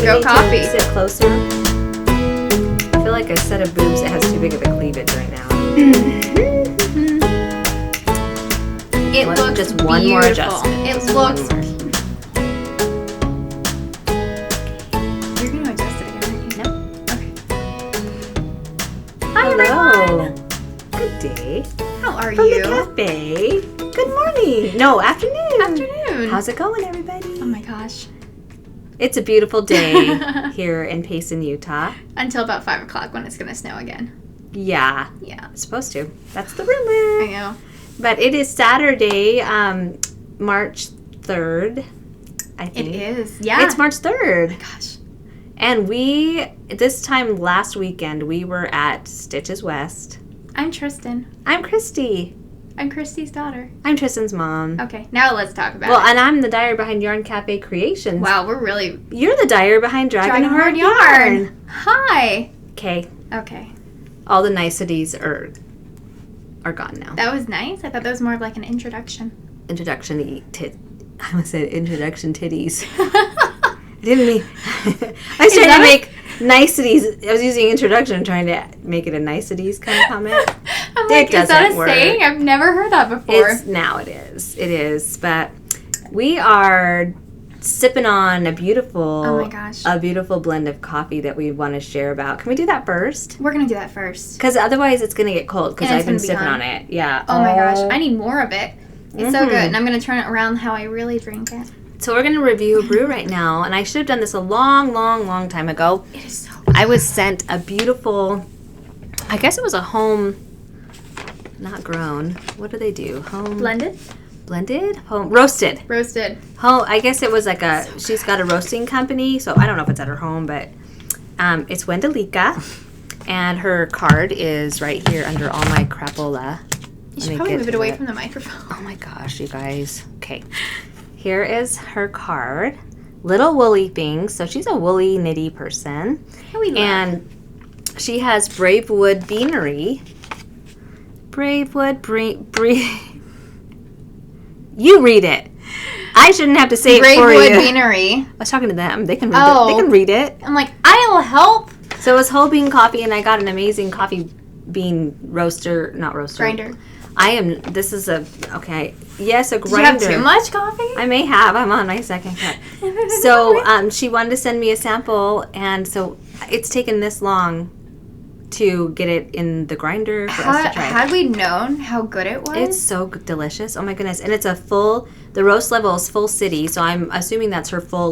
go coffee. Sit closer. I feel like a set of boobs that has too big of a cleavage right now. It looks just one beautiful. more adjustment. It Just looks. one more. You're going to adjust it again, aren't you? No. Okay. Hi, Hello. everyone. Good day. How are From you? the cafe. Good morning. No, afternoon. Afternoon. How's it going, everybody? Oh my gosh. It's a beautiful day here in Payson, Utah. Until about 5 o'clock when it's going to snow again. Yeah. Yeah. It's supposed to. That's the rumor. I know. But it is Saturday, March 3rd, I think. It is. Yeah. It's March 3rd. Gosh. And this time last weekend, we were at Stitches West. I'm Tristan. I'm Christy. I'm Christy's daughter. I'm Tristan's mom. Okay, now let's talk about Well, it. and I'm the dyer behind Yarn Cafe Creations. Wow, we're really You're the dyer behind Dragonheart Yarn. Yarn. Hi. Okay. Okay. All the niceties are gone now. That was nice. I thought that was more of like an introduction. Introduction to I almost said introduction titties. I didn't mean. I was trying to make niceties. I was using introduction, trying to make it a niceties kind of comment. I'm like, is that doesn't a work. saying? I've never heard that before. Now it is. It is. But we are sipping on a beautiful. Oh my gosh. A beautiful blend of coffee that we want to share about. Can we do that first? We're going to do that first. Because otherwise it's going to get cold. Because And I've been it's gonna sipping be on it. Yeah. Oh my gosh. I need more of it. It's so Mhm. good. And I'm going to turn it around how I really drink it. So we're going to review a brew right now. And I should have done this a long, long, long time ago. It is so good. I was sent a beautiful, I guess it was a home, not grown. What do they do? Home Blended? blended? Home roasted. Roasted. Home. I guess it was like she's got a roasting company. So I don't know if it's at her home, but it's Wendelika. And her card is right here under all my crapola. You should probably move it away from the microphone. Oh my gosh, you guys. Okay. Here is her card. Little woolly things. So she's a woolly knitty person. Oh, we love. And she has Bravewood Beanery. Bravewood You read it. I shouldn't have to say it for you. Bravewood Beanery. I was talking to them. They can read it. They can read it. I'm like, I'll help. So it was whole bean coffee, and I got an amazing coffee bean roaster, not roaster. Grinder. This is a grinder. Did you have too much coffee? I may have. I'm on my second cup. So she wanted to send me a sample, and so it's taken this long to get it in the grinder for us to try. Had we known how good it was? It's so delicious. Oh my goodness. And it's the roast level is full city, so I'm assuming that's her full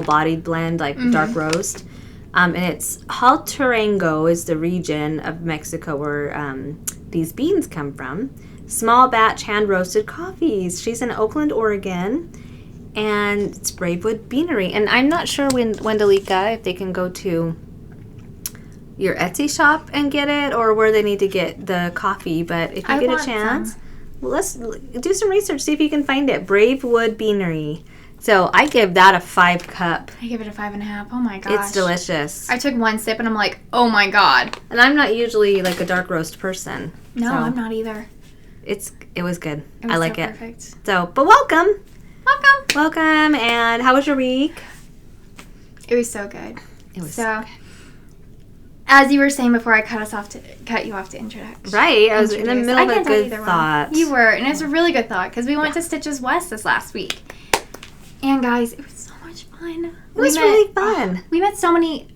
bodied blend, like dark roast. And it's Halterango is the region of Mexico where these beans come from. Small batch hand roasted coffees. She's in Oakland, Oregon, and it's Bravewood Beanery. And I'm not sure Wendelika if they can go to your Etsy shop and get it, or where they need to get the coffee. But if you get a chance, well, let's do some research. See if you can find it. Bravewood Beanery. So I give that a 5 cup. I give it a 5.5. Oh my gosh. It's delicious. I took one sip and I'm like, oh my god. And I'm not usually like a dark roast person. No, so I'm not either. It was good. It was I like so it. Perfect. So, but welcome. Welcome. And how was your week? It was so good. It was so. As you were saying before, I cut you off to introduce. Right, I was in the middle of a good thought. You were, and it was a really good thought because we went to Stitches West this last week. And guys, it was so much fun. It was really fun. We met so many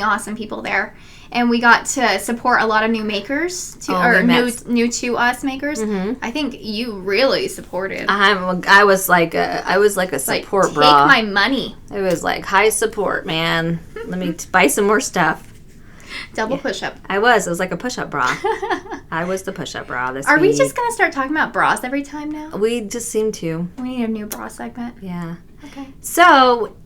awesome people there, and we got to support a lot of new makers, new to us makers. Mm-hmm. I think you really supported. I was like a support bra. Take my money. It was like high support, man. Let me buy some more stuff. Double push-up. I was like a push-up bra. I was the push-up bra this week. Are we just going to start talking about bras every time now? We just seem to. We need a new bra segment. Yeah. Okay. So,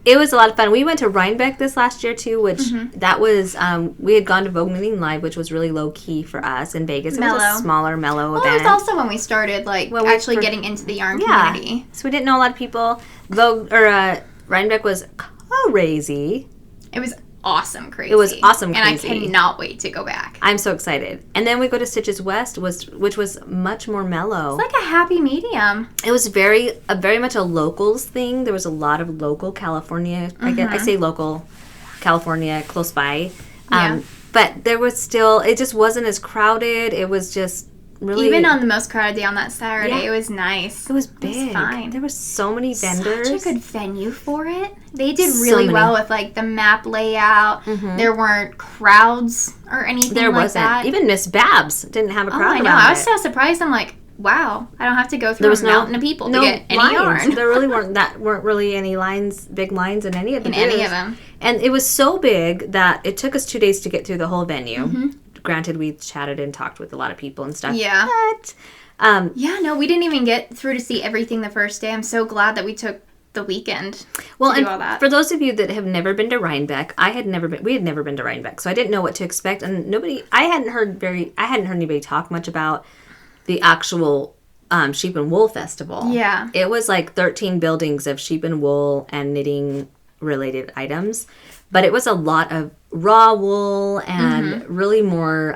it was a lot of fun. We went to Rhinebeck this last year, too, which that was, we had gone to Vogue Knitting Live, which was really low-key for us in Vegas. It was a smaller, mellow event. Well, it was also when we started, actually getting into the yarn community. So, we didn't know a lot of people. Rhinebeck was crazy. It was awesome crazy. It was awesome crazy. And I cannot wait to go back. I'm so excited. And then we go to Stitches West, which was much more mellow. It's like a happy medium. It was very much a locals thing. There was a lot of local California. I say local California close by. But there was still, it just wasn't as crowded. It was just really... Even on the most crowded day on that Saturday, it was nice. It was big. It was fine. There were so many vendors. Such a good venue for it. They did really well with, like, the map layout. Mm-hmm. There weren't crowds or anything there like wasn't. that. Even Miss Babs didn't have a crowd around it. I was so surprised. I'm like, wow, I don't have to go through a mountain of people to get any yarn. There really weren't really any big lines in any of them. And it was so big that it took us 2 days to get through the whole venue. Mm-hmm. Granted, we chatted and talked with a lot of people and stuff. Yeah. But, we didn't even get through to see everything the first day. I'm so glad that we took the weekend to do all that. For those of you that have never been to Rhinebeck, we had never been to Rhinebeck, so I didn't know what to expect. And I hadn't heard anybody talk much about the actual sheep and wool festival. Yeah. It was like 13 buildings of sheep and wool and knitting related items. But it was a lot of raw wool and really more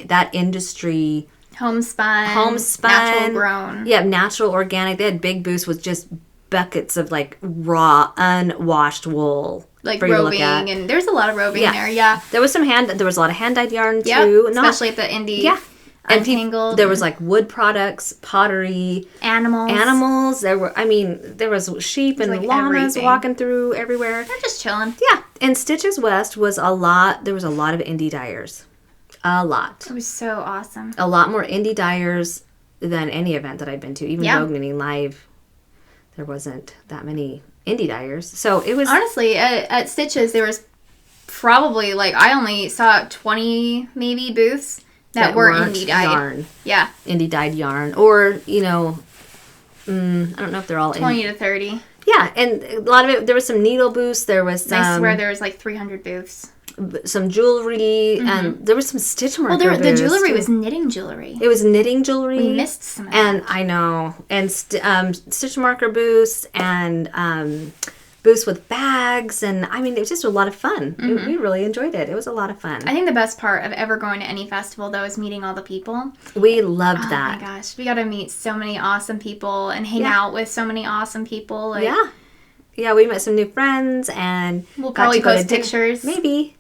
that industry. Homespun. Natural grown. Yeah, natural, organic. They had big booths with just buckets of like raw, unwashed wool. Like roving, and there's a lot of roving there, yeah. There was a lot of hand-dyed yarn too. Yep, especially at the indie. Yeah. Untangled. There was like wood products, pottery, animals. There was sheep and llamas walking through everywhere. They're just chilling. Yeah. And Stitches West was there was a lot of indie dyers. A lot. It was so awesome. A lot more indie dyers than any event that I've been to. Even Vogue Knitting Live, there wasn't that many indie dyers. So it was... Honestly, at Stitches, there was probably, like, I only saw 20 maybe booths that were indie dyed yarn. Yeah. Indie dyed yarn. Or, I don't know if they're all 20 to 30. Yeah, and a lot of it, there was some needle booths, there was some... I swear there was like 300 booths. Some jewelry, and there was some stitch marker booths. The jewelry was knitting jewelry. It was knitting jewelry. We missed some of that. And I know. And stitch marker booths, and booths with bags, and it was just a lot of fun. We really enjoyed it. It was a lot of fun. I think the best part of ever going to any festival, though, is meeting all the people. We loved that. Oh my gosh, we got to meet so many awesome people and hang out with so many awesome people. Yeah, we met some new friends, and we'll probably post pictures. Maybe.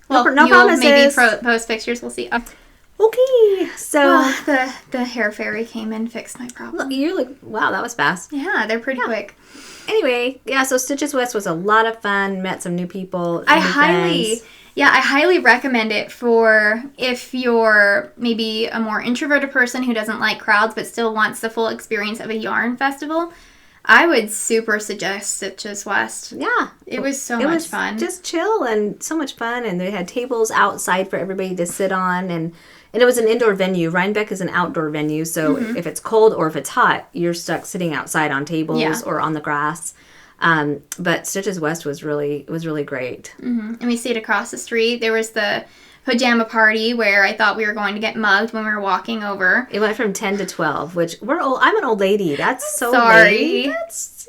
Well, no promises. Maybe post pictures. We'll see. Okay, so the hair fairy came and fixed my problem. Look, you're like, wow, that was fast. Yeah, they're pretty quick. Anyway, so Stitches West was a lot of fun. Met some new people. I highly recommend it for if you're maybe a more introverted person who doesn't like crowds but still wants the full experience of a yarn festival. I would super suggest Stitches West. Yeah. It was so much fun. Just chill and so much fun. And they had tables outside for everybody to sit on. And it was an indoor venue. Rhinebeck is an outdoor venue. So if it's cold or if it's hot, you're stuck sitting outside on tables or on the grass. But Stitches West was really great. Mm-hmm. And we stayed across the street. There was the pajama party where I thought we were going to get mugged when we were walking over. It went from 10 to 12, which I'm an old lady. That's so sorry. Late. That's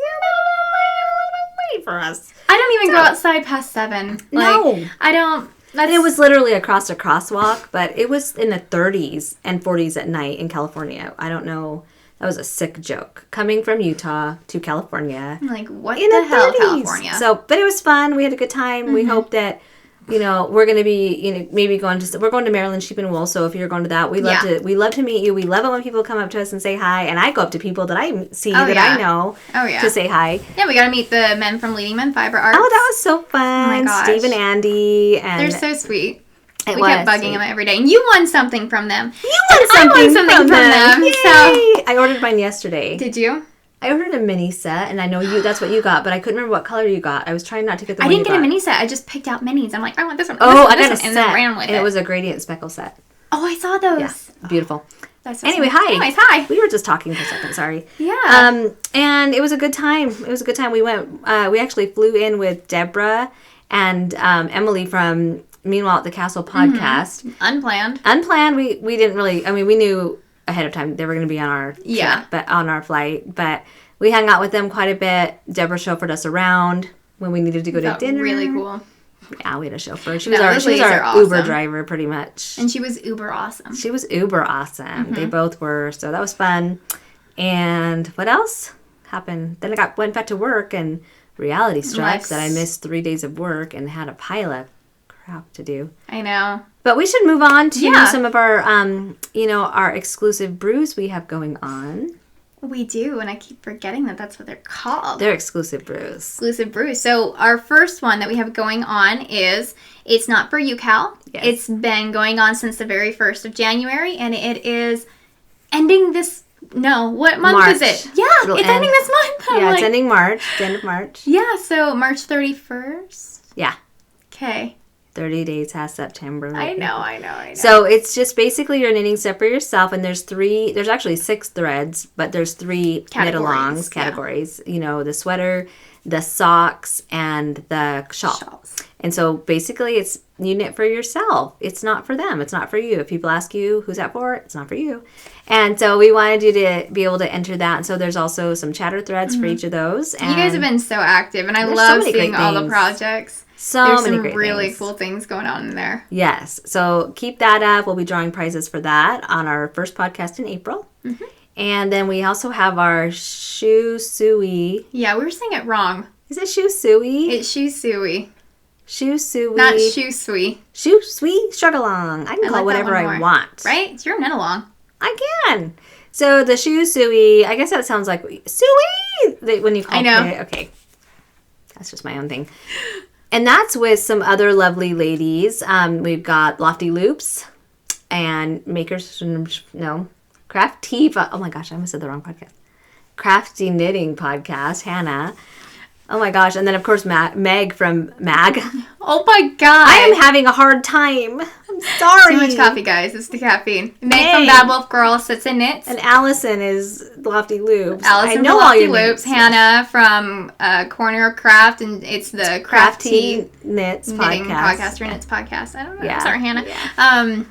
late for us. I don't even go outside past 7. No. I don't. And it was literally across a crosswalk, but it was in the 30s and 40s at night in California. I don't know. That was a sick joke. Coming from Utah to California. Like, what in the hell, 30s. California? So, but it was fun. We had a good time. We hope that... we're going to be, maybe we're going to Maryland Sheep and Wool. So if you're going to that, we love to meet you. We love it when people come up to us and say hi. And I go up to people that I see I know to say hi. Yeah, we got to meet the men from Leading Men Fiber Arts. Oh, that was so fun. Oh my gosh. Steve and Andy. And they're so sweet. We kept bugging them every day. And you won something from them. I won something from them. Yay! So I ordered mine yesterday. Did you? I ordered a mini set, and I know that's what you got, but I couldn't remember what color you got. I was trying not to get the one you got. I didn't get a mini set. I just picked out minis. I'm like, I want this one. Oh, I got a set. And then ran with it. And it was a gradient speckle set. Oh, I saw those. Yeah, beautiful. That's so Anyways, hi. We were just talking for a second, sorry. Yeah. And it was a good time. We went, we actually flew in with Deborah and Emily from Meanwhile at the Castle podcast. Unplanned. We didn't really, we knew ahead of time they were going to be on our trip, but on our flight, but we hung out with them quite a bit. Deborah chauffeured us around when we needed to go to dinner. Really cool. Yeah, we had a chauffeur. She No, was those our ladies are Uber awesome. driver, pretty much. And she was uber awesome. She was uber awesome. They both were. So that was fun. And what else happened? Then I went back to work, and reality struck that I missed 3 days of work and had a pile of crap to do. I know. But we should move on to some of our, our exclusive brews we have going on. We do, and I keep forgetting that that's what they're called. They're exclusive brews. Exclusive brews. So our first one that we have going on is It's Not For You, Cal. Yes. It's been going on since the very 1st of January, and it is ending this... No, what month March. is it? Yeah, It'll it's end- ending this month. I'm It's ending March, the end of March. Yeah, so March 31st. Yeah. Okay. 30 days has September. I know. So it's just basically you're knitting stuff for yourself, and there's actually 6 threads, but there's 3 knit-alongs categories. You know, the sweater, the socks, and the shawls. And so basically it's you knit for yourself. It's not for them. It's not for you. If people ask you who's that for, it's not for you. And so we wanted you to be able to enter that. And so there's also some chatter threads for each of those. And you guys have been so active, and I there's love so many seeing great all the things. projects. There's some great really things. cool things going on in there. Yes. So keep that up. We'll be drawing prizes for that on our first podcast in April. Mm-hmm. And then we also have our Shoe Suey. Yeah, we were saying it wrong. Is it Shoe Suey? It's Shoe Suey. Shoe Suey. Not Shoe Suey. Shoe Suey Struggle Along. I can call it whatever I want. Right? It's your knit along. I can. So the Shoe Suey, I guess that sounds like Suey when you call it. Okay. That's just my own thing. And that's with some other lovely ladies. We've got Lofty Loops and Crafty. Oh my gosh, I almost said the wrong podcast. Crafty Knitting Podcast, Hannah. Oh my gosh. And then, of course, Meg from Mag. Oh my god. I am having a hard time. I'm sorry. Too much coffee, guys. It's the caffeine. Meg from Bad Wolf Girl sits and knits. And Allison is Lofty Loops. Allison from Lofty Loops. Hannah from Corner of Craft, and it's the Crafty Knits Knitting podcast. Or Knits podcast. I don't know. Yeah. Sorry, Hannah. Yeah.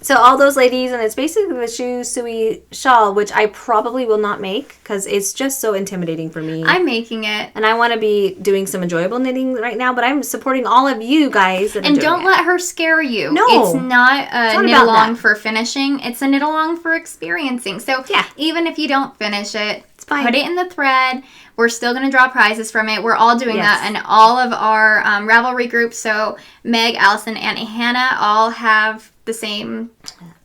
So all those ladies, and it's basically the Shoe Suey shawl, which I probably will not make because it's just so intimidating for me. I'm making it. And I want to be doing some enjoyable knitting right now, but I'm supporting all of you guys. And don't let her scare you. No. It's not a knit along for finishing. It's a knit along for experiencing. So even if you don't finish it, it's fine. Put it in the thread. We're still going to draw prizes from it. We're all doing that. And all of our Ravelry groups, so Meg, Allison, and Hannah all have the same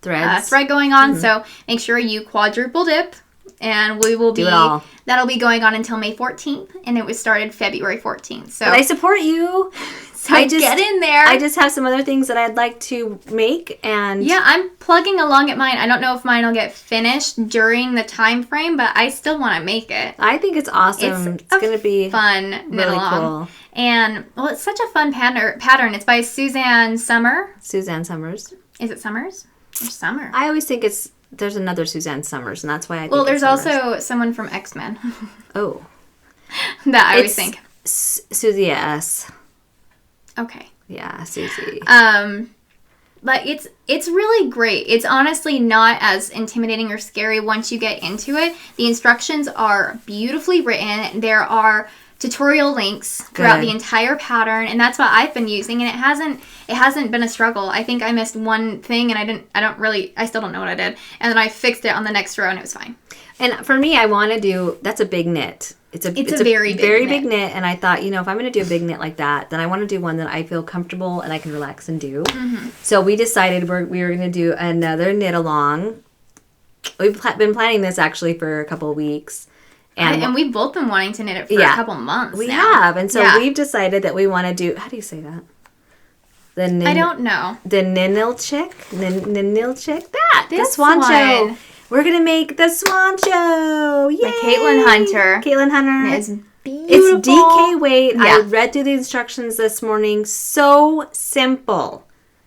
thread going on. So make sure you quadruple dip. And we will be, that'll be going on until May 14th. And it was started February 14th. So but I support you. So get in there. I just have some other things that I'd like to make, and yeah, I'm plugging along at mine. I don't know if mine will get finished during the time frame, but I still want to make it. I think it's awesome. It's going to be fun, really cool. And well, it's such a fun pattern. It's by Suzanne Summers. Suzanne Summers. Is it Summers or Summer? I always think there's another Suzanne Summers, and that's why I think well, there's also someone from X-Men. Oh, that I always think. Susie S. Okay. Yeah, Susie. But it's really great. It's honestly not as intimidating or scary once you get into it. The instructions are beautifully written. There are tutorial links throughout the entire pattern, and that's what I've been using, and it hasn't been a struggle. I think I missed one thing, and I still don't know what I did, and then I fixed it on the next row, and it was fine. And for me, I want to do, that's a big knit. It's a very big knit, and I thought, if I'm going to do a big knit like that, then I want to do one that I feel comfortable and I can relax and do. Mm-hmm. So we decided we were going to do another knit along. We've been planning this actually for a couple of weeks. And we've both been wanting to knit it for a couple months We now. have. And so we've decided that we want to do, how do you say that? I don't know. The Ninilchik? That. This the Swan one. Show. We're going to make the Swan Show. Yay! By Caitlin Hunter. It's beautiful. It's DK weight. Yeah. I read through the instructions this morning. So simple.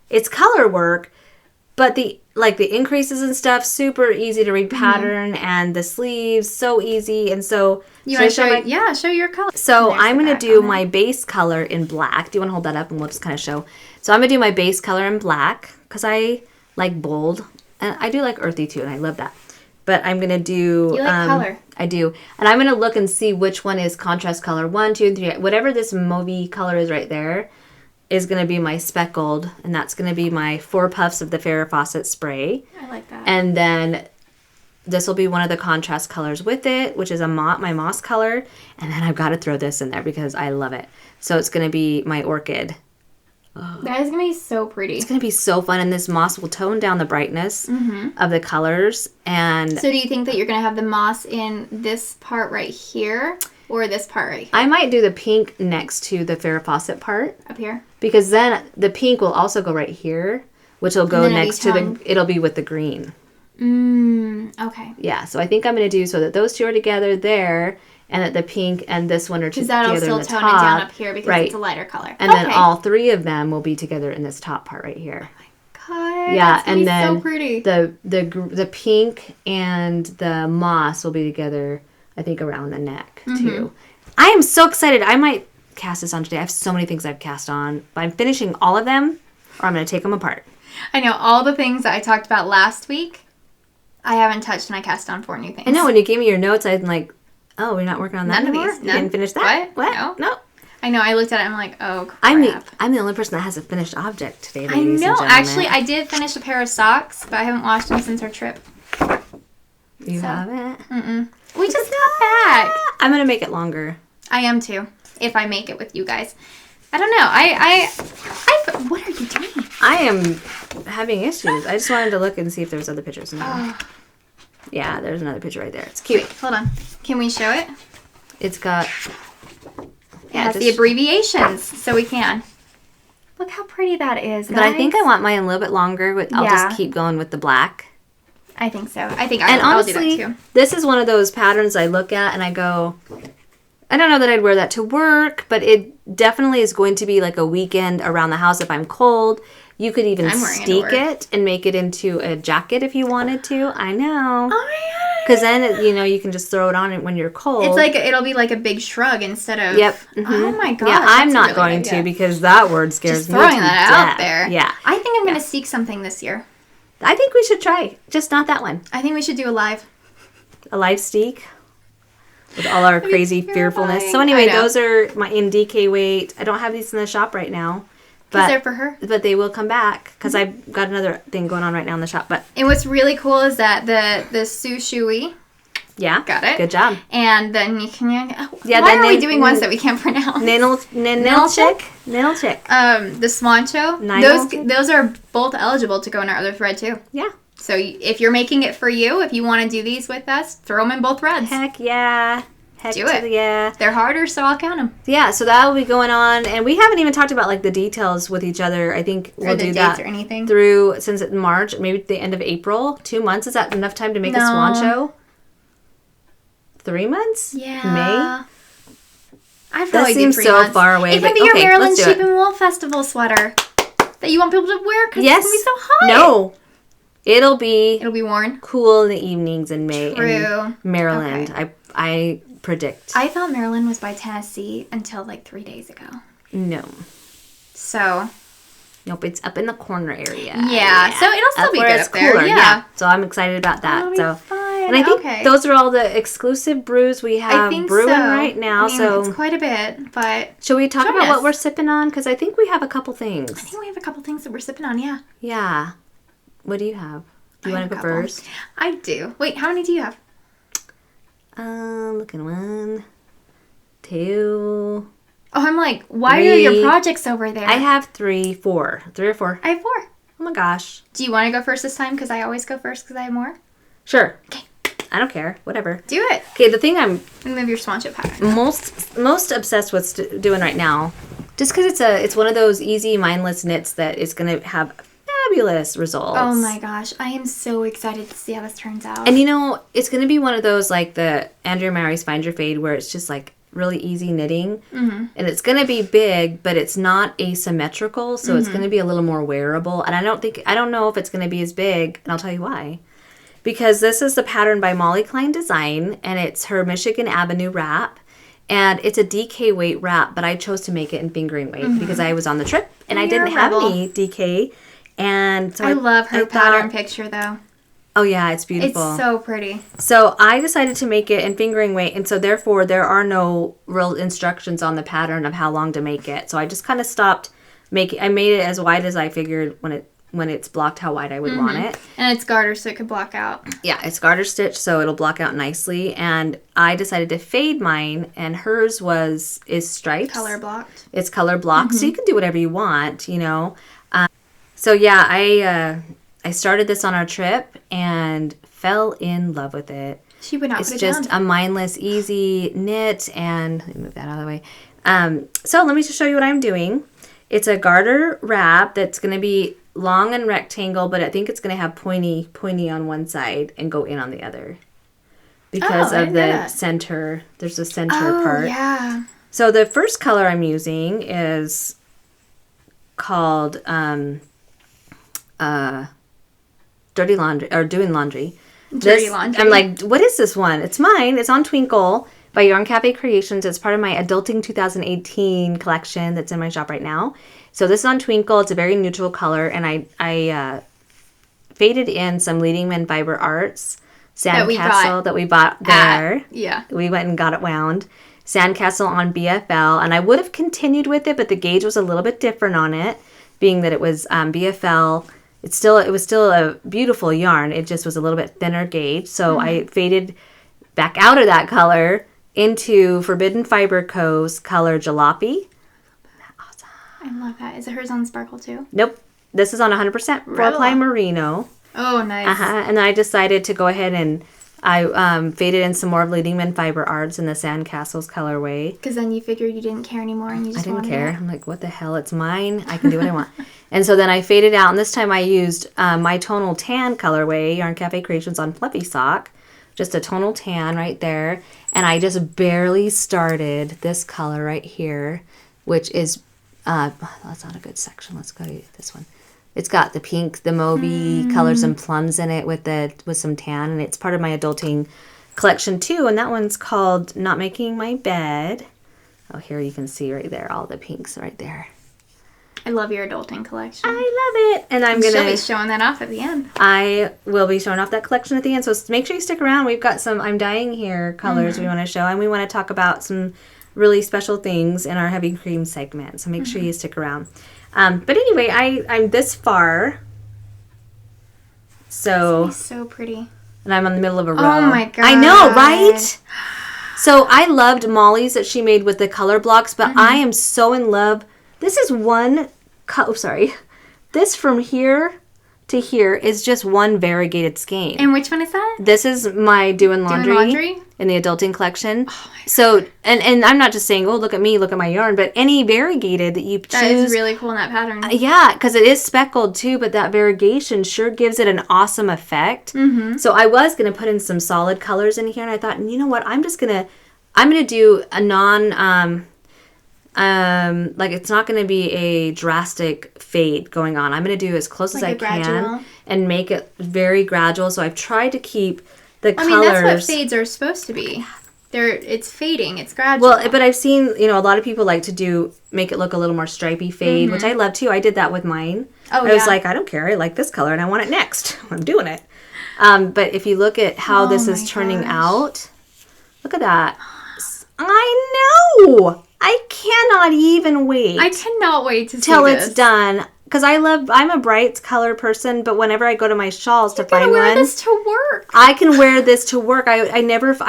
It's color work, but the increases and stuff, super easy to read pattern, and the sleeves, so easy. And so you want to show your color. So I'm going to do my base color in black. Do you want to hold that up and we'll just kind of show? So I'm going to do my base color in black because I like bold. And I do like earthy too, and I love that. But I'm going to do... You like color. I do. And I'm going to look and see which one is contrast color. 1, 2, 3. Whatever this mauvey color is right there. is going to be my speckled, and that's going to be my 4 puffs of the Farrah Fawcett spray. I like that. And then this will be one of the contrast colors with it, which is my moss color. And then I've got to throw this in there because I love it. So it's going to be my orchid. That is going to be so pretty. It's going to be so fun, and this moss will tone down the brightness of the colors. And so do you think that you're going to have the moss in this part right here or this part right here? I might do the pink next to the Farrah Fawcett part. Up here? Because then the pink will also go right here, which will go next to it'll be with the green. Okay. Yeah, so I think I'm going to do so that those two are together there, and that the pink and this one are together in the top. Because that'll still tone it down up here because it's a lighter color. And then all 3 of them will be together in this top part right here. Oh my god. Yeah, and then so pretty. the pink and the moss will be together, I think, around the neck too. I am so excited. I might cast this on today. I have so many things I've cast on, but I'm finishing all of them, or I'm going to take them apart. I know all the things that I talked about last week. I haven't touched, and I cast on 4 new things. I know, when you gave me your notes, I'm like, oh, we're not working on that anymore? None of these. You didn't finish that? What? No. I know, I looked at it, I'm like, oh, crap. I'm the only person that has a finished object today, ladies I know. and gentlemen. Actually, I did finish a pair of socks, but I haven't washed them since our trip. You haven't? Mm-mm. We just got back. I'm going to make it longer. I am, too, if I make it with you guys. I don't know. What are you doing? I am having issues. I just wanted to look and see if there's other pictures in there. Yeah, there's another picture right there. It's cute. Wait, hold on. Can we show it? It's got... It has the abbreviations, so we can. Look how pretty that is, guys. But I think I want mine a little bit longer. I'll just keep going with the black. I think so. I think I'll do that too. This is one of those patterns I look at and I go, I don't know that I'd wear that to work, but it definitely is going to be like a weekend around the house if I'm cold. You could even steek it and make it into a jacket if you wanted to. I know. Oh my god. Because then, you can just throw it on when you're cold. It's it'll be like a big shrug instead of... Yep. Oh my god. Yeah, I'm not going to because that word scares me. Just throwing that out there. Yeah. I think I'm going to steek something this year. I think we should try. Just not that one. I think we should do a live steek. With all our crazy fearfulness. So anyway, those are in DK weight. I don't have these in the shop right now. Because they're for her. But they will come back because I've got another thing going on right now in the shop. And what's really cool is that the sushui. Yeah. Got it. Good job. And then why are we doing ones that we can't pronounce? Ninilchik. The swancho. Those are both eligible to go in our other thread too. Yeah. So if you're making it for you, if you want to do these with us, throw them in both threads. Heck yeah. Do it. Yeah. They're harder, so I'll count them. Yeah, so that will be going on. And we haven't even talked about the details with each other. I think we'll do that or anything. Through, since it's March, maybe the end of April. 2 months, is that enough time to make a swan show? 3 months? Yeah. May? I'd probably do 3 months. That seems so far away. It can be your Maryland Sheep and Wool Festival sweater that you want people to wear because it's going to be so hot. No. It'll be worn. Cool in the evenings in May. True. In Maryland. Okay. I predict. I thought Maryland was by Tennessee until 3 days ago. No. So. Nope, it's up in the corner area. Yeah. So it'll still be good up there. Cooler. Yeah. So I'm excited about that. That'll be fun. And I think those are all the exclusive brews we have brewing right now. It's quite a bit, but should we talk about what we're sipping on? Because I think we have a couple things. I think we have a couple things that we're sipping on. Yeah. Yeah. What do you have? Do you want to go first? I do. Wait, how many do you have? Looking 1, 2. Oh, I'm like, why are your projects over there? I have 3 or 4. I have 4. Oh my gosh. Do you want to go first this time? Because I always go first because I have more. Sure. Okay. I don't care. Whatever. Do it. Okay, the thing I'm move your swan chip pattern. Most obsessed with doing right now, just because it's one of those easy, mindless knits that is going to have fabulous results. Oh my gosh. I am so excited to see how this turns out. And it's going to be one of those like the Andrea Mowry's Find Your Fade where it's just really easy knitting. Mm-hmm. And it's going to be big, but it's not asymmetrical, so it's going to be a little more wearable. And I don't know if it's going to be as big, and I'll tell you why. Because this is the pattern by Molly Klein Design, and it's her Michigan Avenue wrap. And it's a DK weight wrap, but I chose to make it in fingering weight because I was on the trip, and I didn't have any DK. And so I love her pattern picture, though. Oh, yeah, it's beautiful. It's so pretty. So I decided to make it in fingering weight, and so therefore there are no real instructions on the pattern of how long to make it. So I just kind of stopped I made it as wide as I figured when it's blocked how wide I would want it. And it's garter so it could block out. Yeah, it's garter stitch so it'll block out nicely. And I decided to fade mine, and hers is stripes. Color blocked. It's color blocked, so you can do whatever you want, you know. So yeah, I started this on our trip and fell in love with it. She would not It's put it just down. a mindless, easy knit, and let me move that out of the way. So let me just show you what I'm doing. It's a garter wrap that's going to be long and rectangle, but I think it's going to have pointy on one side and go in on the other because I of didn't know the that. center. There's a center Oh, part. yeah. So the first color I'm using is called Dirty Laundry or Doing Laundry. Dirty Laundry. I'm like, what is this one? It's mine. It's on Twinkle by Yarn Cafe Creations. It's part of my Adulting 2018 collection that's in my shop right now. So this is on Twinkle. It's a very neutral color, and I faded in some Leading Men Fiber Arts Sandcastle that we bought there. Yeah. We went and got it wound. Sandcastle on BFL, and I would have continued with it, but the gauge was a little bit different on it, being that it was BFL. It was still a beautiful yarn. It just was a little bit thinner gauge. So I faded back out of that color into Forbidden Fiber Co.'s color Jalopy. Awesome. I love that. Is it hers on Sparkle too? Nope. This is on 100% 4-ply merino. Oh, nice. And then I decided to go ahead and I faded in some more of Leading Men Fiber Arts in the Sandcastles colorway. Because then you figured you didn't care anymore and you just I didn't wanted care. it. I'm like, what the hell? It's mine. I can do what I want. And so then I faded out. And this time I used my tonal tan colorway, Yarn Cafe Creations on Fluffy Sock. Just a tonal tan right there. And I just barely started this color right here, which is, that's not a good section. Let's go to this one. It's got the pink, the mauvey colors and plums in it with some tan. And it's part of my Adulting collection too. And that one's called Not Making My Bed. Oh, here you can see right there, all the pinks right there. I love your Adulting collection. I love it. And She'll be showing that off at the end. I will be showing off that collection at the end. So make sure you stick around. We've got some I'm Dying Here colors we want to show. And we want to talk about some really special things in our Heavy Cream segment. So make sure you stick around. But anyway, I'm this far. So. It's so pretty. And I'm in the middle of a row. Oh my god. I know, right? So I loved Molly's that she made with the color blocks, but I am so in love. This is one, this from here to here is just one variegated skein. And which one is that? This is my Doing Laundry in the Adulting collection. Oh so, and I'm not just saying, oh, look at me, look at my yarn, but any variegated that you choose. That is really cool in that pattern. Yeah, because it is speckled too, but that variegation sure gives it an awesome effect. So I was going to put in some solid colors in here, and I thought, you know what, I'm going to do a like it's not going to be a drastic fade going on. I'm going to do as close as I can and make it very gradual. So I've tried to keep the colors. I mean, that's what fades are supposed to be. It's fading. It's gradual. Well, but I've seen, a lot of people like to make it look a little more stripy fade, which I love too. I did that with mine. Oh, I was like, I don't care. I like this color and I want it next. I'm doing it. But if you look at how this is turning out, look at that. I know. I cannot even wait. I cannot wait to see till this. It's done. Because I'm a bright color person, but whenever I go to my shawls to find wear one, this to work. I can wear this to work. I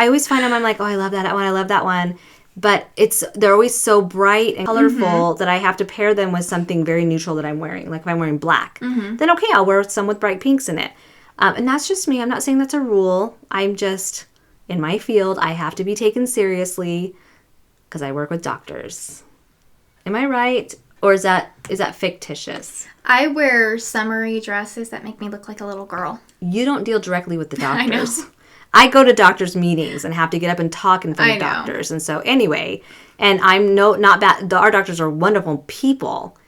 always find them. I'm like, oh, I love that one. I love that one. But they're always so bright and colorful that I have to pair them with something very neutral that I'm wearing. Like if I'm wearing black, then okay, I'll wear some with bright pinks in it. And that's just me. I'm not saying that's a rule. I'm just in my field. I have to be taken seriously because I work with doctors. Am I right? Or is that fictitious? I wear summery dresses that make me look like a little girl. You don't deal directly with the doctors. I know. I go to doctors' meetings and have to get up and talk in front of doctors. And so anyway, and I'm not bad. Our doctors are wonderful people,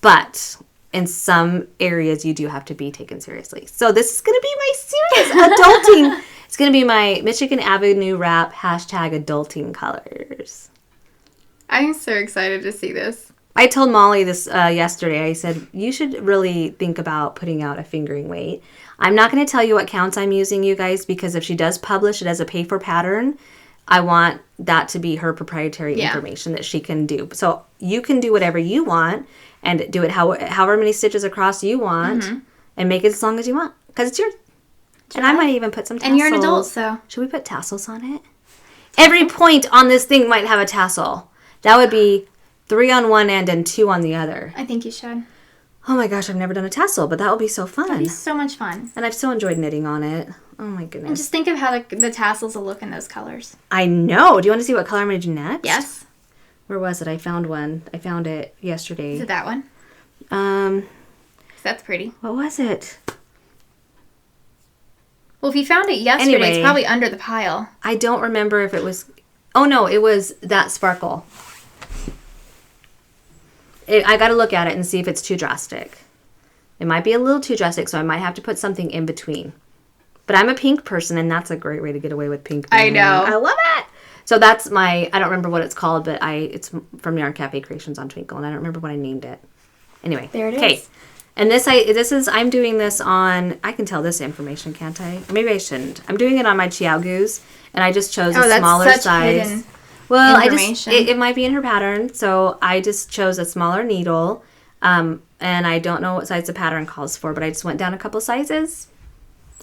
but in some areas you do have to be taken seriously. So this is going to be my serious adulting. It's going to be my Michigan Avenue wrap #adulting colors. I'm so excited to see this. I told Molly this yesterday. I said, you should really think about putting out a fingering weight. I'm not going to tell you what counts I'm using, you guys, because if she does publish it as a pay-for pattern, I want that to be her proprietary Yeah. information that she can do. So you can do whatever you want and do it however many stitches across you want and make it as long as you want because it's yours. And I might even put some tassels. And you're an adult, so. Should we put tassels on it? Every point on this thing might have a tassel. That would be 3 on one end and 2 on the other. I think you should. Oh my gosh, I've never done a tassel, but that will be so fun. That'd be so much fun. And I've so enjoyed knitting on it. Oh my goodness. And just think of how the tassels will look in those colors. I know. Do you want to see what color I'm going to do next? Yes. Where was it? I found one. I found it yesterday. Is it that one? 'Cause that's pretty. What was it? Well, if you found it yesterday, Anyway. it's probably under the pile. I don't remember if it was... Oh no, it was that sparkle. I got to look at it and see if it's too drastic. It might be a little too drastic, so I might have to put something in between. But I'm a pink person, and that's a great way to get away with pink. I know. I love it. So that's my... I don't remember what it's called, but it's from Yarn Cafe Creations on Twinkle, and I don't remember what I named it. Anyway. There it is. Okay. And I'm doing this on... I can tell this information, can't I? Or maybe I shouldn't. I'm doing it on my Chiao Goose, and I just chose a smaller such size. hidden Well, information. it might be in her pattern, so I just chose a smaller needle, and I don't know what size the pattern calls for, but I just went down a couple sizes.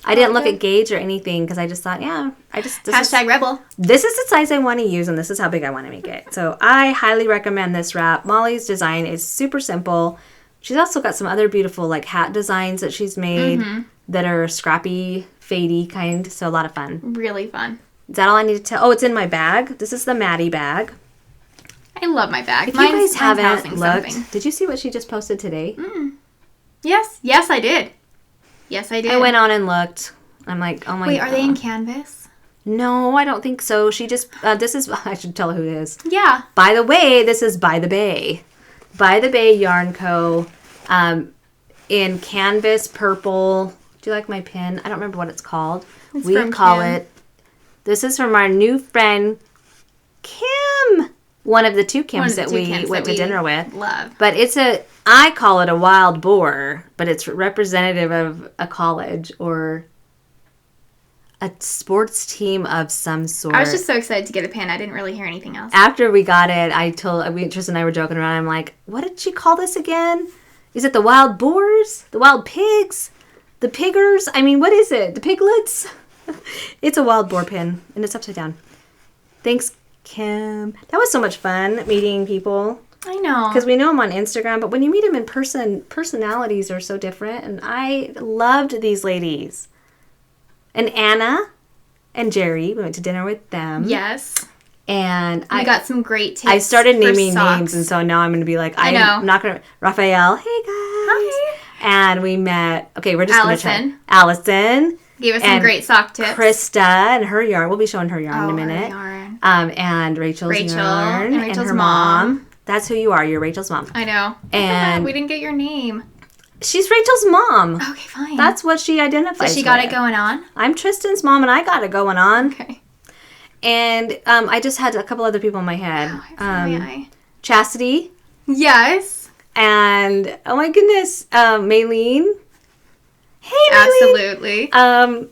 I didn't look at gauge or anything because I just thought, Hashtag rebel. This is the size I want to use, and this is how big I want to make it. So I highly recommend this wrap. Molly's design is super simple. She's also got some other beautiful like hat designs that she's made that are scrappy, fadey kind, so a lot of fun. Really fun. Is that all I need to tell? Oh, it's in my bag. This is the Maddie bag. I love my bag. If you guys haven't housing looked, something. did you see what she just posted today? Yes. Yes, I did. Yes, I did. I went on and looked. I'm like, oh my god. Wait, are they in canvas? No, I don't think so. She just, this is, I should tell her who it is. Yeah. By the way, this is By the Bay. By the Bay Yarn Co. In canvas purple. Do you like my pin? I don't remember what it's called. It's We from call Kim. it, this is from our new friend, Kim. One of the two Kims that we Kims went that to dinner with. Love. But I call it a wild boar, but it's representative of a college or a sports team of some sort. I was just so excited to get a pin. I didn't really hear anything else. After we got it, Tristan and I were joking around. I'm like, what did she call this again? Is it the wild boars? The wild pigs? The piggers? I mean, what is it? The piglets? It's a wild boar pin, and it's upside down. Thanks, Kim. That was so much fun meeting people. I know. Because we know them on Instagram, but when you meet them in person, personalities are so different. And I loved these ladies. And Anna and Jerry, we went to dinner with them. Yes. And We got some great tips. I started naming for socks. names, and so now I'm going to be like, I know. I'm not going to... Raphael, hey guys. Hi. And we met... Okay, we're just going to try. Allison. Gave us some and great sock tips. Krista and her yarn. We'll be showing her yarn in a her minute. yarn. And Rachel's Rachel yarn. and Rachel's her mom. That's who you are. You're Rachel's mom. I know. And we didn't get your name. she's Rachel's mom. Okay, fine. That's what she identifies So she got with. it going on? I'm Tristan's mom, and I got it going on. Okay. And I just had a couple other people in my head. Oh, it's in my eye. Chastity. Yes. And, oh my goodness, Maylene. Hey, Maylene. Absolutely. Um,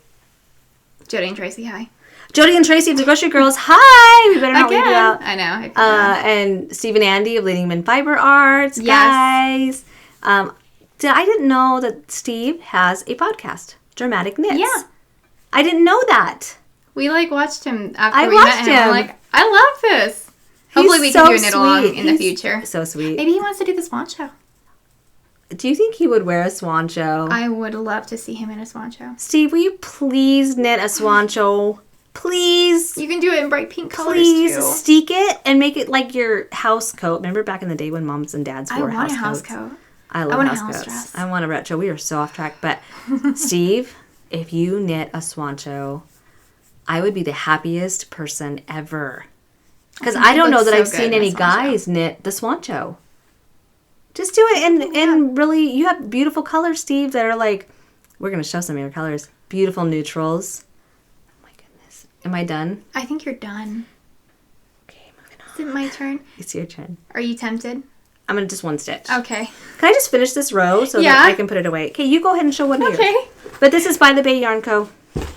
Jody and Tracy, hi. Jody and Tracy of the Grocery Girls, hi! We better not leave you Again. out. I know. I feel bad. And Steve and Andy of Leading Men Fiber Arts, Yes. guys. I didn't know that Steve has a podcast, Dramatic Knits. Yeah. I didn't know that. We watched him after I we watched met him. him. We're like, I love this. Hopefully we so can do a knit along sweet. in the He's future. So sweet. Maybe he wants to do the swan show. Do you think he would wear a swan show? I would love to see him in a swan show. Steve, will you please knit a swan show? Please. You can do it in bright pink colors Please too. steek it and make it like your house coat. Remember back in the day when moms and dads I wore want a house house coats? coat. I love want a house house coats. dress. I want a retro. We are so off track. But Steve, if you knit a swan show, I would be the happiest person ever. Because I don't know that I've seen any guys knit the swan show. Just do it and really, you have beautiful colors, Steve, that are like, we're going to show some of your colors. Beautiful neutrals. Oh my goodness. Am I done? I think you're done. Okay, moving on. Is it my turn? It's your turn. Are you tempted? I'm going to just one stitch. Okay. Can I just finish this row so that I can put it away? Okay, you go ahead and show one here. Okay. But this is By the Bay Yarn Co.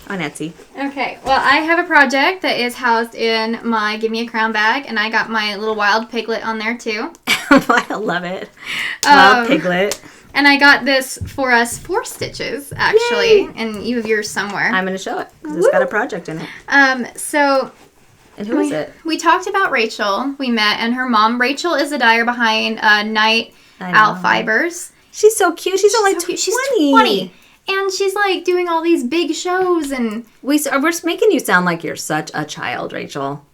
on Etsy. Okay, well, I have a project that is housed in my Give Me a Crown bag, and I got my little wild piglet on there, too. I love it. Wild piglet. And I got this for us 4 stitches, actually. Yay. And you have yours somewhere. I'm going to show it, because it's got a project in it. So... And who is it? We talked about Rachel. We met, and her mom. Rachel is the dyer behind Night Owl Fibers. She's so cute. She's only 20. She's 20. And she's like doing all these big shows, and we're making you sound like you're such a child, Rachel.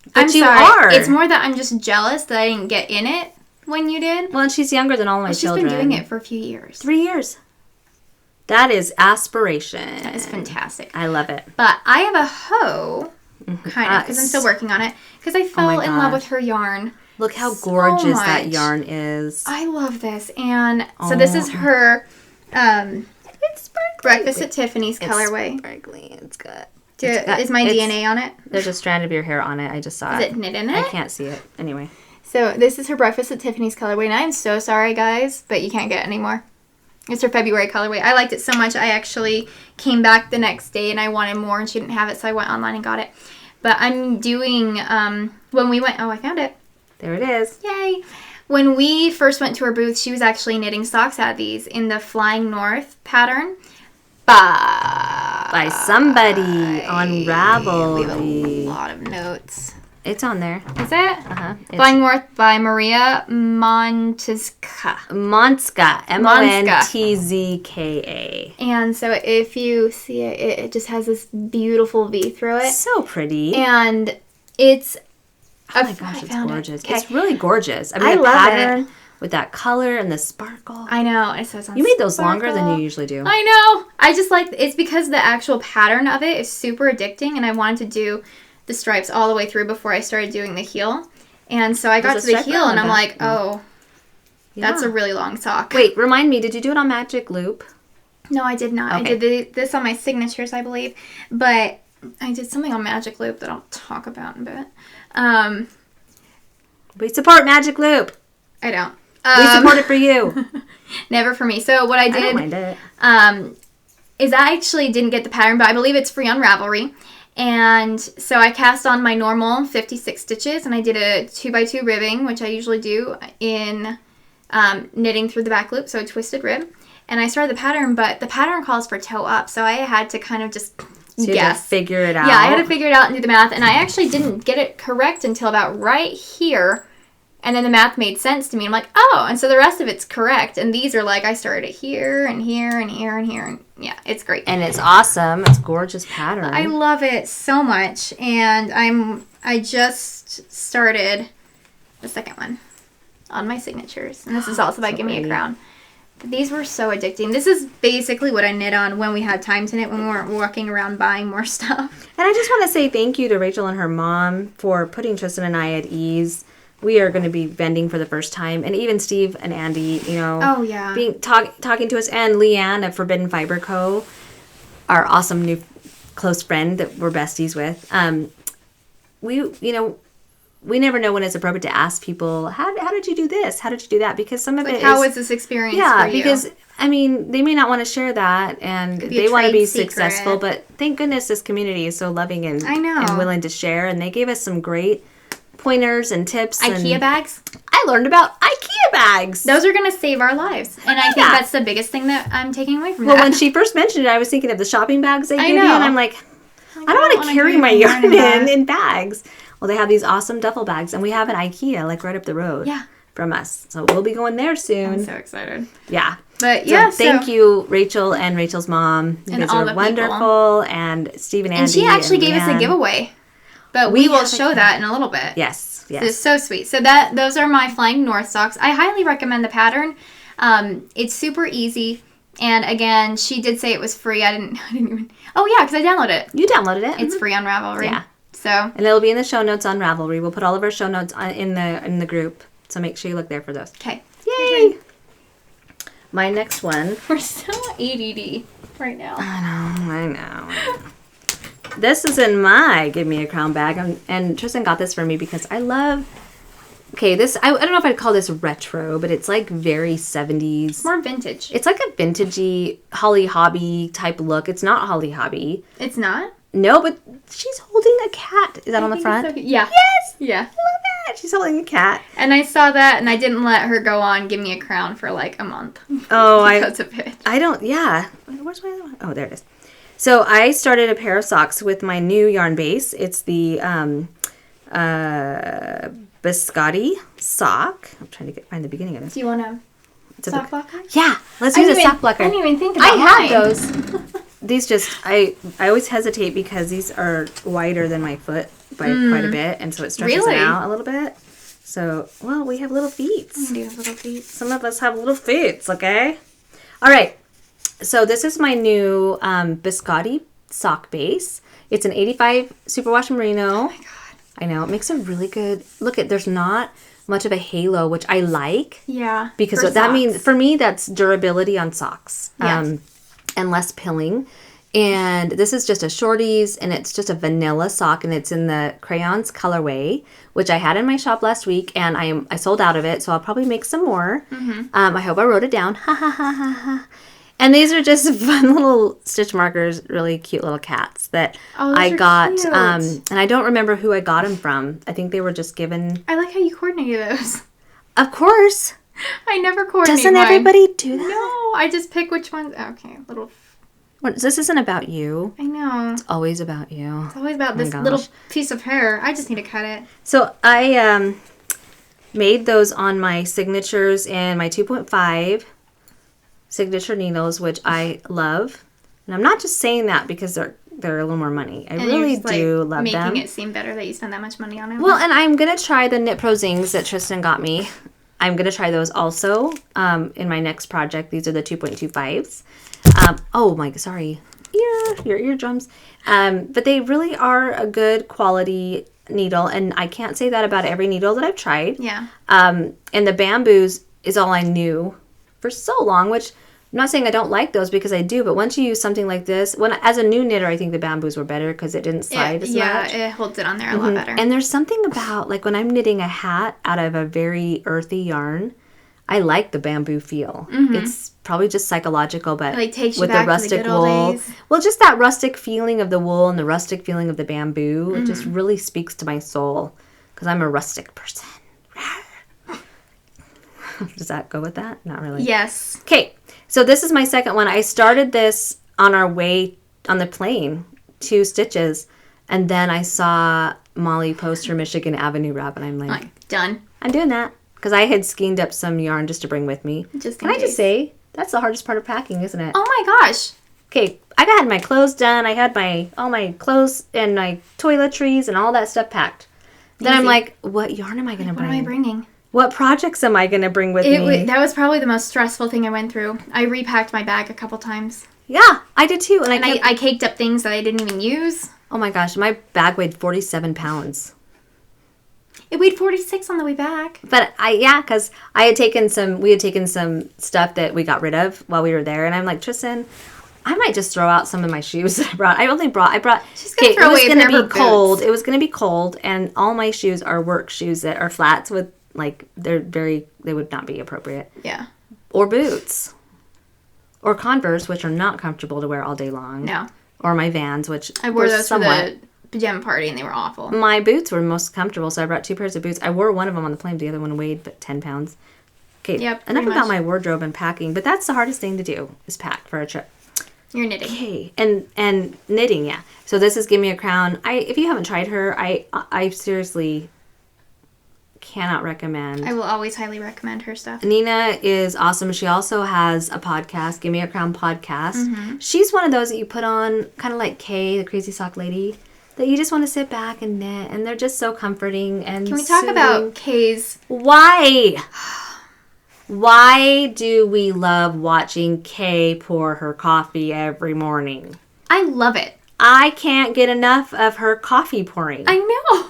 But I'm you sorry. are. It's more that I'm just jealous that I didn't get in it when you did. Well, and she's younger than all my children. She's been doing it for a few years. 3 years. That is aspiration. That is fantastic. I love it. But I have a hoe, kind of, because I'm still working on it, because I fell in love with her yarn. Look how gorgeous that yarn is. I love this. And so this is her it's sparkly. Breakfast at Tiffany's colorway. It's sparkly. It's good. Is my DNA on it? There's a strand of your hair on it. I just saw it. Is it knit in it? I can't see it. Anyway. So this is her Breakfast at Tiffany's colorway. And I'm so sorry, guys, but you can't get it anymore. It's her February colorway. I liked it so much, I actually came back the next day and I wanted more and she didn't have it, so I went online and got it. But I'm doing, when we went, I found it. There it is. Yay. When we first went to her booth, she was actually knitting socks out of these in the Flying North pattern. By somebody on Ravelry. We have a lot of notes. It's on there. Is it? Uh-huh. Flying North by Maria Montezka. Montzka. Montzka. And so if you see it, it just has this beautiful V through it. So pretty. And it's... Oh my gosh, it's gorgeous. Okay. It's really gorgeous. I mean, the love pattern it. With that color and the sparkle. I know. It says on You made those sparkle. longer than you usually do. I know. I just like... It's because the actual pattern of it is super addicting, and I wanted to do the stripes all the way through before I started doing the heel. And so I got to the heel, and I'm like, that's a really long sock. Wait, remind me, did you do it on Magic Loop? No, I did not. Okay. I did this on my signatures, I believe. But I did something on Magic Loop that I'll talk about in a bit. We support Magic Loop. I don't. We support it for you. Never for me. So what I did I don't mind it. Is I actually didn't get the pattern, but I believe it's free on Ravelry. And so I cast on my normal 56 stitches, and I did a 2x2 ribbing, which I usually do in knitting through the back loop, so a twisted rib. And I started the pattern, but the pattern calls for toe up, so I had to kind of just guess. You had to figure it out. Yeah, I had to figure it out and do the math, and I actually didn't get it correct until about right here. And then the math made sense to me. I'm like, oh, and so the rest of it's correct. And these are like, I started here and here and here and here. And yeah, it's great. And it's awesome. It's gorgeous pattern. I love it so much. And I just started the second one on my signatures. And this is also by Give Me a Crown. But these were so addicting. This is basically what I knit on when we had time to knit, when we weren't walking around buying more stuff. And I just want to say thank you to Rachel and her mom for putting Tristan and I at ease. We are going to be vending for the first time, and even Steve and Andy, being talking to us, and Leanne at Forbidden Fiber Co., our awesome new close friend that we're besties with. We never know when it's appropriate to ask people, how did you do this? How did you do that? Because some of it is... How was this experience for you? Because, I mean, they may not want to share that, and they want to be successful, but thank goodness this community is so loving and willing to share, and they gave us some great pointers and tips. IKEA bags? I learned about IKEA bags. Those are going to save our lives. And I think that's the biggest thing that I'm taking away from that. Well, when she first mentioned it, I was thinking of the shopping bags they give you, and I'm like, I don't want to carry my yarn in bags. Well, they have these awesome duffel bags, and we have an IKEA, like, right up the road from us. So we'll be going there soon. I'm so excited. Yeah. But, yeah, so thank you, Rachel and Rachel's mom. You guys are wonderful. And Steve and Andy. And she actually gave us a giveaway. But we will show that in a little bit. Yes. It's so sweet. So those are my Flying North socks. I highly recommend the pattern. It's super easy. And again, she did say it was free. I didn't even... Oh, yeah, because I downloaded it. You downloaded it. It's free on Ravelry. Yeah. So... And it'll be in the show notes on Ravelry. We'll put all of our show notes in the group. So make sure you look there for those. Okay. Yay! My next one... We're so ADD right now. I know. This is in my Give Me a Crown bag, and Tristan got this for me because I love Okay, this, I don't know if I'd call this retro, but it's like very 70s. More vintage. It's like a vintagey Holly Hobby type look. It's not Holly Hobby. It's not? No, but she's holding a cat. Is that on the front? So yeah. Yes! Yeah. I love that. She's holding a cat. And I saw that, and I didn't let her go on Give Me a Crown for like a month. Oh, because of it. I don't, yeah. Where's my other one? Oh, there it is. So I started a pair of socks with my new yarn base. It's the Biscotti sock. I'm trying to find the beginning of this. Do you want a sock blocker? Yeah, let's use a sock blocker. I didn't even think about I mine. have those. These just, I always hesitate because these are wider than my foot by quite a bit, and so it stretches it out a little bit. So, well, we have little feet. We do have little feet. Some of us have little feet, okay? All right. So this is my new Biscotti sock base. It's an 85 superwash merino. Oh my god. I know. It makes a really good... Look, there's not much of a halo, which I like. Yeah. Because for what that socks. means, for me, that's durability on socks. Yeah. And less pilling. And this is just a shorties, and it's just a vanilla sock, and it's in the crayons colorway, which I had in my shop last week, and I sold out of it, so I'll probably make some more. Mm-hmm. I hope I wrote it down. Ha ha ha ha ha. And these are just fun little stitch markers, really cute little cats that I got. Cute. And I don't remember who I got them from. I think they were just given. I like how you coordinated those. Of course. I never coordinate Doesn't mine. everybody do that? No, I just pick which ones. Okay, little. This isn't about you. I know. It's always about you. It's always about Oh my this gosh. little piece of hair. I just need to cut it. So I made those on my signatures and my 2.5 signature needles, which I love. And I'm not just saying that because they're a little more money. I really do love them. Making it seem better that you spend that much money on it. Well, and I'm going to try the Knit Pro Zings that Tristan got me. I'm going to try those also in my next project. These are the 2.25s. Sorry. Your eardrums. But they really are a good quality needle, and I can't say that about every needle that I've tried. Yeah. And the bamboos is all I knew for so long, which I'm not saying I don't like those because I do, but once you use something like this, as a new knitter, I think the bamboos were better because it didn't slide as much. Yeah, it holds it on there a lot better. And there's something about, like, when I'm knitting a hat out of a very earthy yarn, I like the bamboo feel. It's probably just psychological, but It takes you with back the rustic to the good old wool. days. Well, just that rustic feeling of the wool and the rustic feeling of the bamboo, it just really speaks to my soul because I'm a rustic person. Does that go with that? Not really. Yes. Okay, so this is my second one. I started this on our way on the plane, 2 stitches, and then I saw Molly post her Michigan Avenue wrap, and I'm like, Done. I'm doing that. Because I had skeined up some yarn just to bring with me. Can I just say, that's the hardest part of packing, isn't it? Oh my gosh. Okay, I had my clothes done. I had all my clothes and my toiletries and all that stuff packed. Then I'm Easy. like, what yarn am I going to bring? What am I bringing? What projects am I going to bring with me? That was probably the most stressful thing I went through. I repacked my bag a couple times. Yeah, I did too. And I caked up things that I didn't even use. Oh my gosh, my bag weighed 47 pounds. It weighed 46 on the way back. But because we had taken some stuff that we got rid of while we were there. And I'm like, Tristan, I might just throw out some of my shoes that I brought. She's gonna throw away a pair of her cold. boots. It was going to be cold. And all my shoes are work shoes that are flats with, like, they would not be appropriate. Yeah. Or boots. Or Converse, which are not comfortable to wear all day long. No. Or my Vans, which I wore those somewhat. for the pajama party and they were awful. My boots were most comfortable, so I brought 2 pairs of boots. I wore one of them on the plane. The other one weighed 10 pounds. Okay, Yep, enough pretty about much. my wardrobe and packing, but that's the hardest thing to do, is pack for a trip. You're knitting. Okay, and knitting, yeah. So this is Give Me a Crown. If you haven't tried her, I seriously cannot recommend. I will always highly recommend her stuff. Nina is awesome. She also has a podcast, Give Me a Crown podcast. She's one of those that you put on, kind of like Kay, the Crazy Sock Lady, that you just want to sit back and knit, and they're just so comforting and Can we talk soothing. about Kay's? Why? Why do we love watching Kay pour her coffee every morning? I love it. I can't get enough of her coffee pouring. I know.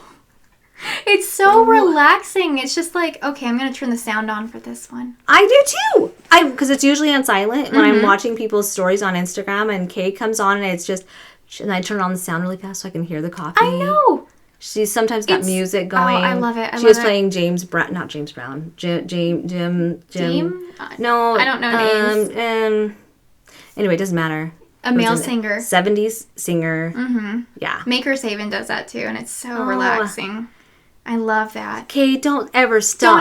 It's so relaxing. It's just like, okay, I'm going to turn the sound on for this one. I do too. Because it's usually on silent when I'm watching people's stories on Instagram, and Kay comes on and it's just, and I turn on the sound really fast so I can hear the coffee. I know. She's sometimes got music going. Oh, I love it. She was playing James Brown, not James Brown. Jim. No, I don't know names. Anyway, it doesn't matter. A male singer. 70s singer. Mm-hmm. Yeah. Maker's Haven does that too, and it's so relaxing. I love that. Okay, don't ever stop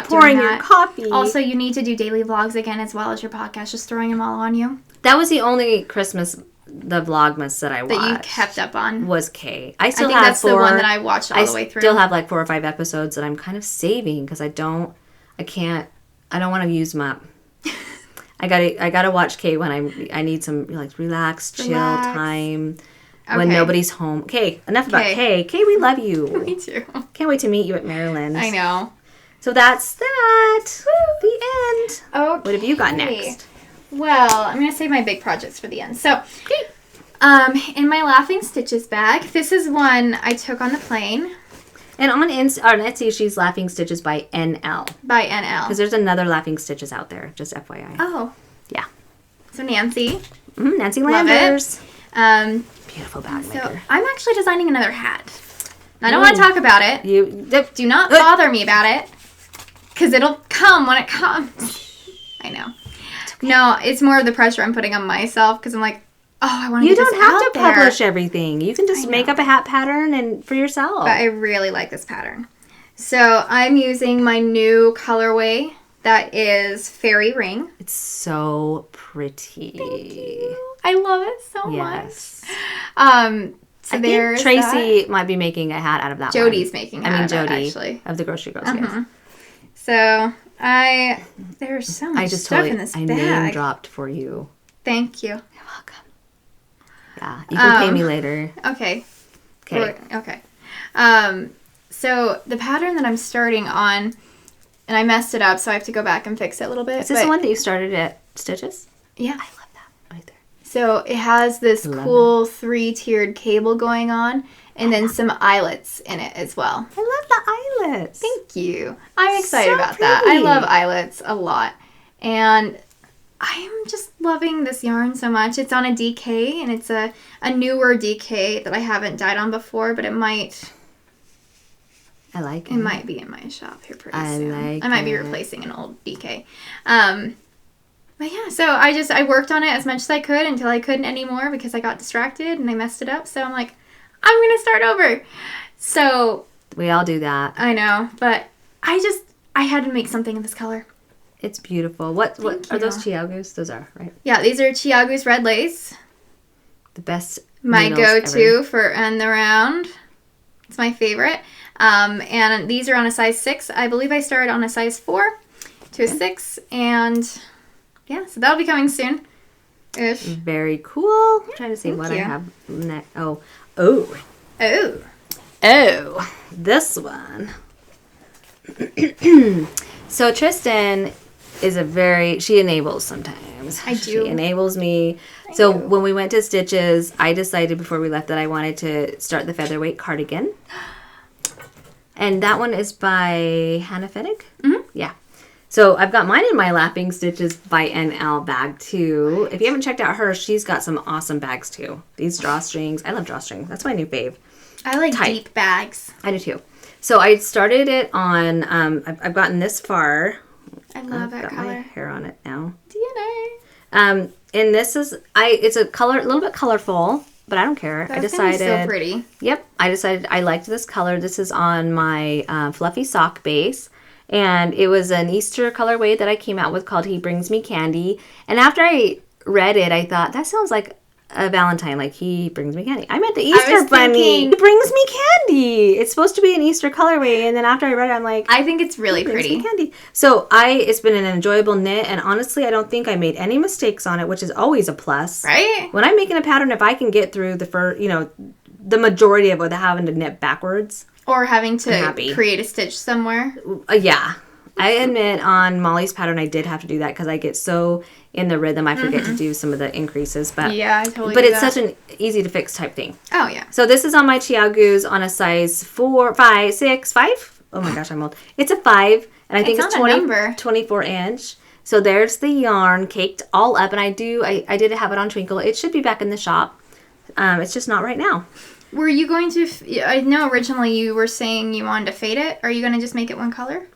doing pouring that. your coffee. Also, you need to do daily vlogs again as well as your podcast, just throwing them all on you. That was the only Christmas, the Vlogmas that I watched. That you kept up on. Was Kay. I think that's the one that I watched all the way through. I still have like 4 or 5 episodes that I'm kind of saving because I don't want to use them up. I gotta watch Kay when I need some like relax, chill time. Okay. When nobody's home. Okay, enough about Kay. Kay, we love you. Me too. Can't wait to meet you at Maryland. I know. So that's that. Woo. The end. Okay. What have you got next? Well, I'm going to save my big projects for the end. So, in my Laughing Stitches bag, this is one I took on the plane. And on Etsy, she's Laughing Stitches by NL. By NL. Because there's another Laughing Stitches out there, just FYI. Oh. Yeah. So, Nancy. Nancy Landers. Love it. Beautiful bag maker. So, I'm actually designing another hat. I don't want to talk about it. Do not bother me about it. Because it'll come when it comes. I know. It's okay. No, it's more of the pressure I'm putting on myself. Because I'm like, I want to get this out there. You don't have to publish everything. You can just make up a hat pattern and for yourself. But I really like this pattern. So, I'm using my new colorway. That is Fairy Ring. It's so pretty. Thank you. I love it so much. So I think Tracy might be making a hat out of that Jody's making Jody, actually. Of the Grocery Girls, yes. So, there's so much stuff in this bag. I name dropped for you. Thank you. You're welcome. Yeah, you can pay me later. Okay. So, the pattern that I'm starting on, and I messed it up, so I have to go back and fix it a little bit. Is this the one that you started at Stitches? Yeah. I love that right there. So it has this cool 3-tiered cable going on, and then some eyelets in it as well. I love the eyelets. Thank you. I'm excited about that. I love eyelets a lot. And I'm just loving this yarn so much. It's on a DK, and it's a newer DK that I haven't dyed on before, but it might... I like it. It might be in my shop here pretty soon. I might be replacing an old DK. But yeah, so I worked on it as much as I could until I couldn't anymore because I got distracted and I messed it up. So I'm like, I'm going to start over. So. We all do that. I know. But I had to make something in this color. It's beautiful. What are those Chiagus? Those are, right? Yeah, these are Chiagus Red Lace. The best. My go-to for end the round. It's my favorite. And these are on a size 6. I believe I started on a size 4 to a 6. And yeah, so that'll be coming soon. Ish. Very cool. I'm trying to see what I have next. Oh. This one. So Tristan is she enables sometimes. I do. She enables me. So when we went to Stitches, I decided before we left that I wanted to start the featherweight cardigan. And that one is by Hannah Fennig? Mm-hmm. Yeah. So I've got mine in my Laughing Stitches by NL bag too. If you haven't checked out hers, she's got some awesome bags too. These drawstrings. I love drawstrings. That's my new fave. I like deep bags. I do too. So I started it on, I've gotten this far. I love that color. I've got my hair on it now. DNA. And this is, it's a little bit colorful. But I don't care. I decided. So pretty. Yep. I decided I liked this color. This is on my fluffy sock base. And it was an Easter colorway that I came out with called He Brings Me Candy. And after I read it, I thought, that sounds like a Valentine. Like, he brings me candy. I meant the Easter bunny. He brings me candy. It's supposed to be an Easter colorway. And then after I read it, I'm like, I think it's really pretty. Brings me candy. So it's been an enjoyable knit. And honestly, I don't think I made any mistakes on it, which is always a plus. Right? When I'm making a pattern, if I can get through the majority of it without having to knit backwards. Or having to create a stitch somewhere. Yeah. I admit on Molly's pattern, I did have to do that because I get so in the rhythm, I forget to do some of the increases. But yeah, I totally But it's such an easy to fix type thing. Oh, yeah. So this is on my Chiagus on a size 4, 5, 6, 5. Oh my gosh, I'm old. It's a 5, and I think it's 24 inch. So there's the yarn caked all up, and I did have it on Twinkle. It should be back in the shop. It's just not right now. Were you going to... I know originally you were saying you wanted to fade it. Are you going to just make it one color?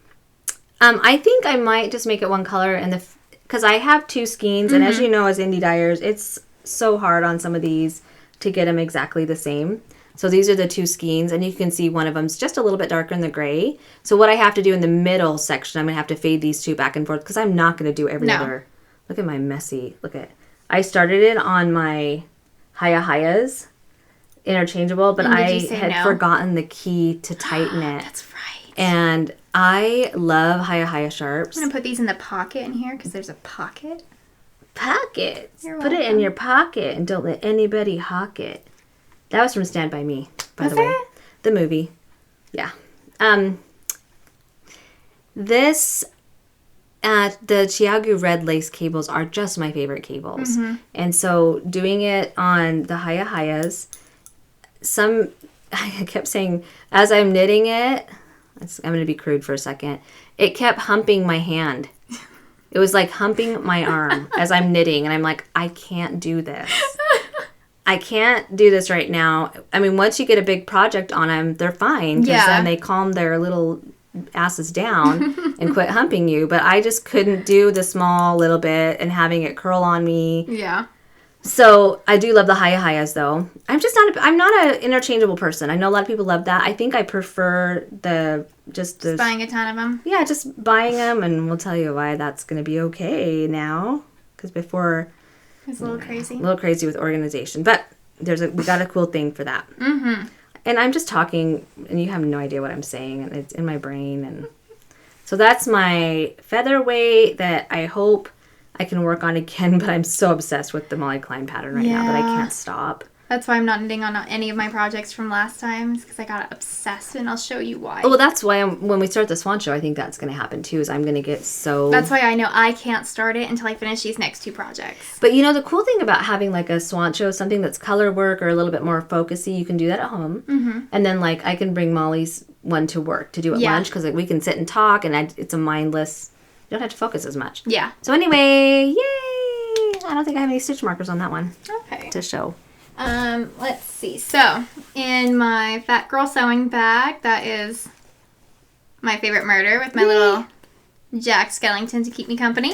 I think I might just make it one color, and because I have 2 skeins, and as you know, as indie dyers, it's so hard on some of these to get them exactly the same. So these are the 2 skeins, and you can see one of them's just a little bit darker in the gray. So what I have to do in the middle section, I'm going to have to fade these 2 back and forth, because I'm not going to do every other. Look at my messy. Look at. I started it on my Hayas interchangeable, but I had forgotten the key to tighten it. That's right. And I love Haya Sharps. I'm going to put these in the pocket in here because there's a pocket. Pockets. Put it in your pocket and don't let anybody hawk it. That was from Stand By Me, by the way. The movie. Yeah. The Chiagu red lace cables are just my favorite cables. And so doing it on the Hayas, I kept saying, as I'm knitting it, I'm going to be crude for a second, it kept humping my hand. It was like humping my arm as I'm knitting, and I'm like, I can't do this. I can't do this right now. I mean, once you get a big project on them, they're fine, because then they calm their little asses down and quit humping you. But I just couldn't do the small little bit and having it curl on me. Yeah. So I do love the Hayas though. I'm not an interchangeable person. I know a lot of people love that. I think I prefer just buying a ton of them. Yeah, just buying them, and we'll tell you why that's going to be okay now. Because before it's a little crazy. A little crazy with organization, but we got a cool thing for that. And I'm just talking, and you have no idea what I'm saying, and it's in my brain, and so that's my featherweight that I hope I can work on again, but I'm so obsessed with the Molly Klein pattern right now that I can't stop. That's why I'm not knitting on any of my projects from last time, because I got obsessed, and I'll show you why. Well, that's why when we start the Swan Show, I think that's going to happen too, is I'm going to get so... That's why I know I can't start it until I finish these next 2 projects. But the cool thing about having like a Swan Show, something that's color work or a little bit more focusy, you can do that at home. And then like I can bring Molly's one to work to do at lunch, because like, we can sit and talk, and it's a mindless... You don't have to focus as much. Yeah. So anyway, yay! I don't think I have any stitch markers on that one. Okay. To show. Let's see. So, in my Fat Girl Sewing bag, that is my favorite murder with my little Jack Skellington to keep me company.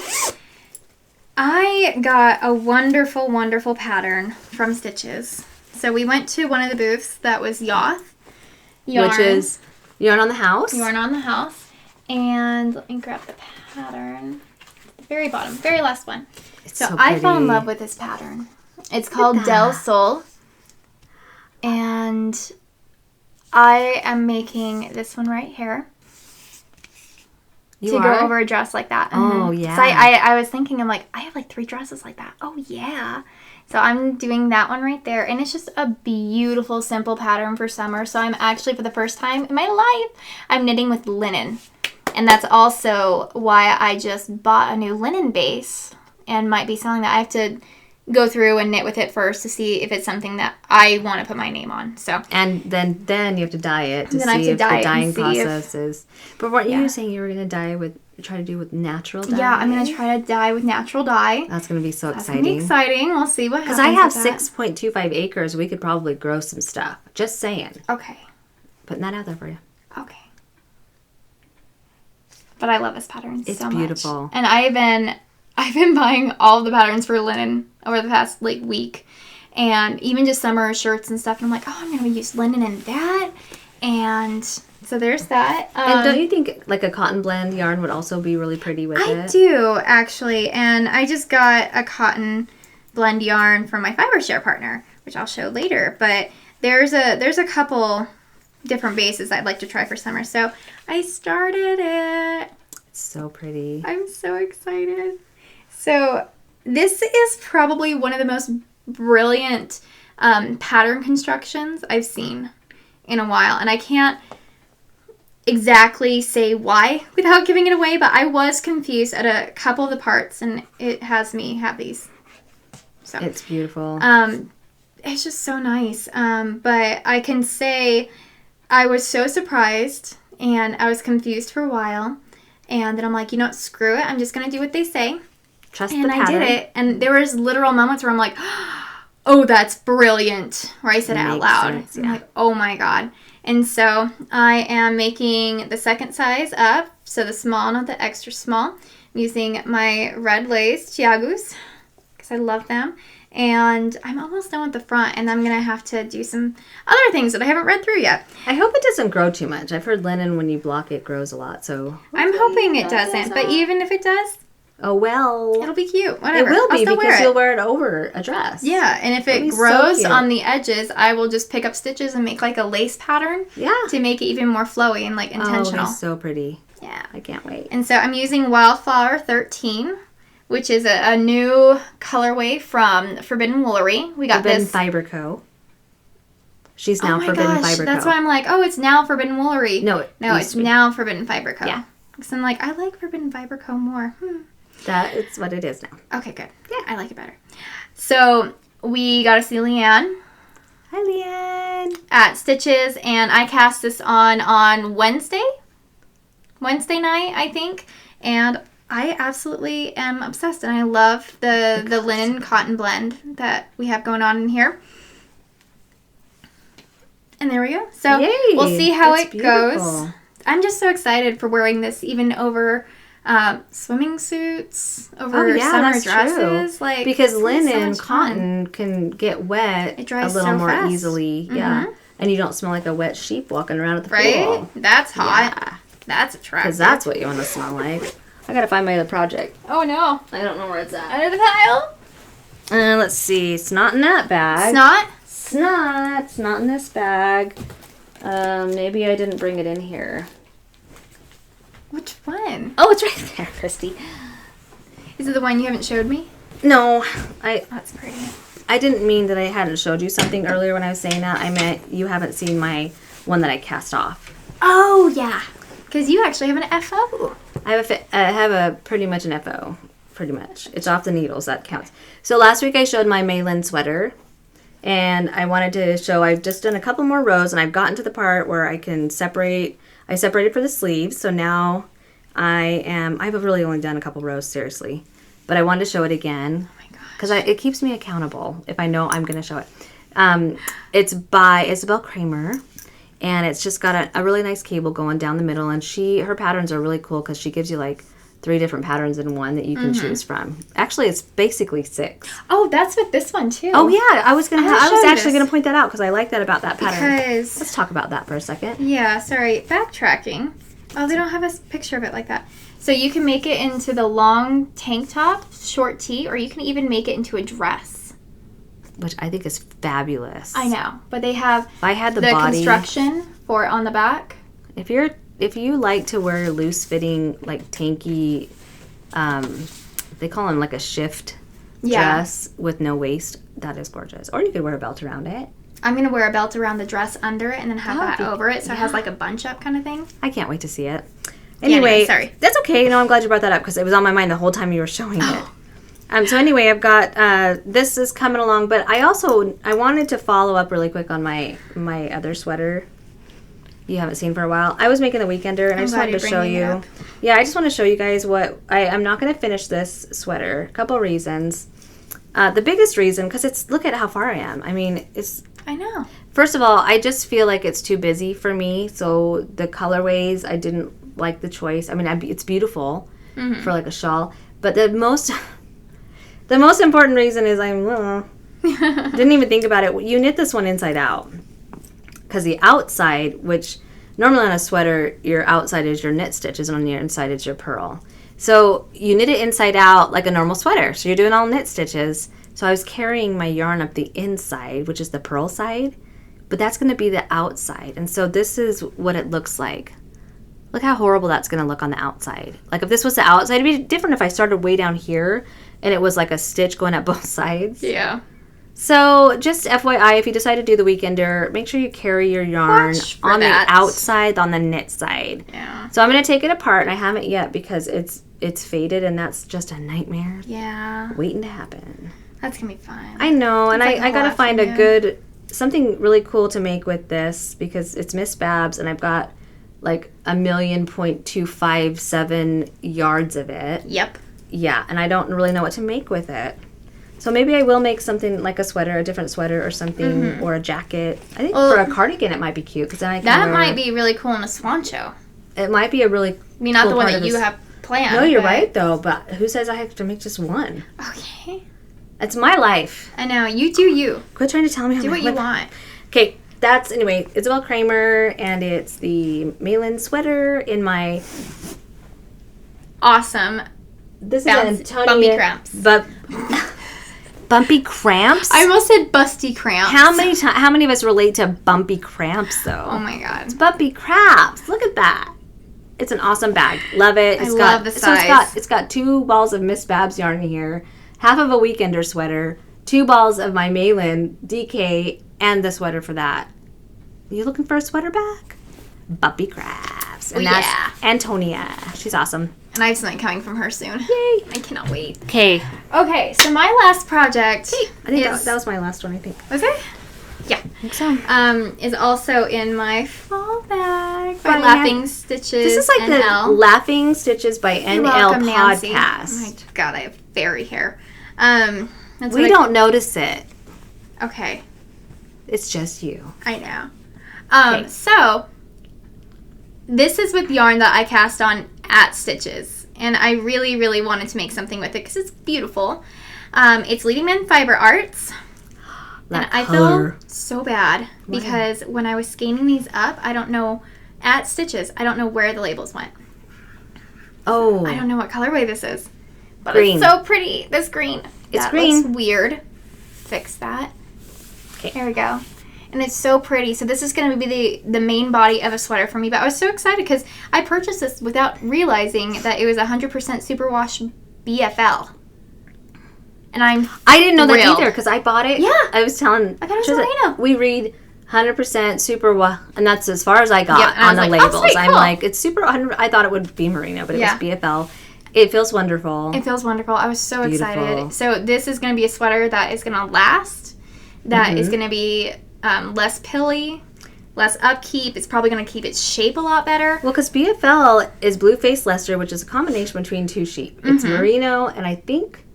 I got a wonderful, wonderful pattern from Stitches. So, we went to one of the booths that was Yoth Yarn. Which is Yarn on the House. Yarn on the House. And let me grab the pattern. The very bottom, very last one. So I fell in love with this pattern. It's called Del Sol. And I am making this one right here. Go over a dress like that. Oh, yeah. So I was thinking, I'm like, I have like 3 dresses like that. Oh, yeah. So I'm doing that one right there. And it's just a beautiful, simple pattern for summer. So I'm actually, for the first time in my life, I'm knitting with linen. And that's also why I just bought a new linen base and might be selling that. I have to go through and knit with it first to see if it's something that I want to put my name on. So and then you have to dye it to see if the dyeing process is. But weren't you saying you were going to try to do with natural dye? Yeah, I'm going to try to dye with natural dye. That's going to be so exciting. That's going to be exciting. We'll see what happens. Because I have 6.25 acres. We could probably grow some stuff. Just saying. Okay. Putting that out there for you. Okay. But I love this pattern so much. It's beautiful. And I've been buying all the patterns for linen over the past week. And even just summer shirts and stuff. And I'm like, oh, I'm going to use linen in that. And so there's that. And don't you think like a cotton blend yarn would also be really pretty with it? I do, actually. And I just got a cotton blend yarn from my fiber share partner, which I'll show later. But there's a couple different bases I'd like to try for summer. So I started it. It's so pretty. I'm so excited. So this is probably one of the most brilliant pattern constructions I've seen in a while. And I can't exactly say why without giving it away, but I was confused at a couple of the parts, and it has me have these. So it's beautiful. It's just so nice. But I can say I was so surprised, and I was confused for a while. And then I'm like, screw it. I'm just going to do what they say. Trust the pattern. And I did it. And there was literal moments where I'm like, oh, that's brilliant. Or I said it out Makes loud. sense, I'm yeah. like, oh my God. And so I am making the second size up. So the small, not the extra small. I'm using my red lace Tiagus because I love them. And I'm almost done with the front, and I'm going to have to do some other things that I haven't read through yet. I hope it doesn't grow too much. I've heard linen, when you block it, grows a lot. So I'm hoping it doesn't, but even if it does, oh well. it'll be cute. Whatever. It will I'll be still because wear you'll it. wear it over a dress. Yeah, and if It'll it be so grows cute. on the edges, I will just pick up stitches and make like a lace pattern Yeah. to make it even more flowy and like intentional. Oh, he's so pretty. Yeah. I can't wait. And so I'm using Wildflower 13, which is a new colorway from Forbidden Woolery. We got Forbidden this. Fiber Co. She's now Oh my Forbidden gosh, Fiber that's Co. why I'm like, oh, it's now Forbidden Woolery. No, It's now Forbidden Fiber Co. Yeah. Because I'm like, I like Forbidden Fiber Co. more. That is what it is now. Okay, good. Yeah, I like it better. So we got to see Leanne Hi, Leanne. at Stitches, and I cast this on Wednesday night, I think, and I absolutely am obsessed, and I love the linen cotton blend that we have going on in here. And there we go. So Yay, we'll see how that's it goes. beautiful. I'm just so excited for wearing this, even over swimming suits, over summer that's dresses. true. Like, Because it's gonna be so linen, much fun. cotton can get wet It dries a little so more fast. easily. Yeah. And you don't smell like a wet sheep walking around at the Right? pool. That's hot. Yeah. That's attractive. Because that's what you want to smell like. I gotta find my other project. Oh no. I don't know where it's at. Under the pile? Let's see. It's not in that bag. Snot? It's not in this bag. Maybe I didn't bring it in here. Which one? Oh, it's right there, Christy. Is it the one you haven't showed me? No, That's pretty. I didn't mean that I hadn't showed you something earlier when I was saying that. I meant you haven't seen my one that I cast off. Oh, yeah. Because you actually have an FO. I have a pretty much an FO. Pretty much. It's off the needles. That counts. So last week I showed my Malin sweater. And I wanted to show, I've just done a couple more rows, and I've gotten to the part where I can separate. I separated for the sleeves, so now I've really only done a couple rows, seriously. But I wanted to show it again. Oh my gosh. Because it keeps me accountable if I know I'm going to show it. It's by Isabel Kramer, and it's just got a really nice cable going down the middle, and her patterns are really cool because she gives you like 3 different patterns in one that you can choose from. Actually, it's basically 6. Oh, that's with this one too. Oh yeah, I was I'm gonna I show was you actually this. gonna point that out because I like that about that pattern. Because Let's talk about that for a second. yeah, sorry, backtracking. Oh, they don't have a picture of it like that. So you can make it into the long tank top, short tee, or you can even make it into a dress. Which I think is fabulous. I know, but they have If I had the the body, construction for it on the back. if you like to wear loose fitting like tanky, they call them like a shift dress with no waist, that is gorgeous. Or you could wear a belt around it. I'm going to wear a belt around the dress under it and then have that be- over it so it has like a bunch up kind of thing. I can't wait to see it. Anyway, Anyway, sorry. That's okay. No, I'm glad you brought that up because it was on my mind the whole time you were showing it. So anyway, I've got this is coming along, but I wanted to follow up really quick on my other sweater you haven't seen for a while. I was making the Weekender, and I just glad wanted to you're show bringing it you. up. Yeah, I just want to show you guys what I'm not going to finish this sweater. A couple reasons. The biggest reason, because look at how far I am. I mean, I know. first of all, I just feel like it's too busy for me. So the colorways, I didn't like the choice. I mean, it's beautiful for like a shawl, but the most important reason is didn't even think about it. You knit this one inside out. Because the outside, which normally on a sweater, your outside is your knit stitches and on your inside is your purl. So you knit it inside out like a normal sweater. So you're doing all knit stitches. So I was carrying my yarn up the inside, which is the purl side, but that's going to be the outside. And so this is what it looks like. Look how horrible that's going to look on the outside. Like if this was the outside, it'd be different if I started way down here and it was like a stitch going up both sides. Yeah. So, just FYI, if you decide to do the Weekender, make sure you carry your yarn Watch for on that. the outside, on the knit side. Yeah. So I'm going to take it apart, and I haven't yet because it's faded, and that's just a nightmare Yeah. waiting to happen. That's going to be fun. I know, and It's like a I got to whole find afternoon. something really cool to make with this because it's Miss Babs, and I've got like 1,257 yards of it. Yep. Yeah, and I don't really know what to make with it. So maybe I will make something like a sweater, a different sweater or something, or a jacket. I think Well, for a cardigan it might be cute because then I can That wear, might be really cool in a swan show. It might be a really. I mean, not the one that you have planned. No, you're but... right though. But who says I have to make just one? Okay. It's my life. I know. You do you. Quit trying to tell me. Do what you want. Okay, that's anyway. Isabel Kramer, and it's the Malin sweater in my. Awesome. This Bounce, is Antonia. bumpy cramps. But bumpy cramps. I almost said busty cramps. How many of us relate to bumpy cramps though? Oh my god. It's bumpy cramps. Look at that. It's an awesome bag. Love it. I love the size. So it's got 2 balls of Miss Babs yarn here, half of a weekender sweater, 2 balls of my Malin DK, and the sweater for that. You looking for a sweater bag? Bumpy crafts. And that's Antonia. She's awesome. And I have something coming from her soon. Yay. I cannot wait. Okay. Okay, so my last project I think that was my last one, I think. Was it? Yeah. I think so. Is also in my fall bag by Fun. Laughing Stitches. This is like the NL. Laughing Stitches by You're NL welcome, Nancy. podcast. Oh my god, I have fairy hair. That's We what don't notice it. Okay, It's just you. I know. Okay. So this is with yarn that I cast on at Stitches, and I really, really wanted to make something with it because it's beautiful. It's Leading Men Fiber Arts. And I feel so bad because when I was scanning these up, I don't know, at Stitches, I don't know where the labels went. Oh. I don't know what colorway this is. But Green. it's so pretty. This green. It's that green. Looks weird. Fix that. Okay. There we go. And it's so pretty. So this is going to be the main body of a sweater for me. But I was so excited because I purchased this without realizing that it was 100% superwash BFL. And I didn't know that thrilled. either because I bought it. Yeah. I was telling. I thought it was merino. We read 100% super, and that's as far as I got Yeah, and I on was the like, oh, labels. sweet, I'm cool. like, it's super 100. I thought it would be merino, but it was BFL. It feels wonderful. It feels wonderful. I was so Beautiful. excited. So this is going to be a sweater that is going to last. That is going to be less pilly, less upkeep. It's probably going to keep its shape a lot better. Well, because BFL is Blue Face Leicester, which is a combination between 2 sheep. It's merino and I think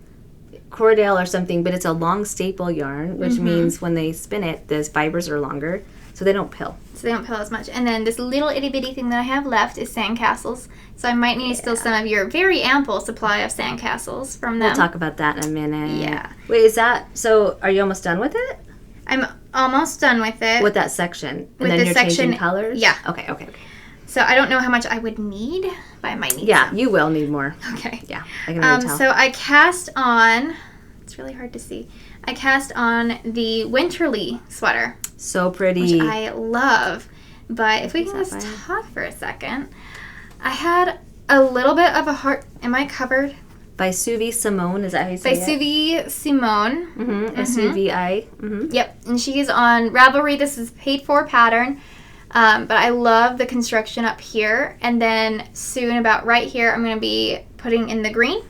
Cordell or something, but it's a long staple yarn, which means when they spin it, the fibers are longer, so they don't pill. So they don't pill as much. And then this little itty bitty thing that I have left is sandcastles. So I might need to steal some of your very ample supply of sandcastles from them. We'll talk about that in a minute. Yeah. Wait, is that, so are you almost done with it? I'm almost done with it. With that section? With And then the you're section, changing colors? yeah. Okay. So I don't know how much I would need, but I might need Yeah, some. you will need more. Okay. Yeah, I can already tell. So I cast on, it's really hard to see, I cast on the Winterly sweater, So pretty. which I love. But if we can What's that just by? talk for a second, I had a little bit of a heart, am I covered? By Suvi Simone, is that how you By say it? Suvi Simone. S-U-V-I. Yep, and she is on Ravelry. This is paid for pattern. But I love the construction up here. And then soon, about right here, I'm going to be putting in the green.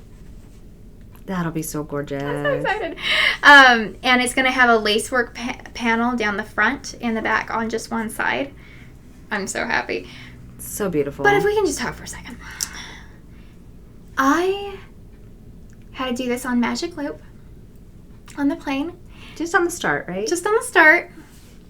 That'll be so gorgeous. I'm so excited. And it's going to have a lacework panel down the front and the back on just one side. I'm so happy. So beautiful. But if we can just talk for a second. I had to do this on Magic Loop on the plane. Just on the start, right? Just on the start.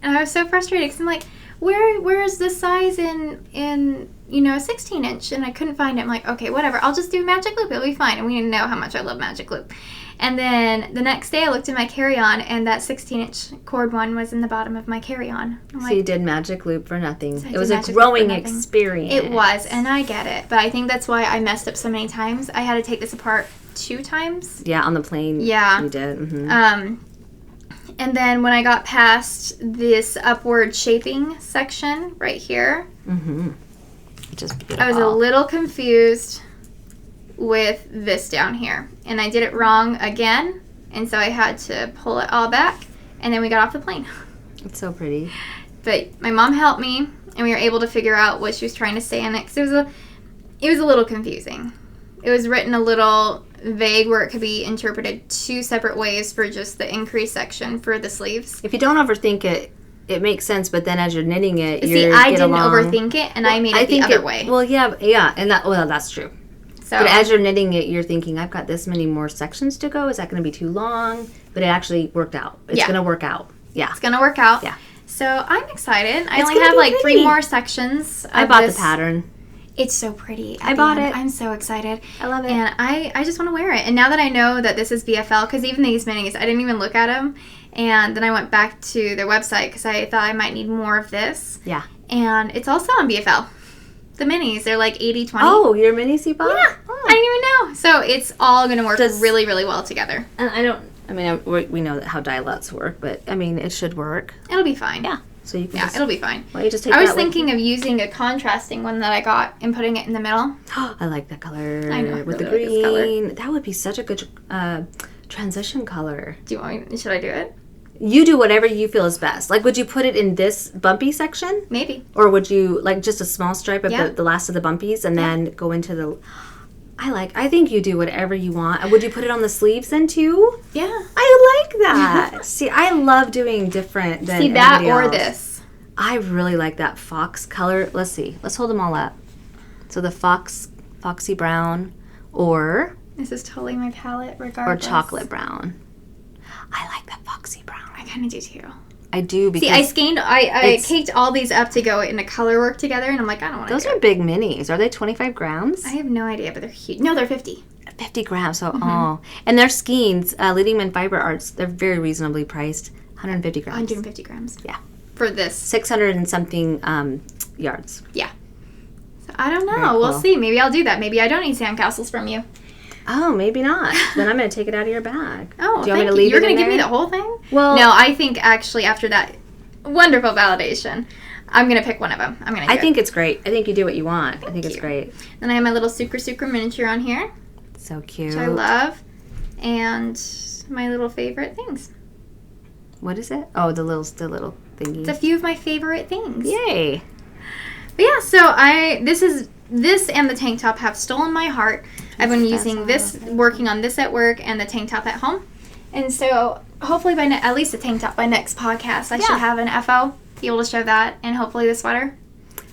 And I was so frustrated because I'm like, where is this size in a 16 inch? And I couldn't find it. I'm like, okay, whatever. I'll just do Magic Loop. It'll be fine. And we didn't know how much I love Magic Loop. And then the next day I looked in my carry-on and that 16 inch cord one was in the bottom of my carry-on. I'm So like, you did Magic Loop for nothing. So I It did was a Magic Loop for growing nothing. experience. It was, and I get it. But I think that's why I messed up so many times. I had to take this apart 2 times. Yeah, on the plane. Yeah. You did. And then when I got past this upward shaping section right here, Just beautiful. I was a little confused with this down here. And I did it wrong again. And so I had to pull it all back. And then we got off the plane. It's so pretty. But my mom helped me. And we were able to figure out what she was trying to say in it. Because it was a little confusing. It was written a little vague where it could be interpreted 2 separate ways for just the increase section for the sleeves. If you don't overthink it, it makes sense. But then as you're knitting it, See, I didn't overthink it, and I made it the other way. Well, yeah, and that's true. So, But as you're knitting it, you're thinking, I've got this many more sections to go. Is that going to be too long? But it actually worked out. It's going to work out. Yeah. It's going to work out. Yeah. So I'm excited. I It's only gonna have be like pretty. 3 more sections. I bought the pattern. It's so pretty. I bought it. I'm so excited. I love it. And I just want to wear it. And now that I know that this is BFL, because even these minis, I didn't even look at them. And then I went back to their website because I thought I might need more of this. Yeah. And it's also on BFL. The minis, they're like 80-20. Oh, your minis you bought? Yeah. Oh. I didn't even know. So it's all going to work really, really well together. And we know how dye-lots work, but I mean, it should work. It'll be fine. Yeah. So you can it'll be fine. Well, you just take I was that with thinking of using a contrasting one that I got and putting it in the middle. I like that color. I know, with really the like this color. green. That would be such a good transition color. Do you want me, should I do it? You do whatever you feel is best. Like, would you put it in this bumpy section? Maybe. Or would you, like, just a small stripe of Yeah. the last of the bumpies and then go into the... I think you do whatever you want. Would you put it on the sleeves then, too? Yeah. I like that. See, I love doing different than See, that everybody or else. this. I really like that fox color. Let's see. Let's hold them all up. So the foxy brown or This is totally my palette, regardless. chocolate brown. I like that foxy brown. I kind of do, too. I do because... See, I caked all these up to go in a color work together, and I'm like, I don't want to those are big minis. Are they 25 grams? I have no idea, but they're huge. No, they're 50. 50 grams. So, and their skeins, Leading Men Fiber Arts, they're very reasonably priced. 150 grams. 150 grams. Yeah. For this. 600 and something yards. Yeah. So I don't know. Very cool. We'll see. Maybe I'll do that. Maybe I don't need sandcastles from you. Oh, maybe not. Then I'm going to take it out of your bag. Oh, do you want me to leave You're it in going to give me there? the whole thing? Well, No, I think actually after that wonderful validation, I'm going to pick one of them. I'm going to I think it's great. I think you do what you want. I think it's you. great. Then I have my little Sucre miniature on here, So cute. which I love, and my little favorite things. What is it? Oh, the little thingy. It's a few of my favorite things. Yay. But yeah, so this and the tank top have stolen my heart. I've been using this, working on this at work, and the tank top at home. And so hopefully by at least the tank top by next podcast, I should have an FO, be able to show that, and hopefully the sweater.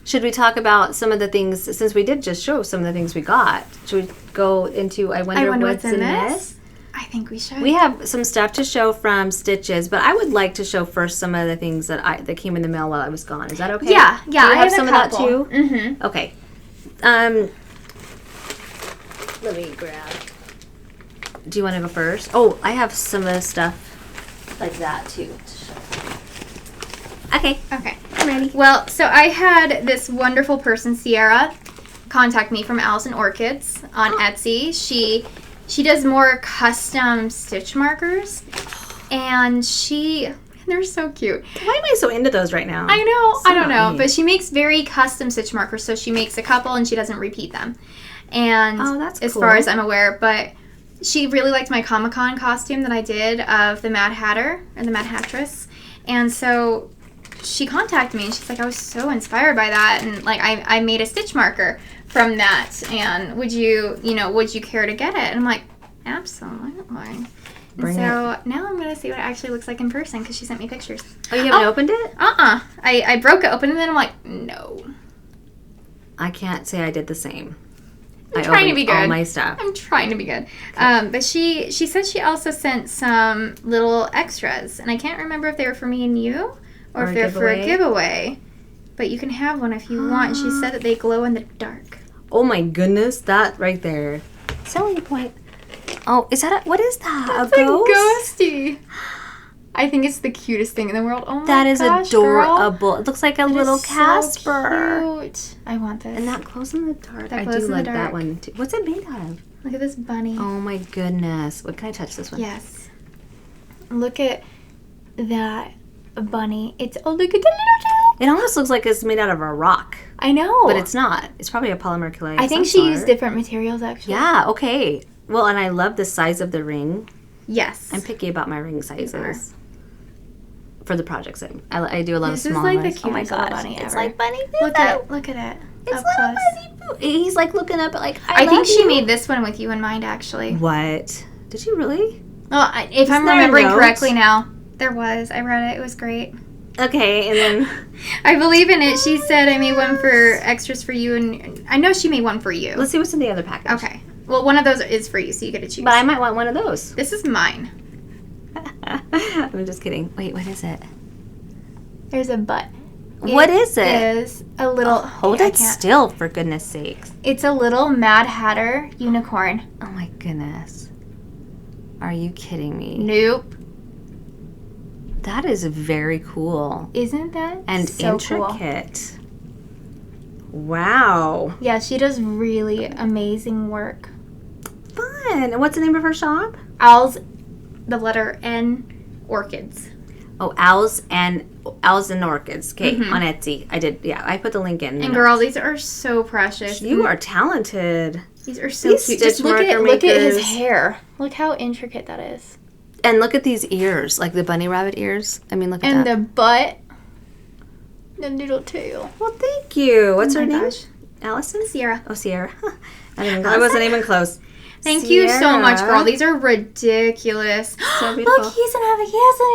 Should we talk about some of the things, since we did just show some of the things we got? Should we go into I wonder what's in this? I think we should. We have some stuff to show from Stitches, but I would like to show first some of the things that came in the mail while I was gone. Is that okay? Yeah. Do you I have a some couple. of that too? Mm-hmm. Okay. Let me grab. Do you want to go first? Oh, I have some of the stuff like that too. Okay. Okay. I'm ready. Well, so I had this wonderful person, Sierra, contact me from Allison Orchids on Etsy. She does more custom stitch markers, and they're so cute. Why am I so into those right now? I know, So I don't know, neat. but she makes very custom stitch markers, so she makes a couple and she doesn't repeat them. And that's as cool. far as I'm aware, but she really liked my Comic-Con costume that I did of the Mad Hatter and the Mad Hattress, and so she contacted me and she's like, I was so inspired by that, and like I made a stitch marker from that, and would you care to get it? And I'm like, absolutely. Bring now I'm going to see what it actually looks like in person because she sent me pictures. Oh, you haven't opened it? I broke it open and then I'm like, no. I can't say I did the same. I'm trying to be good. All my stuff. I'm trying to be good. But she said she also sent some little extras, and I can't remember if they were for me and you or if they're for a giveaway. But you can have one if you want. She said that they glow in the dark. Oh my goodness, that right there. Selling point. Oh, what is that? That's a ghost? ghosty. I think it's the cutest thing in the world. Oh my That is gosh, adorable. Girl. It looks like a It little is so Casper. cute. I want this. And that glows in the dark. That I glows do in the like that dark. one too. What's it made out of? Look at this bunny. Oh my goodness. What, can I touch this one? Yes. Look at that bunny. Look at the little tail. It almost looks like it's made out of a rock. I know. But it's not. It's probably a polymer clay. I think she used different materials actually. Yeah, okay. Well, and I love the size of the ring. Yes. I'm picky about my ring sizes. For the projects I do a lot This of is small like the ones. cutest Oh my little gosh. bunny It's ever. like Bunny Boo. Look at it. It's up little close. Bunny Boo. He's like looking up at like, I think love she you. made this one with you in mind actually. What? Did you really? Well, if I'm there a remembering note? correctly now, there was. I read it. It was great. Okay, and then I believe in it. She said I made one for extras for you, and I know she made one for you. let's see what's in the other package. Okay. Well, one of those is for you, so you get to choose. But I might want one of those. This is mine. I'm just kidding. Wait, what is it? There's a butt. What is it? It is a little... Hold it still, for goodness sakes. It's a little Mad Hatter unicorn. Oh my goodness. Are you kidding me? Nope. That is very cool. Isn't that And so intricate. Cool. Wow. Yeah, she does really amazing work. Fun. And what's the name of her shop? Owls, the letter N, Orchids. Oh, Owls and Orchids. Okay, on Etsy. I did. Yeah, I put the link in. And girl, these are so precious. You are talented. These are so cute. Just look at his hair. Look how intricate that is. And look at these ears, like the bunny rabbit ears. I mean, look at that. And the butt. The little tail. Well, thank you. What's her name? Gosh. Allison? Sierra. Oh, Sierra. I wasn't even close. Thank you so much, girl. These are ridiculous. So beautiful. Look, he has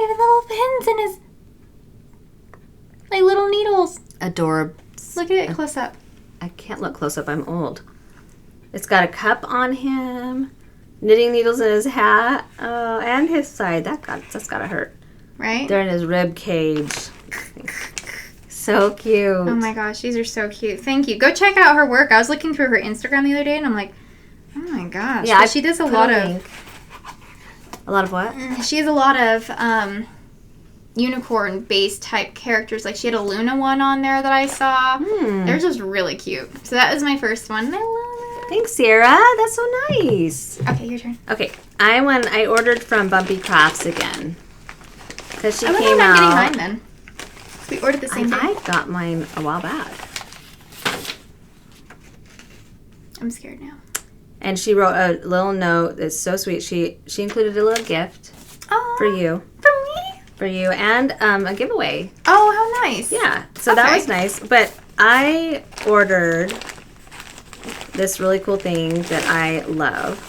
even little pins in his... Like little needles. Adorable. Look at it close up. I can't look close up. I'm old. It's got a cup on him. Knitting needles in his hat. Oh, and his side. That's gotta hurt. Right? They're in his rib cage. So cute. Oh my gosh, these are so cute. Thank you. Go check out her work. I was looking through her Instagram the other day, and I'm like, oh my gosh. Yeah, she does a lot of... A lot of what? She has a lot of unicorn-based type characters. Like, she had a Luna one on there that I saw. They're just really cute. So that was my first one. I love it. Thanks, Sierra. That's so nice. Okay, your turn. Okay, I ordered from Bumpy Crafts again. Because she came out. I'm getting mine then. We ordered the same day. I got mine a while back. I'm scared now. And she wrote a little note that's so sweet. She included a little gift for you. For me? For you, and a giveaway. Oh, how nice. Yeah, so that was nice. But I ordered this really cool thing that I love.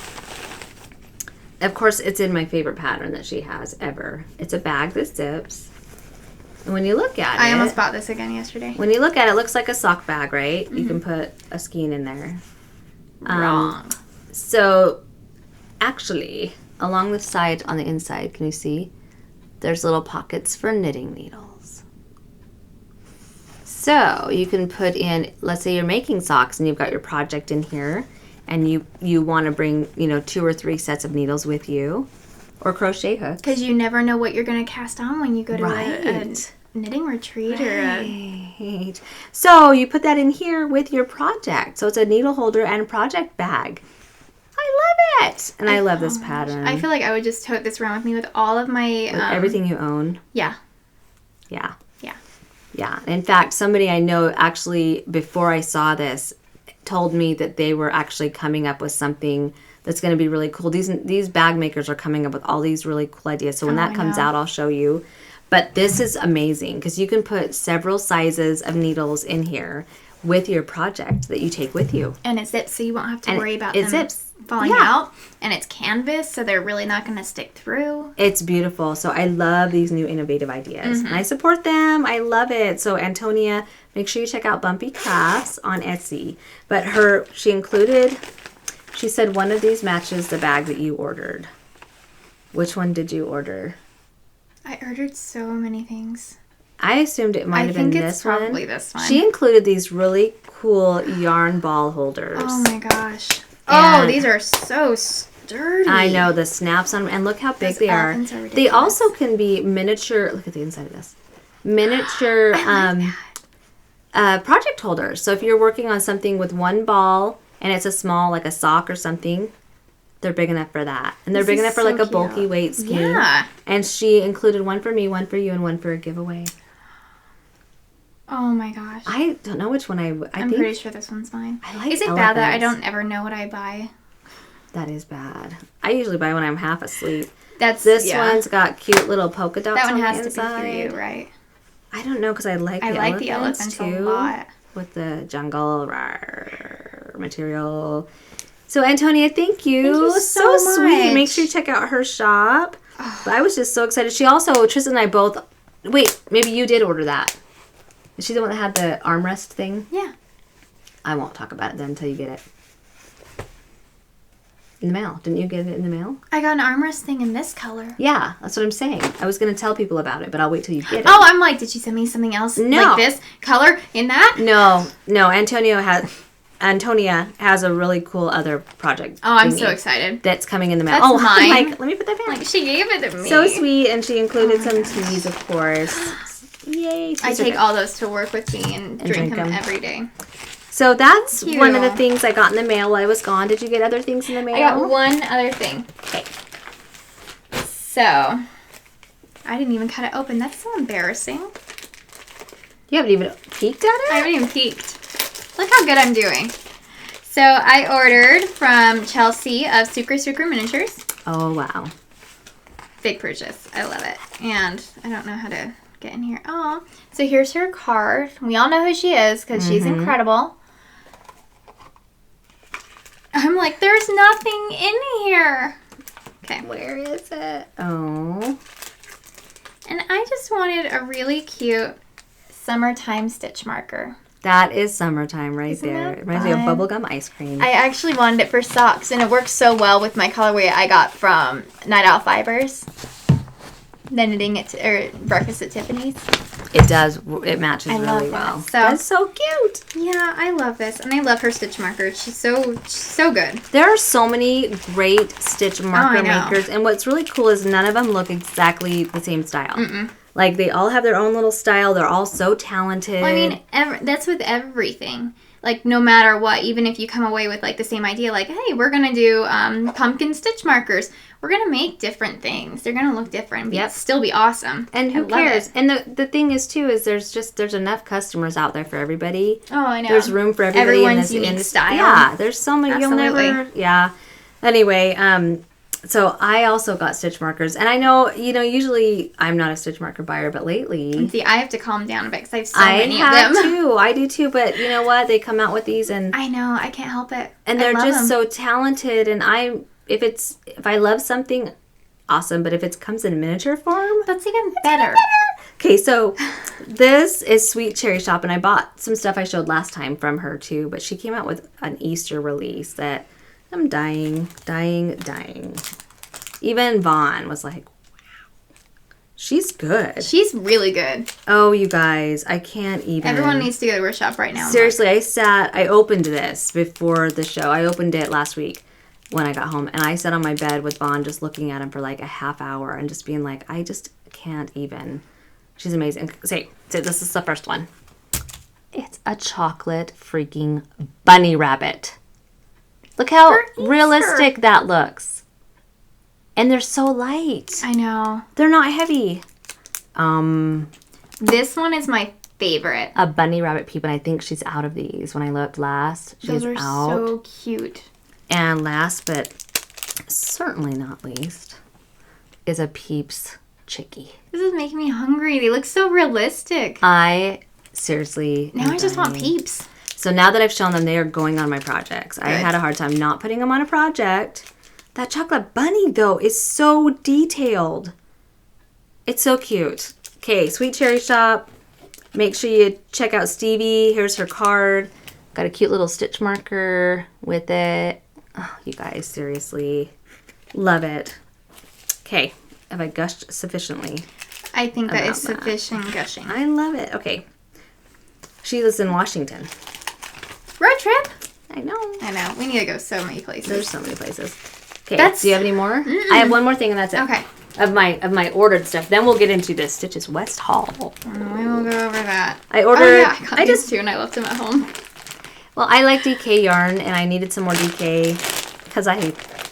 Of course, it's in my favorite pattern that she has ever. It's a bag that zips. And when you look at it... I almost bought this again yesterday. When you look at it, it looks like a sock bag, right? Mm-hmm. You can put a skein in there. Wrong. So, actually, along the side, on the inside, can you see? There's little pockets for knitting needles. So, you can put in, let's say you're making socks and you've got your project in here, and you want to bring, 2 or 3 sets of needles with you, or crochet hooks. Because you never know what you're going to cast on when you go to a knitting retreat or a... So you put that in here with your project. So it's a needle holder and project bag. I love it. And I love this pattern. I feel like I would just tote this around with me with all of my... With everything you own. Yeah. Yeah. Yeah. Yeah. In fact, somebody I know actually, before I saw this, told me that they were actually coming up with something that's going to be really cool. These bag makers are coming up with all these really cool ideas. So when that comes out, I'll show you. But this is amazing because you can put several sizes of needles in here with your project that you take with you. And it zips, so you won't have to worry about them zips. Falling out. And it's canvas, so they're really not going to stick through. It's beautiful. So I love these new innovative ideas. And I support them. I love it. So Antonia, make sure you check out Bumpy Crafts on Etsy. But she said one of these matches the bag that you ordered. Which one did you order? I ordered so many things. I assumed it might have been this one. I think it's probably this one. She included these really cool yarn ball holders. Oh my gosh. Oh, these are so sturdy. I know, the snaps on them. And look how big they are. They also can be miniature. Look at the inside of this. Miniature project holders. So if you're working on something with one ball and it's a small, like a sock or something, they're big enough for that. And they're big enough for like a bulky weight skein. Yeah. And she included one for me, one for you, and one for a giveaway. Oh my gosh. I don't know which one I'm pretty sure this one's mine. I like Is it bad that I don't ever know what I buy? That is bad. I usually buy when I'm half asleep. This one's got cute little polka dots on the inside. That one has to be for you, right? I don't know because I like the elephants too. A lot. With the jungle material. So, Antonia, thank you so much. Sweet. Make sure you check out her shop. But I was just so excited. She also, Tristan and I both Wait, maybe you did order that. Is she the one that had the armrest thing? Yeah. I won't talk about it then until you get it. In the mail. Didn't you get it in the mail? I got an armrest thing in this color. Yeah, that's what I'm saying. I was going to tell people about it, but I'll wait till you get it. Oh, I'm like, did you send me something else? No. Like this color in that? No. Antonia has a really cool other project. Oh, I'm so excited. That's coming in the mail. That's mine. Like, let me put that back. Like, she gave it to me. So sweet, and she included some teas, of course. Yay. I take all those to work with me and drink them every day. So that's Cute. one of the things I got in the mail while I was gone. Did you get other things in the mail? I got one other thing. Okay. So, I didn't even cut it open. That's so embarrassing. You haven't even peeked at it? I haven't even peeked. Look how good I'm doing. So, I ordered from Chelsea of Sucre Miniatures. Oh, wow. Big purchase. I love it. And I don't know how to get in here. Oh, so here's her card. We all know who she is because she's incredible. I'm like, there's nothing in here. Okay. Where is it? Oh. And I just wanted a really cute summertime stitch marker. That is summertime right Isn't there. that It reminds me of fun? bubblegum ice cream. I actually wanted it for socks, and it works so well with my colorway I got from Night Owl Fibers. The knitting or breakfast at Tiffany's. It does. It matches I love really that. well. So- That's so cute. Yeah, I love this, and I love her stitch marker. She's so good. There are so many great stitch marker I know. makers, and what's really cool is none of them look exactly the same style. Like, they all have their own little style. They're all so talented. Well, I mean, that's with everything. Like, no matter what, even if you come away with, like, the same idea, like, hey, we're going to do pumpkin stitch markers. We're going to make different things. They're going to look different. Yep. Still be awesome. And who I love cares? it. And the thing is, too, is there's enough customers out there for everybody. Oh, I know. There's room for everybody Everyone's in unique this style. Yeah, there's so many. Absolutely. You'll never. Yeah. Anyway, so I also got stitch markers, and I know usually I'm not a stitch marker buyer, but lately See, I have to calm down a bit because I have so I many have of them. too. I do too. But you know what? They come out with these, and I know. I can't help it. they're I love just them. so talented. And if I love something, awesome. But if it comes in miniature form, That's even better. okay, so this is Sweet Cherry Shop, and I bought some stuff I showed last time from her too, but she came out with an Easter release that I'm dying. Even Vaughn was like, wow, she's good. She's really good. Oh, you guys, I can't even. Everyone needs to go to her shop right now. Seriously, I opened this before the show. I opened it last week when I got home, and I sat on my bed with Vaughn just looking at him for like a half hour and just being like, I just can't even. She's amazing. Say, this is the first one. It's a chocolate freaking bunny rabbit. Look how For Easter. realistic that looks. And they're so light. I know. They're not heavy. This one is my favorite. A bunny rabbit peep, and I think she's out of these. When I looked last, she's Those are out. so cute. And last but certainly not least is a Peeps Chickie. This is making me hungry. They look so realistic. I seriously Now am I just want dying. Peeps. So now that I've shown them, they are going on my projects. I Good. had a hard time not putting them on a project. That chocolate bunny, though, is so detailed. It's so cute. Okay, Sweet Cherry Shop. Make sure you check out Stevie. Here's her card. Got a cute little stitch marker with it. Oh, you guys, seriously. Love it. Okay, have I gushed sufficiently? I think that About is that. sufficient gushing. I love it. Okay. She lives in Washington. Road trip. I know. I know. We need to go so many places. There's so many places. Okay, That's- do you have any more? I have one more thing, and that's it. Okay. Of my ordered stuff. Then we'll get into the Stitches West Haul. We will go over that. I ordered. Oh, yeah. I got I these just two and I left them at home. well, I like DK yarn, and I needed some more DK because I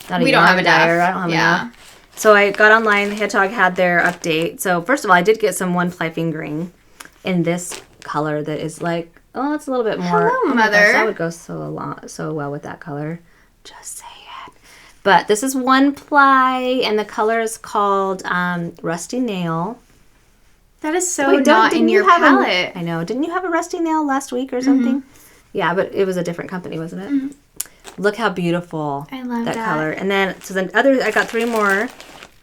not We a don't yarn have enough. dyer. I don't have Yeah. enough. So I got online. Hedgehog had their update. So first of all, I did get some one ply fingering in this color that is like, oh, it's a little bit more. Hello, oh my gosh, Mother. that would go so well with that color. Just say it. But this is one ply, and the color is called Rusty Nail. That is so Wait, not didn't in you your have palette. I know. Didn't you have a Rusty Nail last week or something? Yeah, but it was a different company, wasn't it? Look how beautiful I love that. color. And then, so then I got 3 more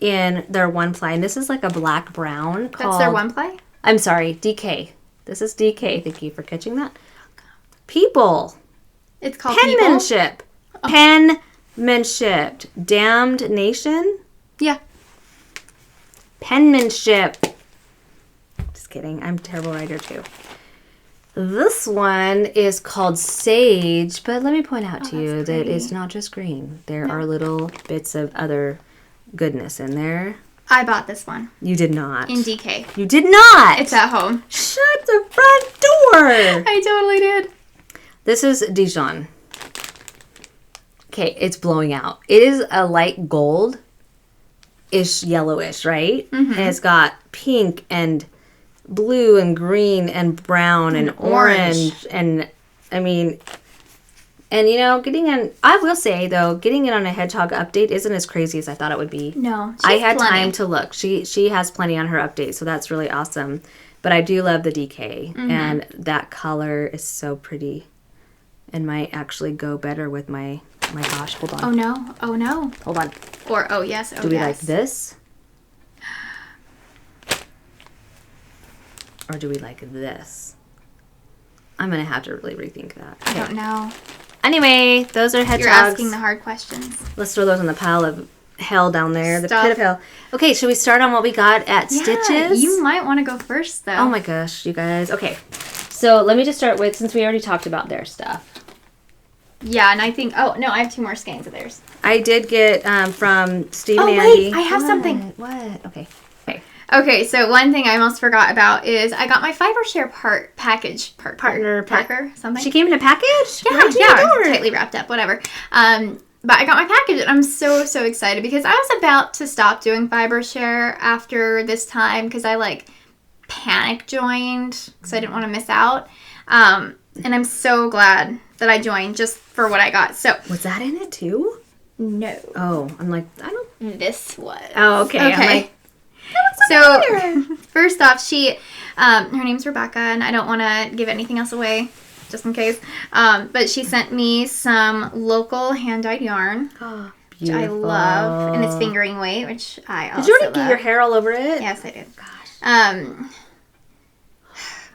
in their one ply, and this is like a black brown. That's their one ply? I'm sorry, DK. This is DK. Thank you for catching that. People. It's called Penmanship. Oh. Penmanship. Damned Nation? Yeah. Penmanship. Just kidding. I'm a terrible writer too. This one is called Sage, but let me point out to you that it's not just green. There are little bits of other goodness in there. I bought this one. You did not. In DK. You did not. It's at home. Shut the front door. I totally did. This is Dijon. Okay, it's blowing out. It is a light gold-ish, yellowish, right? Mm-hmm. And it's got pink and blue and green and brown and orange. And, I mean, and, you know, I will say, though, getting it on a Hedgehog update isn't as crazy as I thought it would be. No. I had time to look. She has plenty on her update, so that's really awesome. But I do love the DK, and that color is so pretty and might actually go better with my gosh, hold on. Oh, no. Oh, no. Hold on. Or, oh, yes. Oh, do we like this? Or do we like this? I'm going to have to really rethink that. Okay. I don't know. Anyway, those are hedgehogs. You're asking the hard questions. Let's throw those in the pile of hell down there. The pit of hell. Okay, should we start on what we got at Stitches? You might want to go first, though. Oh my gosh, you guys. Okay. So let me just start with, since we already talked about their stuff. Yeah, and I think, oh, no, I have 2 more skeins of theirs. I did get from Steve and Andy. Andy. Wait, I have something. What? Okay. Okay, so one thing I almost forgot about is I got my FiberShare packer, something. She came in a package? Yeah, tightly wrapped up, whatever. But I got my package, and I'm so excited because I was about to stop doing FiberShare after this time because I, panic joined because I didn't want to miss out. And I'm so glad that I joined just for what I got. So was that in it, too? No. Oh, I'm like, I don't... This was. Oh, okay. I'm like, so, first off, she, her name's Rebecca, and I don't want to give anything else away, just in case. But she sent me some local hand-dyed yarn, which I love, and it's fingering weight, which I also love. Did you already get your hair all over it? Yes, I did. Gosh. And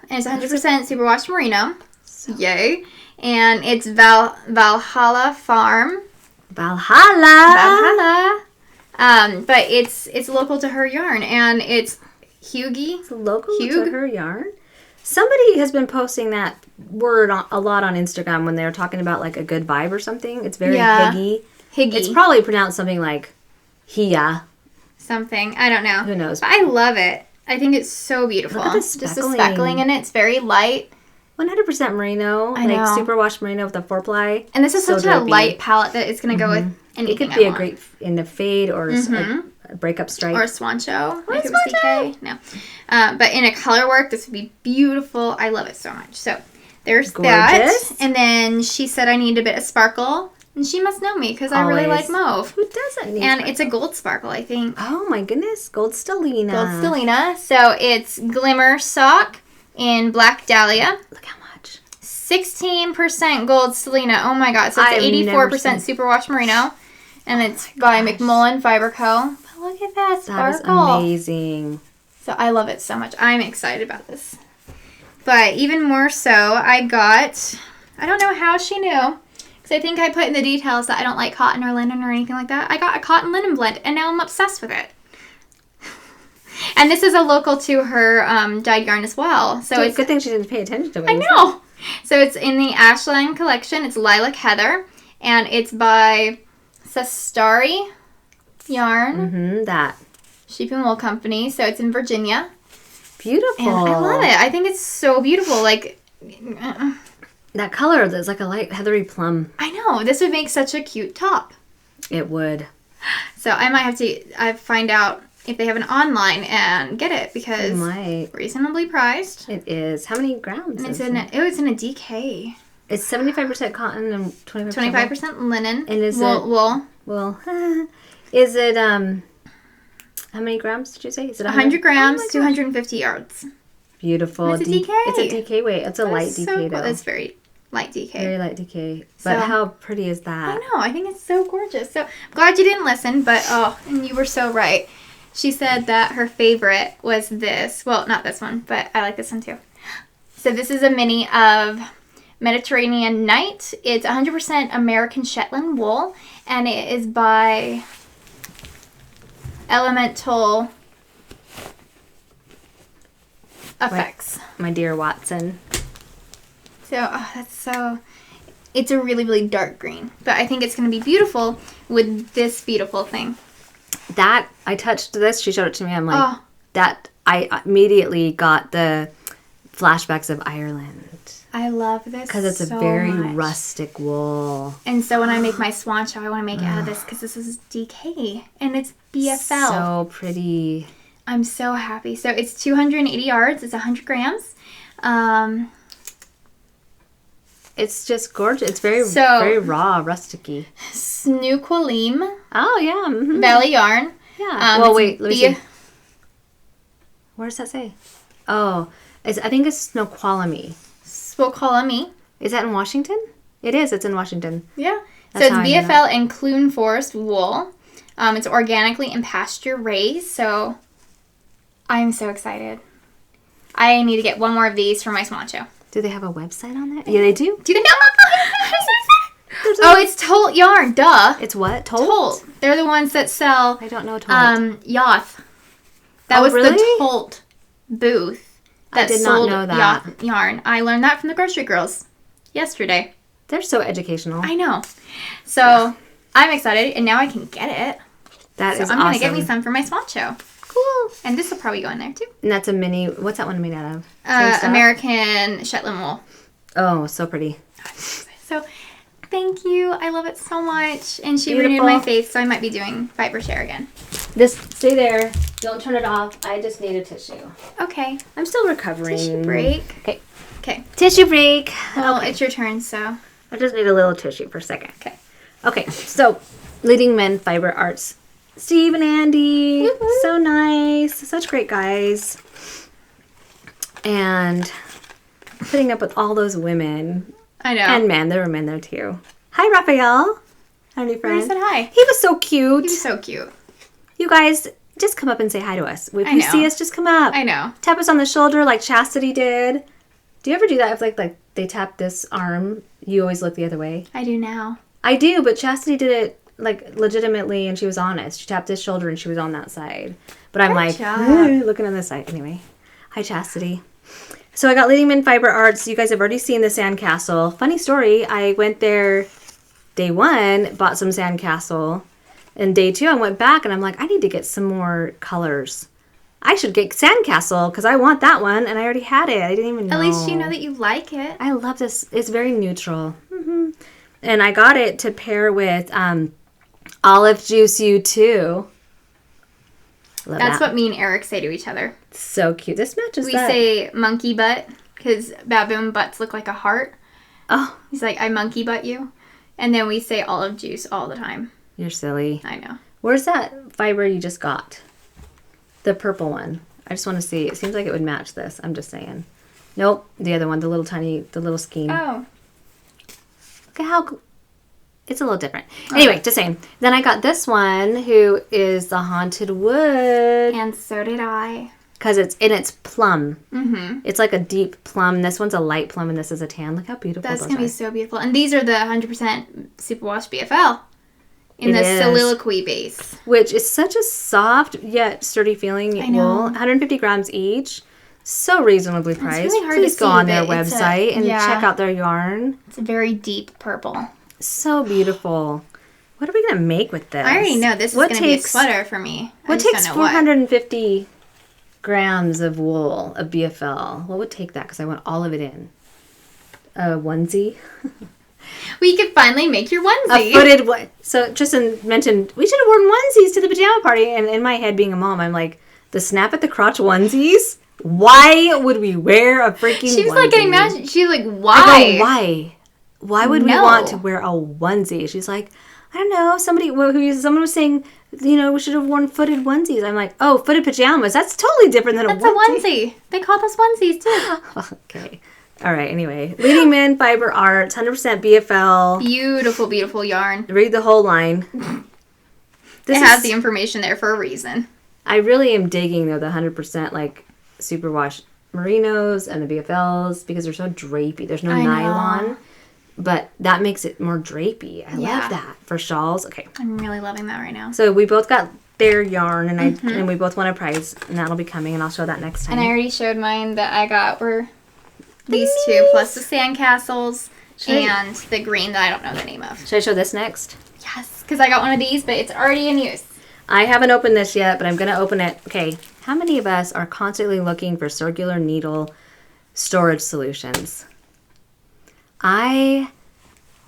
it's 100% superwash merino. Yay. And it's Valhalla Farm. Valhalla. But it's local to her yarn, and it's Hughie. It's local to her yarn? Somebody has been posting that word a lot on Instagram when they're talking about, a good vibe or something. It's very higgy. It's probably pronounced something like Hia. Something. I don't know. Who knows? But I love it. I think it's so beautiful. Look at the speckling. Just the speckling in it. It's very light. 100% merino. I know. Superwash merino with a 4-ply. And this is such a light palette that it's going to go with anything. It could be a great in a fade or a breakup stripe. Or a swan show. Like it was DK. No. But in a color work, this would be beautiful. I love it so much. So there's that. And then she said I need a bit of sparkle. And she must know me because I really like mauve. Who doesn't need And it's a gold sparkle, I think. Oh my goodness. Gold Stellina. So it's Glimmer Sock in Black Dahlia. Look how much. 16% gold Stellina. Oh my god. So it's 84% superwash merino. And it's by McMullen Fiber Co. But look at that sparkle. That is amazing. So I love it so much. I'm excited about this. But even more so, I don't know how she knew. Because I think I put in the details that I don't like cotton or linen or anything like that. I got a cotton linen blend, and now I'm obsessed with it. And this is a local to her dyed yarn as well. So it's a good thing she didn't pay attention to it. I know. So it's in the Ashland collection. It's Lilac Heather. And it's by Sastari Yarn. That. Sheep and Wool Company. So it's in Virginia. Beautiful. And I love it. I think it's so beautiful. That color is like a light heathery plum. I know. This would make such a cute top. It would. So I might have to find out if they have an online and get it because reasonably priced. It is. How many grams? And it's in a DK. It's 75% cotton and 25% linen. And is wool? Well, is it how many grams did you say? Is it 100 grams, 250 yards. Beautiful. It's a DK. It's a DK weight. It's a light DK though. It's very light DK. Very light DK. But how pretty is that? I know. I think it's so gorgeous. So I'm glad you didn't listen, but and you were so right. She said that her favorite was this. Well, not this one, but I like this one too. So this is a mini of Mediterranean Night. It's 100% American Shetland wool, and it is by Elemental Effects. My dear Watson. So, it's a really, really dark green. But I think it's going to be beautiful with this beautiful thing. That, I touched this, she showed it to me, I'm like, that, I immediately got the flashbacks of Ireland. I love this because it's a very rustic wool. And so when I make my swan show, I want to make it out of this because this is DK and it's BFL. So pretty. I'm so happy. So it's 280 yards. It's 100 grams. It's just gorgeous. It's very raw, rusticy. Snoqualmie. Oh, yeah. Mm-hmm. Belly yarn. Yeah. Well, wait. Let me see. Where does that say? Oh, I think it's Snoqualmie. Snoqualmie. Is that in Washington? It is. It's in Washington. Yeah. So it's BFL and Clune Forest wool. It's organically and pasture raised. So I'm so excited. I need to get one more of these for my swan show. Do they have a website on that? Yeah, they do. Do they know? Oh, it's Tolt Yarn. Duh. It's what? Tolt. They're the ones that sell. I don't know Tolt. Yoth. That was really? the Tolt booth. I did not know that. Yoth yarn. I learned that from the grocery girls yesterday. They're so educational. I know. So I'm excited, and now I can get it. That is awesome. I'm gonna get me some for my swan show. Cool. And this will probably go in there too. And that's a mini. What's that one made out of? American Shetland wool. Oh, so pretty. So, thank you. I love it so much. And she renewed my faith, so I might be doing fiber share again. Stay there. Don't turn it off. I just need a tissue. Okay. I'm still recovering. Tissue break. Okay. Okay. Tissue break. Well, it's your turn, so. I just need a little tissue for a second. Okay. Okay. So, Leading Men Fiber Arts. Steve and Andy. Woo-hoo. So nice. Such great guys. And putting up with all those women. I know. And men. There were men there too. Hi, Raphael. Our new friend. I said hi. He was so cute. He was so cute. You guys, just come up and say hi to us. If you see us, just come up. I know. Tap us on the shoulder like Chastity did. Do you ever do that if like they tap this arm, you always look the other way? I do now. I do, but Chastity did it like legitimately and she was honest. She tapped his shoulder and she was on that side. But I'm looking on this side. Anyway. Hi, Chastity. So I got Leading Men Fiber Arts. You guys have already seen the sandcastle. Funny story. I went there day 1, bought some sandcastle. And day 2, I went back and I'm like, I need to get some more colors. I should get sandcastle because I want that one. And I already had it. I didn't even know. At least you know that you like it. I love this. It's very neutral. Mm-hmm. And I got it to pair with Olive Juice U2. That's what me and Eric say to each other. So cute. This matches We say monkey butt because baboon butts look like a heart. Oh. He's like, I monkey butt you. And then we say olive juice all the time. You're silly. I know. Where's that fiber you just got? The purple one. I just want to see. It seems like it would match this. I'm just saying. Nope. The other one. The little skein. Oh. Look at how... It's a little different. Anyway, just saying. Then I got this one, who is the Haunted Wood. And so did I. Because it's plum. Mm-hmm. It's like a deep plum. This one's a light plum, and this is a tan. Look how beautiful That's those going to be so beautiful. And these are the 100% Superwash BFL. In the soliloquy base. Which is such a soft yet sturdy feeling wool. 150 grams each. So reasonably priced. It's really hard Please to go see, on their website and yeah. check out their yarn. It's a very deep purple. So beautiful. What are we going to make with this? I already know this is going to be a sweater for me. What takes 450 grams of wool, of BFL? What would take that? Because I want all of it in. A onesie. We could finally make your onesie. A footed one. So Tristan mentioned we should have worn onesies to the pajama party. And in my head, being a mom, I'm like, the snap at the crotch onesies? Why would we wear a freaking onesie? She was like getting mad. She's like, why? I go, why? Why would we want to wear a onesie? She's like, I don't know. Someone was saying, we should have worn footed onesies. I'm like, oh, footed pajamas. That's totally different than a onesie. That's a onesie. They call those onesies too. Okay. All right. Anyway, Leading Men Fiber Arts, 100% BFL. Beautiful, beautiful yarn. Read the whole line. It has the information there for a reason. I really am digging, though, the 100% like superwash merinos and the BFLs because they're so drapey. There's no nylon, but that makes it more drapey. I love that for shawls. Okay. I'm really loving that right now. So we both got their yarn, and and we both won a prize, and that'll be coming, and I'll show that next time. And I already showed mine that I got were these two, plus the sandcastles and the green that I don't know the name of. Should I show this next? Yes, because I got one of these, but it's already in use. I haven't opened this yet, but I'm going to open it. Okay, how many of us are constantly looking for circular needle storage solutions? I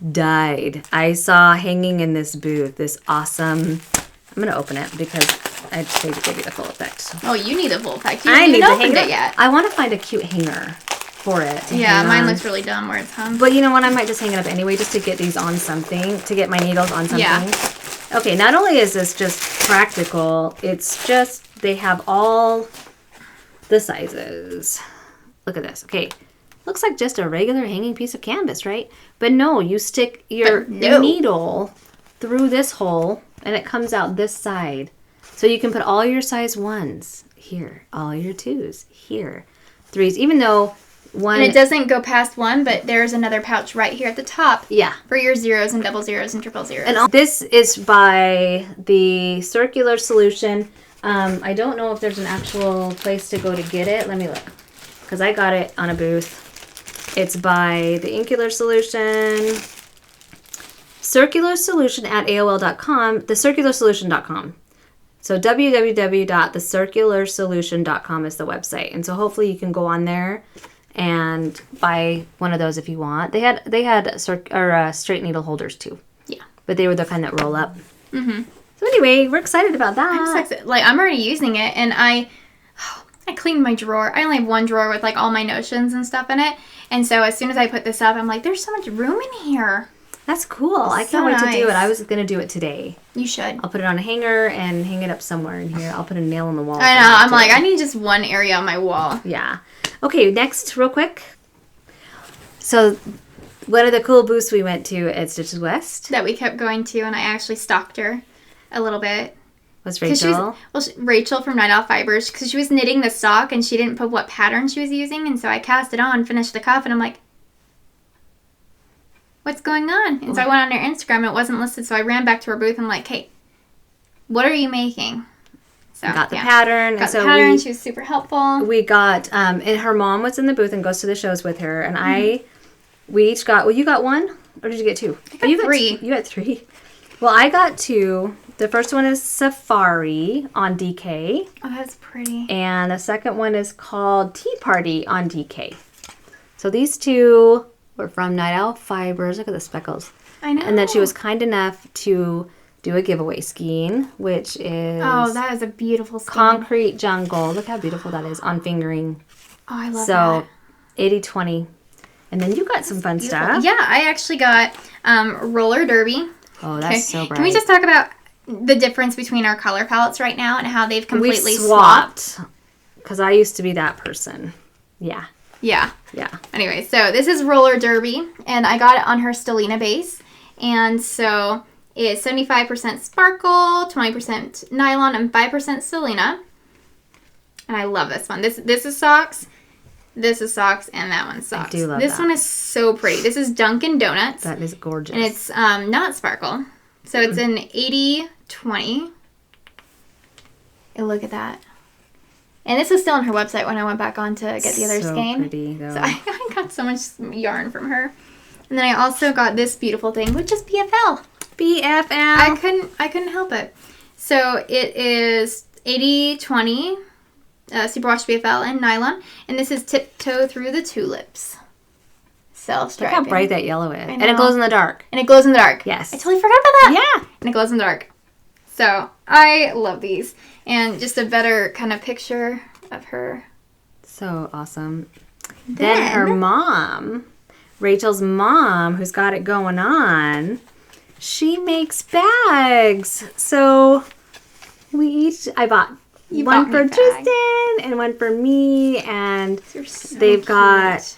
died. I saw hanging in this booth this awesome... I'm going to open it because I just need to give you the full effect. Oh, you need the full effect. You haven't even opened it yet. I want to find a cute hanger for it. Yeah, mine looks really dumb where it's hung. But you know what? I might just hang it up anyway just to get these on something, to get my needles on something. Yeah. Okay, not only is this just practical, it's just, they have all the sizes. Look at this. Okay, looks like just a regular hanging piece of canvas, right? But no, you stick your needle through this hole, and it comes out this side. So you can put all your size 1s here, all your 2s here, 3s, even though one... And it doesn't go past 1, but there's another pouch right here at the top. Yeah. For your 0s and 00s and 000s. And this is by the Circular Solution. I don't know if there's an actual place to go to get it. Let me look. Because I got it on a booth. It's by the Incular Solution... Circular Solution at AOL.com, thecircularsolution.com. So www.thecircularsolution.com is the website. And so hopefully you can go on there and buy one of those if you want. They had straight needle holders too. Yeah. But they were the kind that roll up. Mm-hmm. So anyway, we're excited about that. I'm so excited. Like, I'm already using it, and I cleaned my drawer. I only have one drawer with like all my notions and stuff in it. And so as soon as I put this up, I'm like, there's so much room in here. That's cool. I can't wait to do it. I was going to do it today. You should. I'll put it on a hanger and hang it up somewhere in here. I'll put a nail in the wall. I know. I'm like, I need just one area on my wall. Yeah. Okay, next, real quick. So, one of the cool booths we went to at Stitches West. That we kept going to, and I actually stalked her a little bit. Was Rachel? Rachel from Night Owl Fibers, because she was knitting the sock, and she didn't put what pattern she was using, and so I cast it on, finished the cuff, and I'm like, what's going on? And so I went on her Instagram and it wasn't listed, so I ran back to her booth and I'm like, hey, what are you making? So got the pattern. Got the pattern. She was super helpful. We got, and her mom was in the booth and goes to the shows with her. And we each got, well, you got 1? Or did you get 2? I got 3. You got 3. Well, I got 2. The first one is Safari on DK. Oh, that's pretty. And the second one is called Tea Party on DK. So these 2... We're from Night Owl Fibers. Look at the speckles. I know. And then she was kind enough to do a giveaway skein, which is... Oh, that is a beautiful skein. Concrete Jungle. Look how beautiful that is on fingering. Oh, I love that. So, 80-20. And then you got some fun stuff. Yeah, I actually got roller derby. Oh, that's so bright. Can we just talk about the difference between our color palettes right now and how they've completely we swapped? Because I used to be that person. Yeah. Yeah. Yeah. Anyway, so this is roller derby, and I got it on her Stellina base. And so it's 75% sparkle, 20% nylon, and 5% Stellina. And I love this one. This is socks. This is socks, and that one's socks. I do love this that. one is so pretty. This is Dunkin' Donuts. That is gorgeous. And it's not sparkle. So it's an 80-20. And look at that. And this was still on her website when I went back on to get the other skein. Pretty, though. So I got so much yarn from her. And then I also got this beautiful thing, which is BFL. BFL. I couldn't help it. So it is 80-20 superwash BFL and nylon. And this is Tiptoe Through the Tulips. Self-striping. Look how bright that yellow is. And it glows in the dark. And it glows in the dark. Yes. I totally forgot about that. Yeah. And it glows in the dark. So I love these. And just a better kind of picture of her. So awesome. Then her mom, Rachel's mom, who's got it going on, she makes bags. So I bought one for Tristan and one for me. And So they've got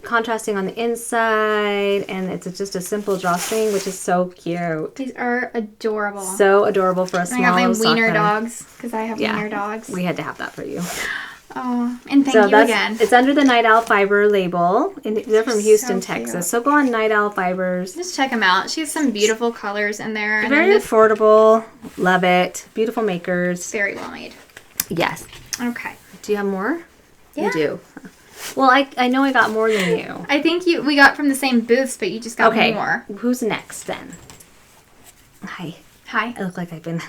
contrasting on the inside, and it's just a simple drawstring, which is so cute. These are adorable. So adorable for a small I got my little sock wiener pattern. dogs because I have wiener dogs. We had to have that for you. Oh, and thank you again. It's under the Night Owl Fiber label, and they're from Houston, so cute. Texas. So go on Night Owl Fibers. Just check them out. She has some beautiful colors in there. And Very affordable. Love it. Beautiful makers. very well made. Yes. Okay. Do you have more? Yeah. You do. Well, I know I got more than you. I think we got from the same booths, but you just got more. Who's next then? Hi. Hi. I look like I've been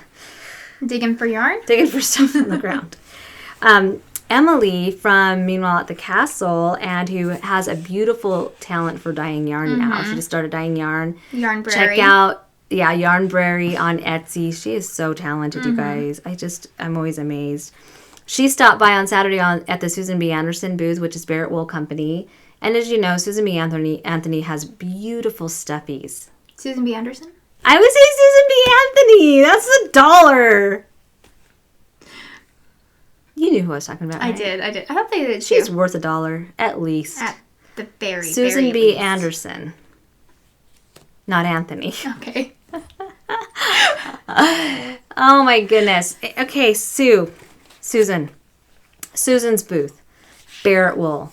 Digging for yarn? digging for stuff on the ground. Emily from Meanwhile at the Castle, and who has a beautiful talent for dyeing yarn now. She just started dyeing yarn. Yarn Brary. Check out, Yarn Brary on Etsy. She is so talented, you guys. I'm always amazed. She stopped by on Saturday at the Susan B. Anderson booth, which is Barrett Wool Company. And as you know, Susan B. Anthony has beautiful stuffies. Susan B. Anderson? I would say Susan B. Anthony. That's $1. You knew who I was talking about, right? I did. I hope they did too. She's worth $1 at least. At the very, Susan very B. least. Anderson, not Anthony. Okay. Oh my goodness. Okay, Susan. Susan's booth, Barrett Wool.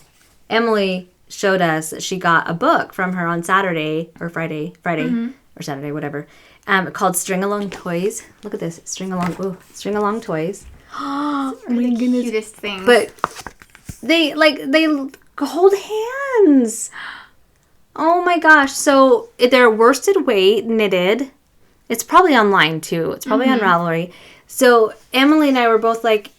Emily showed us that she got a book from her on Saturday or Friday or Saturday, whatever, called String Along Toys. Look at this, String Along Toys. Oh my goodness. Cutest thing. But they hold hands. Oh my gosh. So they're worsted weight knitted. It's probably online too. It's probably on Ravelry. So Emily and I were both like,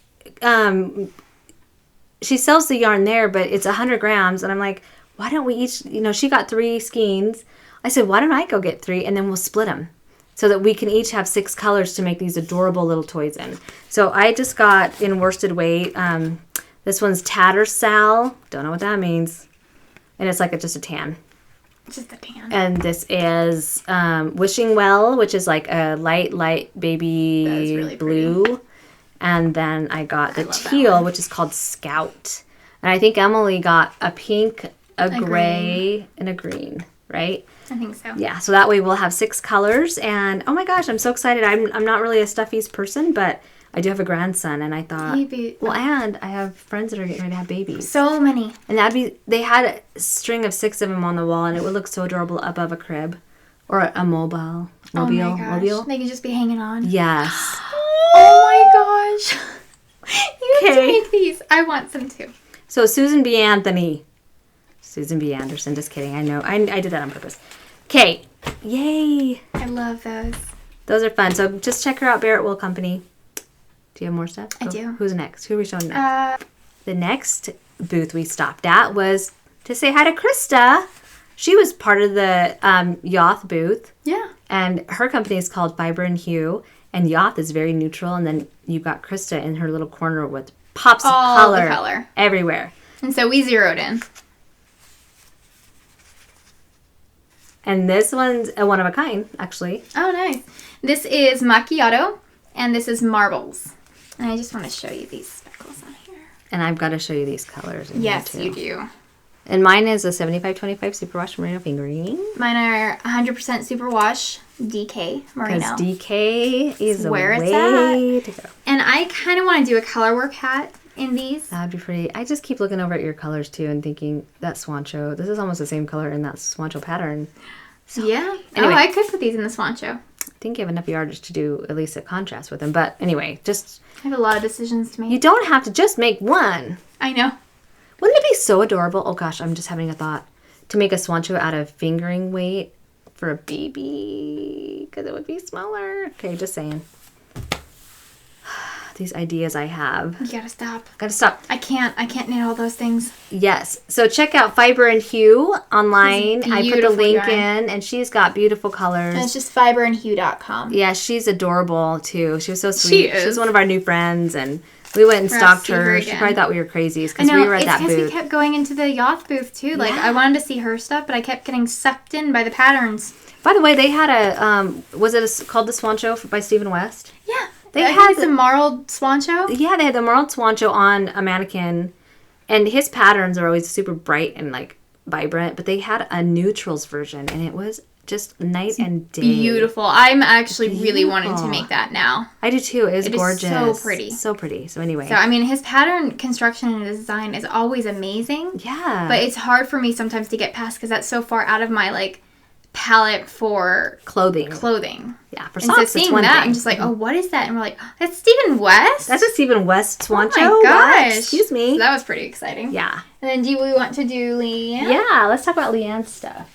she sells the yarn there, but it's 100 grams. And I'm like, why don't we each, she got 3 skeins. I said, why don't I go get 3 and then we'll split them so that we can each have 6 colors to make these adorable little toys in. So I just got in worsted weight. This one's Tattersall. Don't know what that means. And it's like just a tan. Just a tan. And this is Wishing Well, which is like a light baby really blue. And then I got the teal, which is called Scout. And I think Emily got a pink, a gray, and a green, right? I think so. Yeah, so that way we'll have 6 colors. And oh my gosh, I'm so excited. I'm not really a stuffies person, but I do have a grandson. And I thought, and I have friends that are getting ready to have babies. So many. And they had a string of 6 of them on the wall, and it would look so adorable above a crib or a mobile. Oh my gosh. They can just be hanging on. Yes. Oh my gosh. You have to make these. I want some too. So Susan B. Anthony. Susan B. Anderson. Just kidding. I know. I did that on purpose. Okay. Yay. I love those. Those are fun. So just check her out, Barrett Wool Company. Do you have more stuff? I do. Who's next? Who are we showing next? The next booth we stopped at was to say hi to Krista. She was part of the Yoth booth. Yeah. And her company is called Fiber and Hue. And Yoth is very neutral. And then you got Krista in her little corner with pops of color everywhere. And so we zeroed in. And this one's a one of a kind, actually. Oh, nice. This is Macchiato, and this is Marbles. And I just want to show you these speckles on here. And I've got to show you these colors. Yes, you do. And mine is a 75-25 superwash merino fingering. Mine are 100% superwash DK merino. Because DK is where a it's way at. to go. And I kind of want to do a color work hat in these. That'd be pretty. I just keep looking over at your colors too and thinking, that Swancho, this is almost the same color in that Swancho pattern. So, yeah. Anyway. Oh, I could put these in the Swancho. I think you have enough yardage to do at least a contrast with them. But anyway, just... I have a lot of decisions to make. You don't have to just make one. I know. Wouldn't it be so adorable? Oh gosh, I'm just having a thought. To make a Swancho out of fingering weight for a baby. Because it would be smaller. Okay, just saying. These ideas I have. You gotta stop. Gotta stop. I can't knit all those things. Yes. So check out Fiber and Hue online. I put the link in, and she's got beautiful colors. And it's just fiberandhue.com. Yeah, she's adorable too. She was so sweet. She was one of our new friends, and we went and stalked her. She probably thought we were crazies because we were at that booth. It's because we kept going into the Yoth booth too. Like I wanted to see her stuff, but I kept getting sucked in by the patterns. By the way, they had a was it called the Swancho by Stephen West? Yeah. They had the marled Swancho. Yeah, they had the marled Swancho on a mannequin, and his patterns are always super bright and like vibrant, but they had a neutrals version, and it was just night and day. Beautiful. I'm actually really wanting to make that now. I do too. It is gorgeous. So pretty. So pretty. So anyway. So, I mean, his pattern construction and design is always amazing. Yeah. But it's hard for me sometimes to get past because that's so far out of my, like, palette for clothing. Yeah. For and socks, so seeing it's one that, thing. I'm just like, oh, what is that? And we're like, oh, that's Stephen West? That's a Stephen West Swancho? Oh, my gosh. What? Excuse me. So that was pretty exciting. Yeah. And then do we want to do Leanne? Yeah. Let's talk about Leanne's stuff.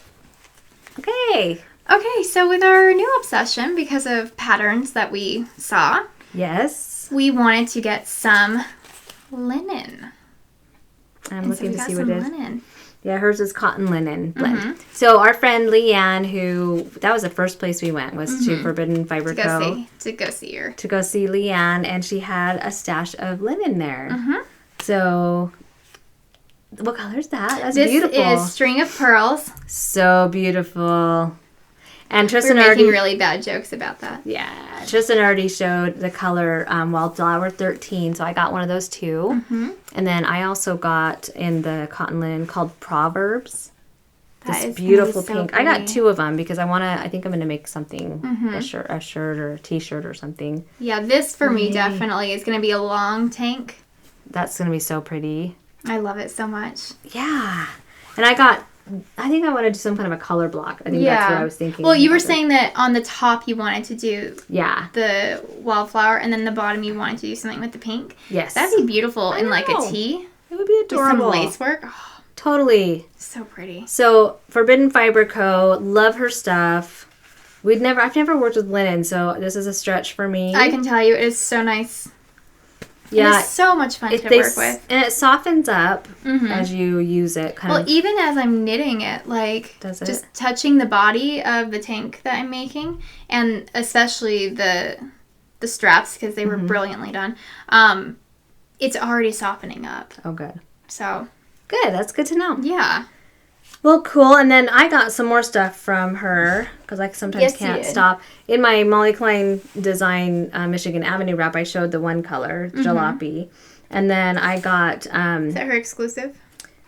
Okay. Okay, so with our new obsession, because of patterns that we saw, yes, we wanted to get some linen. I'm looking to see what it is. Linen. Yeah, hers is cotton linen blend. So our friend Leanne, that was the first place we went, was to Forbidden Fiber Co. To go see her. To go see Leanne, and she had a stash of linen there. So, what color is that? That's beautiful. This is String of Pearls. So beautiful. And We're Tristan making really bad jokes about that. Yeah, Tristan already showed the color Wildflower 13, so I got one of those too. And then I also got in the cotton linen called Proverbs. This beautiful pink. Pretty. I got two of them because I think I'm gonna make something, a shirt or a t-shirt or something. Yeah, this for me definitely is gonna be a long tank. That's gonna be so pretty. I love it so much. Yeah, and I think I want to do some kind of a color block. I think that's what I was thinking. Well, you were saying that on the top you wanted to do the wildflower, and then the bottom you wanted to do something with the pink. Yes. That'd be beautiful in like a tee. It would be adorable. With some lace work. Oh, totally. So pretty. So, Forbidden Fiber Co. Love her stuff. I've never worked with linen, so this is a stretch for me. I can tell you, it is so nice. Yeah, it's so much fun to work with. And it softens up as you use it. Even as I'm knitting it, like, just touching the body of the tank that I'm making, and especially the straps, because they were brilliantly done, it's already softening up. Oh, good. So. Good, that's good to know. Yeah. Well, cool. And then I got some more stuff from her because I sometimes can't stop. In my Molly Klein Design Michigan Avenue wrap, I showed the one color, jalopy. And then I got... is that her exclusive?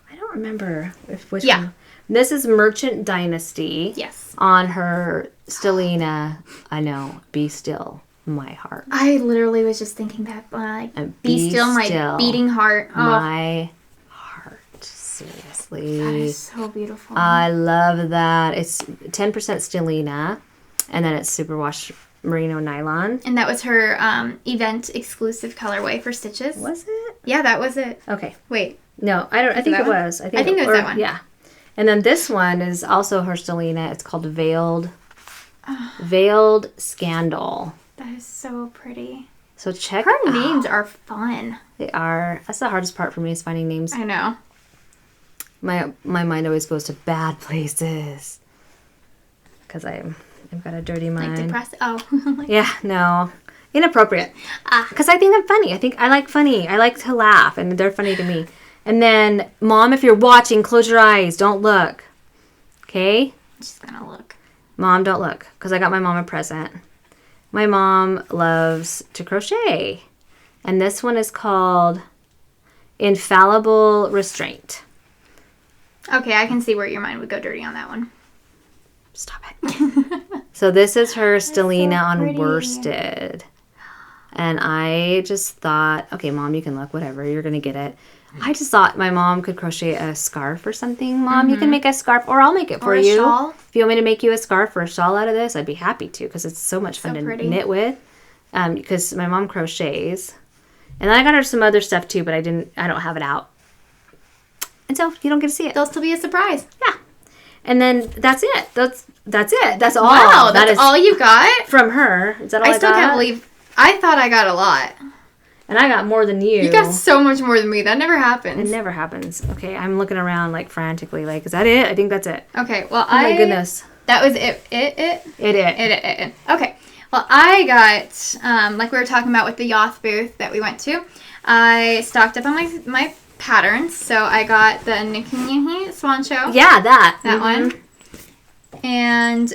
I don't remember which one. This is Merchant Dynasty. Yes. On her Stellina, I know, Be Still, My Heart. I literally was just thinking that, like, Be still, my beating heart. Oh. My heart. Seriously. That is so beautiful. I love that. It's 10% Stellina, and then it's superwash merino nylon. And that was her event exclusive colorway for stitches. Was it? Yeah, that was it. Okay. Wait. No, I think it was. I think it was that one. Yeah. And then this one is also her Stellina. It's called Veiled Scandal. That is so pretty. So check. Her names are fun. They are. That's the hardest part for me is finding names. I know. My mind always goes to bad places because I've got a dirty mind. Like depressed? Oh. Yeah, no. Inappropriate. Because I think I'm funny. I like funny. I like to laugh, and they're funny to me. And then, Mom, if you're watching, close your eyes. Don't look. Okay? I'm just gonna look. Mom, don't look. Because I got my mom a present. My mom loves to crochet. And this one is called Infallible Restraint. Okay, I can see where your mind would go dirty on that one. Stop it. So this is her Stellina on worsted. And I just thought, okay, Mom, you can look, whatever. You're going to get it. I just thought my mom could crochet a scarf or something. Mom, you can make a scarf, or I'll make it for you. Or a shawl. If you want me to make you a scarf or a shawl out of this, I'd be happy to, because it's so much fun to knit with. Because my mom crochets. And then I got her some other stuff too, but I don't have it out. And so you don't get to see it. They'll still be a surprise. Yeah. And then that's it. That's it. That's all. Wow, that's all you got? From her. Is that all I got? I still can't believe. I thought I got a lot. And I got more than you. You got so much more than me. That never happens. It never happens. Okay, I'm looking around like frantically. Like, is that it? I think that's it. Okay, well, oh my goodness. That was it. It. It. Okay. Well, I got, like we were talking about with the Yoth booth that we went to, I stocked up on my patterns. So I got the Nikki Swan Show. Yeah, that. That one. And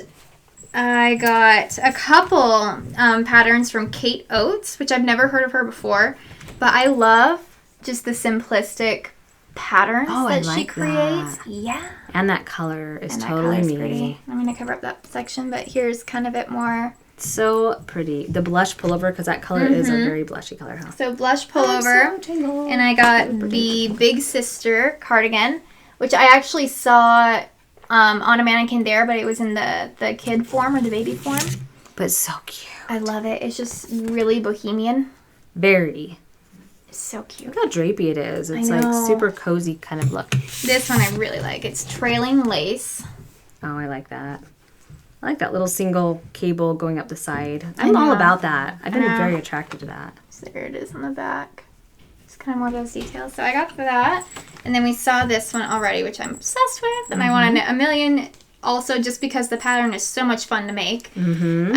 I got a couple patterns from Kate Oates, which I've never heard of her before. But I love just the simplistic patterns that she creates. That. Yeah. And that color is And that totally color's me. pretty. I'm going to cover up that section, but here's kind of it more. So pretty. The blush pullover, because that color is a very blushy color, huh? So blush pullover. And I got the Big Sister cardigan, which I actually saw on a mannequin there, but it was in the kid form or the baby form. But it's so cute. I love it. It's just really bohemian. Very. It's so cute. Look how drapey it is. It's I like know. super cozy kind of look. This one I really like. It's trailing lace. Oh, I like that. I like that little single cable going up the side. I'm all about that. I've been very attracted to that. So there it is on the back. It's kind of more of those details. So I got that. And then we saw this one already, which I'm obsessed with. And I wanted a million also just because the pattern is so much fun to make. And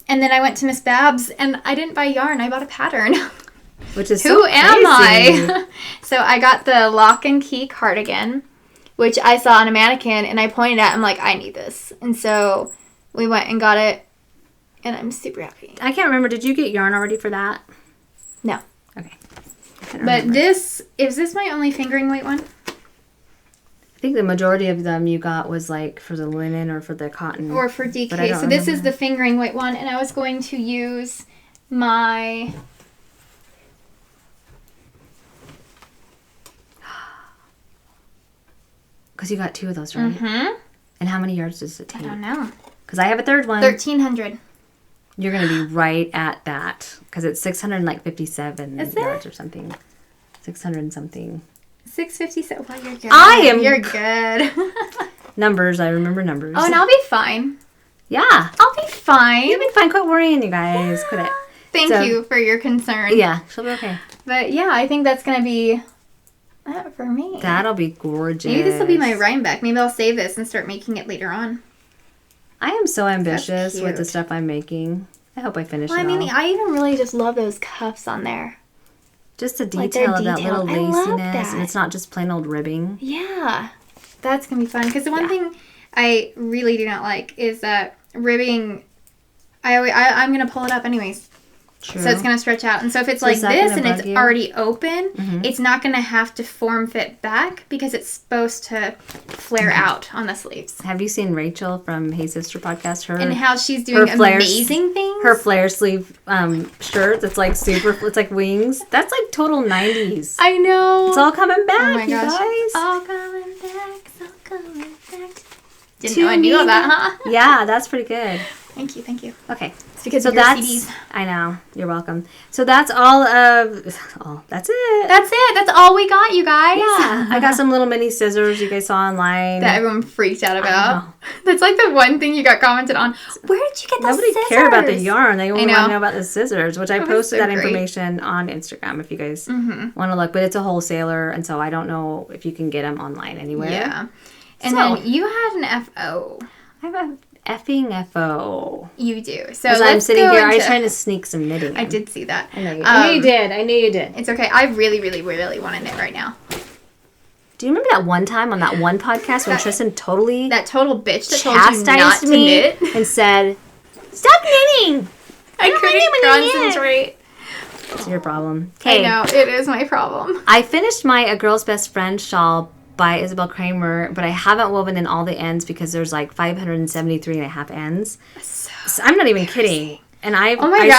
then I went to Miss Babs and I didn't buy yarn. I bought a pattern. Which is Who so am crazy. I? So I got the Lock and Key cardigan, which I saw on a mannequin, and I pointed at. I'm like, I need this, and so we went and got it, and I'm super happy. I can't remember. Did you get yarn already for that? No. Okay. But this is this my only fingering weight one? I think the majority of them you got was like for the linen or for the cotton. Or for DK. So this is the fingering weight one, and I was going to use my. Because you got 2 of those, right? Mm-hmm. And how many yards does it take? I don't know. Because I have a third one. 1,300. You're going to be right at that. Because it's 657 yards or something. 600 and something. 657. Well, you're good. You're good. Numbers. I remember numbers. Oh, and I'll be fine. Yeah. I'll be fine. You'll be fine. Quit worrying, you guys. Quit it. Thank you for your concern. Yeah. She'll be okay. But yeah, I think that's going to be that for me. That'll be gorgeous. Maybe this will be my Rhinebeck. Maybe I'll save this and start making it later on. I am so ambitious with the stuff I'm making. I hope I finish it all. I mean, I even really just love those cuffs on there. Just the detail of that little I love laciness. that. And it's not just plain old ribbing. Yeah. That's going to be fun. Because the one thing I really do not like is that ribbing, I'm going to pull it up anyways. True. So it's going to stretch out. And so if it's like this and it's already open, it's not going to have to form fit back because it's supposed to flare out on the sleeves. Have you seen Rachel from Hey Sister podcast? And how she's doing amazing things? Her flare sleeve shirt that's like super, it's like wings. That's like total 90s. I know. It's all coming back, oh my gosh. you guys. All coming back, it's all coming back. Didn't know I knew all that, huh? Yeah, that's pretty good. Thank you. Okay. It's because so of your that's, CDs. I know. You're welcome. So that's all of, that's it. That's all we got, you guys. Yeah. I got some little mini scissors you guys saw online. That everyone freaked out about. That's like the one thing you got commented on. Where did you get those scissors? Nobody cared about the yarn. They only want to know about the scissors, which I posted that information on Instagram if you guys want to look. But it's a wholesaler, and so I don't know if you can get them online anywhere. Yeah. And then you had an FO. I have a effing FO. You do. So I'm sitting here, I was trying to sneak some knitting in. I did see that. I know you did. I knew you did. It's okay. I really, really, really want to knit right now. Do you remember that one time on that one podcast when Tristan totally... That total bitch that told you not to knit? And said, stop knitting! I couldn't concentrate. It's your problem. I know. It is my problem. I finished my A Girl's Best Friend shawl by Isabel Kramer, but I haven't woven in all the ends because there's like 573 and a half ends. So I'm not even kidding. And I've already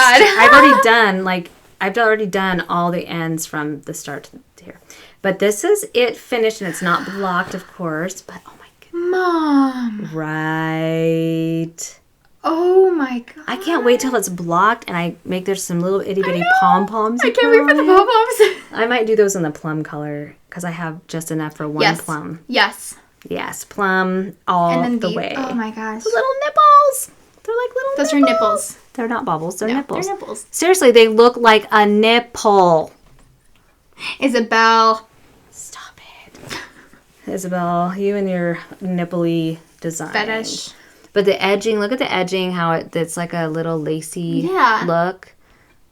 done all the ends from the start to here. But this is it finished, and it's not blocked, of course. But oh my goodness, Mom! Right? Oh my god! I can't wait till it's blocked, and I make there's some little itty bitty pom poms. I can't wait for the pom poms. I might do those in the plum color because I have just enough for one plum. Yes, plum all the way. Oh my gosh! The little nipples. They're like little. Those are nipples. They're not bubbles. They're nipples. They're nipples. Seriously, they look like a nipple. Isabel. Stop it. Isabel, you and your nipple-y design. Fetish. But the edging, look at the edging, how it's like a little lacy look,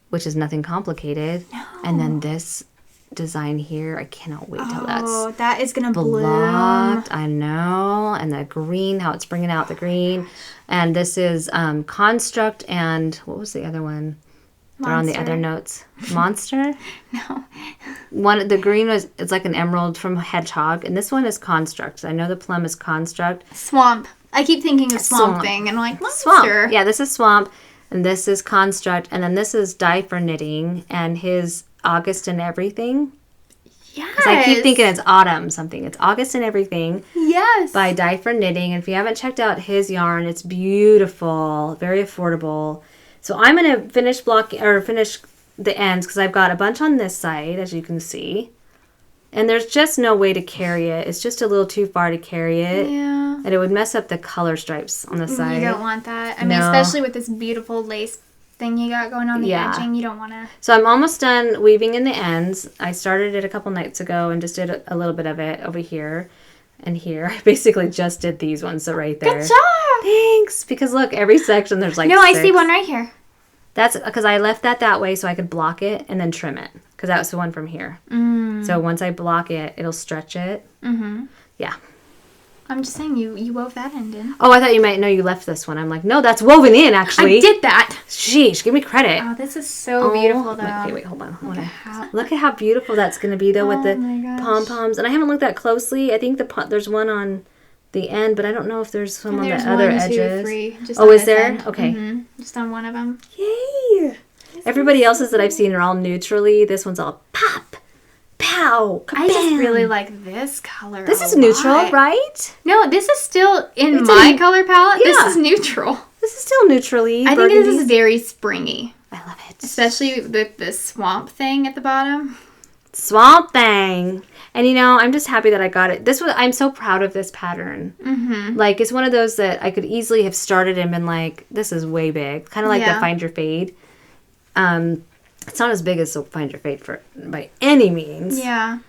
which is nothing complicated. No. And then this design here, I cannot wait till that's that is going to bloom. I know. And the green, how it's bringing out the green. And this is Construct and, what was the other one? They're on the other notes. Monster? No. The green it's like an emerald from Hedgehog, and this one is Construct. I know the plum is Construct. Swamp. I keep thinking of Swamp Thing, and I'm like, Monster. Swamp. Yeah, this is Swamp, and this is Construct, and then this is Dye for Knitting, and his August and Everything. Yes. Because I keep thinking it's autumn something. It's August and Everything. Yes. By Dye for Knitting, and if you haven't checked out his yarn, it's beautiful, very affordable. So I'm gonna finish the ends because I've got a bunch on this side, as you can see. And there's just no way to carry it. It's just a little too far to carry it. Yeah. And it would mess up the color stripes on the side. You don't want that. I mean, especially with this beautiful lace thing you got going on the edging. You don't want to. So I'm almost done weaving in the ends. I started it a couple nights ago and just did a little bit of it over here and here. I basically just did these ones right there. Good job! Thanks! Because look, every section there's like No, 6. I see one right here. That's because I left that way so I could block it and then trim it. Because that was the one from here. So once I block it, it'll stretch it. Yeah. I'm just saying, you wove that in, didn't you? Oh, I thought you might know you left this one. I'm like, no, that's woven in, actually. I did that. Sheesh, give me credit. Oh, this is so beautiful, though. Okay, wait, hold on. Look at how beautiful that's going to be, though, with the pom-poms. And I haven't looked that closely. I think there's one on the end, but I don't know if there's some on the other edges. 3, just is there? End. Okay. Just on one of them. Yay! Everybody else's that I've seen are all neutrally. This one's all pop, pow, kabam. I just really like this color. This is neutral, right? No, this is still in my color palette. Yeah. This is neutral. This is still neutrally. I think this is very springy. I love it. Especially with the swamp thing at the bottom. Swamp thing. And I'm just happy that I got it. I'm so proud of this pattern. Like, it's one of those that I could easily have started and been like, this is way big. Kind of like the Find Your Fade. It's not as big as Find Your Fade by any means. Yeah.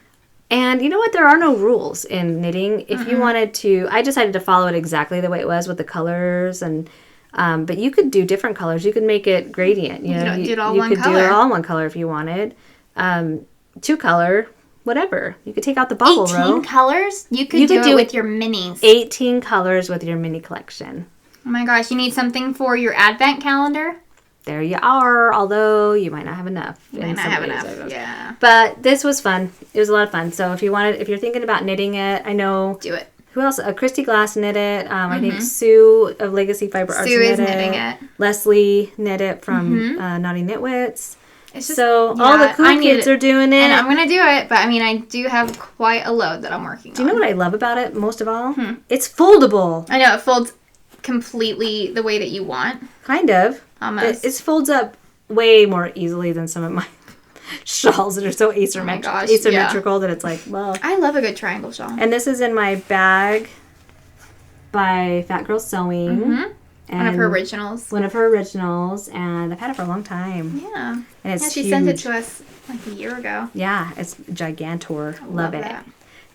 And you know what? There are no rules in knitting. If you wanted to, I decided to follow it exactly the way it was with the colors, and but you could do different colors. You could make it gradient. You could do it all one color if you wanted. 2-color, whatever. You could take out the bobble 18 row. 18 colors? You could do it with your minis. 18 colors with your mini collection. Oh my gosh, you need something for your advent calendar? There you are, although you might not have enough. You might not have enough, yeah. But this was fun. It was a lot of fun. So if you're thinking about knitting it, I know... Do it. Who else? Christy Glass knit it. I think Sue of Legacy Fiber Arts knit it. Sue is knitting it. Leslie knit it from Naughty Knitwits. It's just, all the cool kids are doing it. And I'm going to do it, but I do have quite a load that I'm working on. Do you know what I love about it most of all? It's foldable. I know, it folds completely the way that you want. Kind of. Almost. It folds up way more easily than some of my shawls that are so asymmetrical that it's like, well. I love a good triangle shawl. And this is in my bag by Fat Girl Sewing. One of her originals. And I've had it for a long time. Yeah. And it's she sent it to us like a year ago. Yeah, it's Gigantor. Love it.